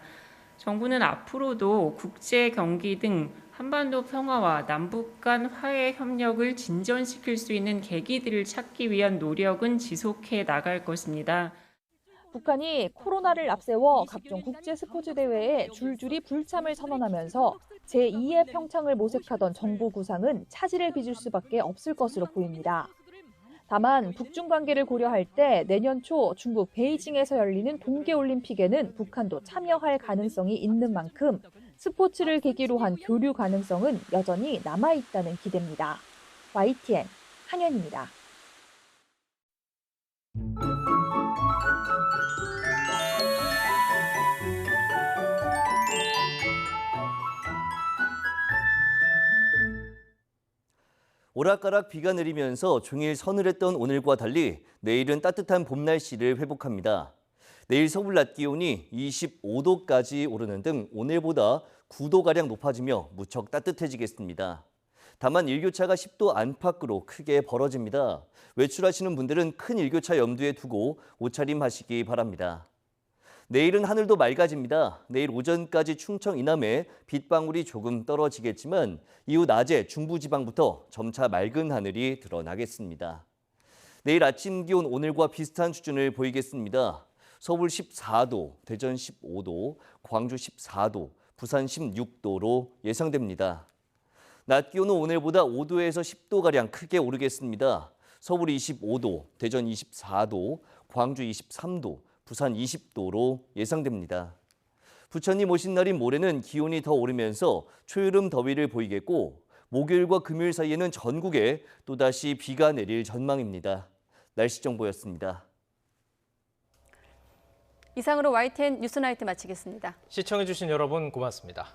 S5: 정부는 앞으로도 국제 경기 등 한반도 평화와 남북 간 화해 협력을 진전시킬 수 있는 계기들을 찾기 위한 노력은 지속해 나갈 것입니다.
S29: 북한이 코로나를 앞세워 각종 국제 스포츠 대회에 줄줄이 불참을 선언하면서 제2의 평창을 모색하던 정부 구상은 차질을 빚을 수밖에 없을 것으로 보입니다. 다만 북중 관계를 고려할 때 내년 초 중국 베이징에서 열리는 동계올림픽에는 북한도 참여할 가능성이 있는 만큼 스포츠를 계기로 한 교류 가능성은 여전히 남아있다는 기대입니다. YTN 한현입니다.
S10: 오락가락 비가 내리면서 종일 서늘했던 오늘과 달리 내일은 따뜻한 봄 날씨를 회복합니다. 내일 서울 낮 기온이 25도까지 오르는 등 오늘보다 9도가량 높아지며 무척 따뜻해지겠습니다. 다만 일교차가 10도 안팎으로 크게 벌어집니다. 외출하시는 분들은 큰 일교차 염두에 두고 옷차림하시기 바랍니다. 내일은 하늘도 맑아집니다. 내일 오전까지 충청 이남에 빗방울이 조금 떨어지겠지만 이후 낮에 중부지방부터 점차 맑은 하늘이 드러나겠습니다. 내일 아침 기온 오늘과 비슷한 수준을 보이겠습니다. 서울 14도, 대전 15도, 광주 14도, 부산 16도로 예상됩니다. 낮 기온은 오늘보다 5도에서 10도가량 크게 오르겠습니다. 서울 25도, 대전 24도, 광주 23도, 부산 20도로 예상됩니다. 부처님 오신 날인 모레는 기온이 더 오르면서 초여름 더위를 보이겠고 목요일과 금요일 사이에는 전국에 또다시 비가 내릴 전망입니다. 날씨 정보였습니다.
S2: 이상으로 YTN 뉴스나이트 마치겠습니다.
S8: 시청해주신 여러분 고맙습니다.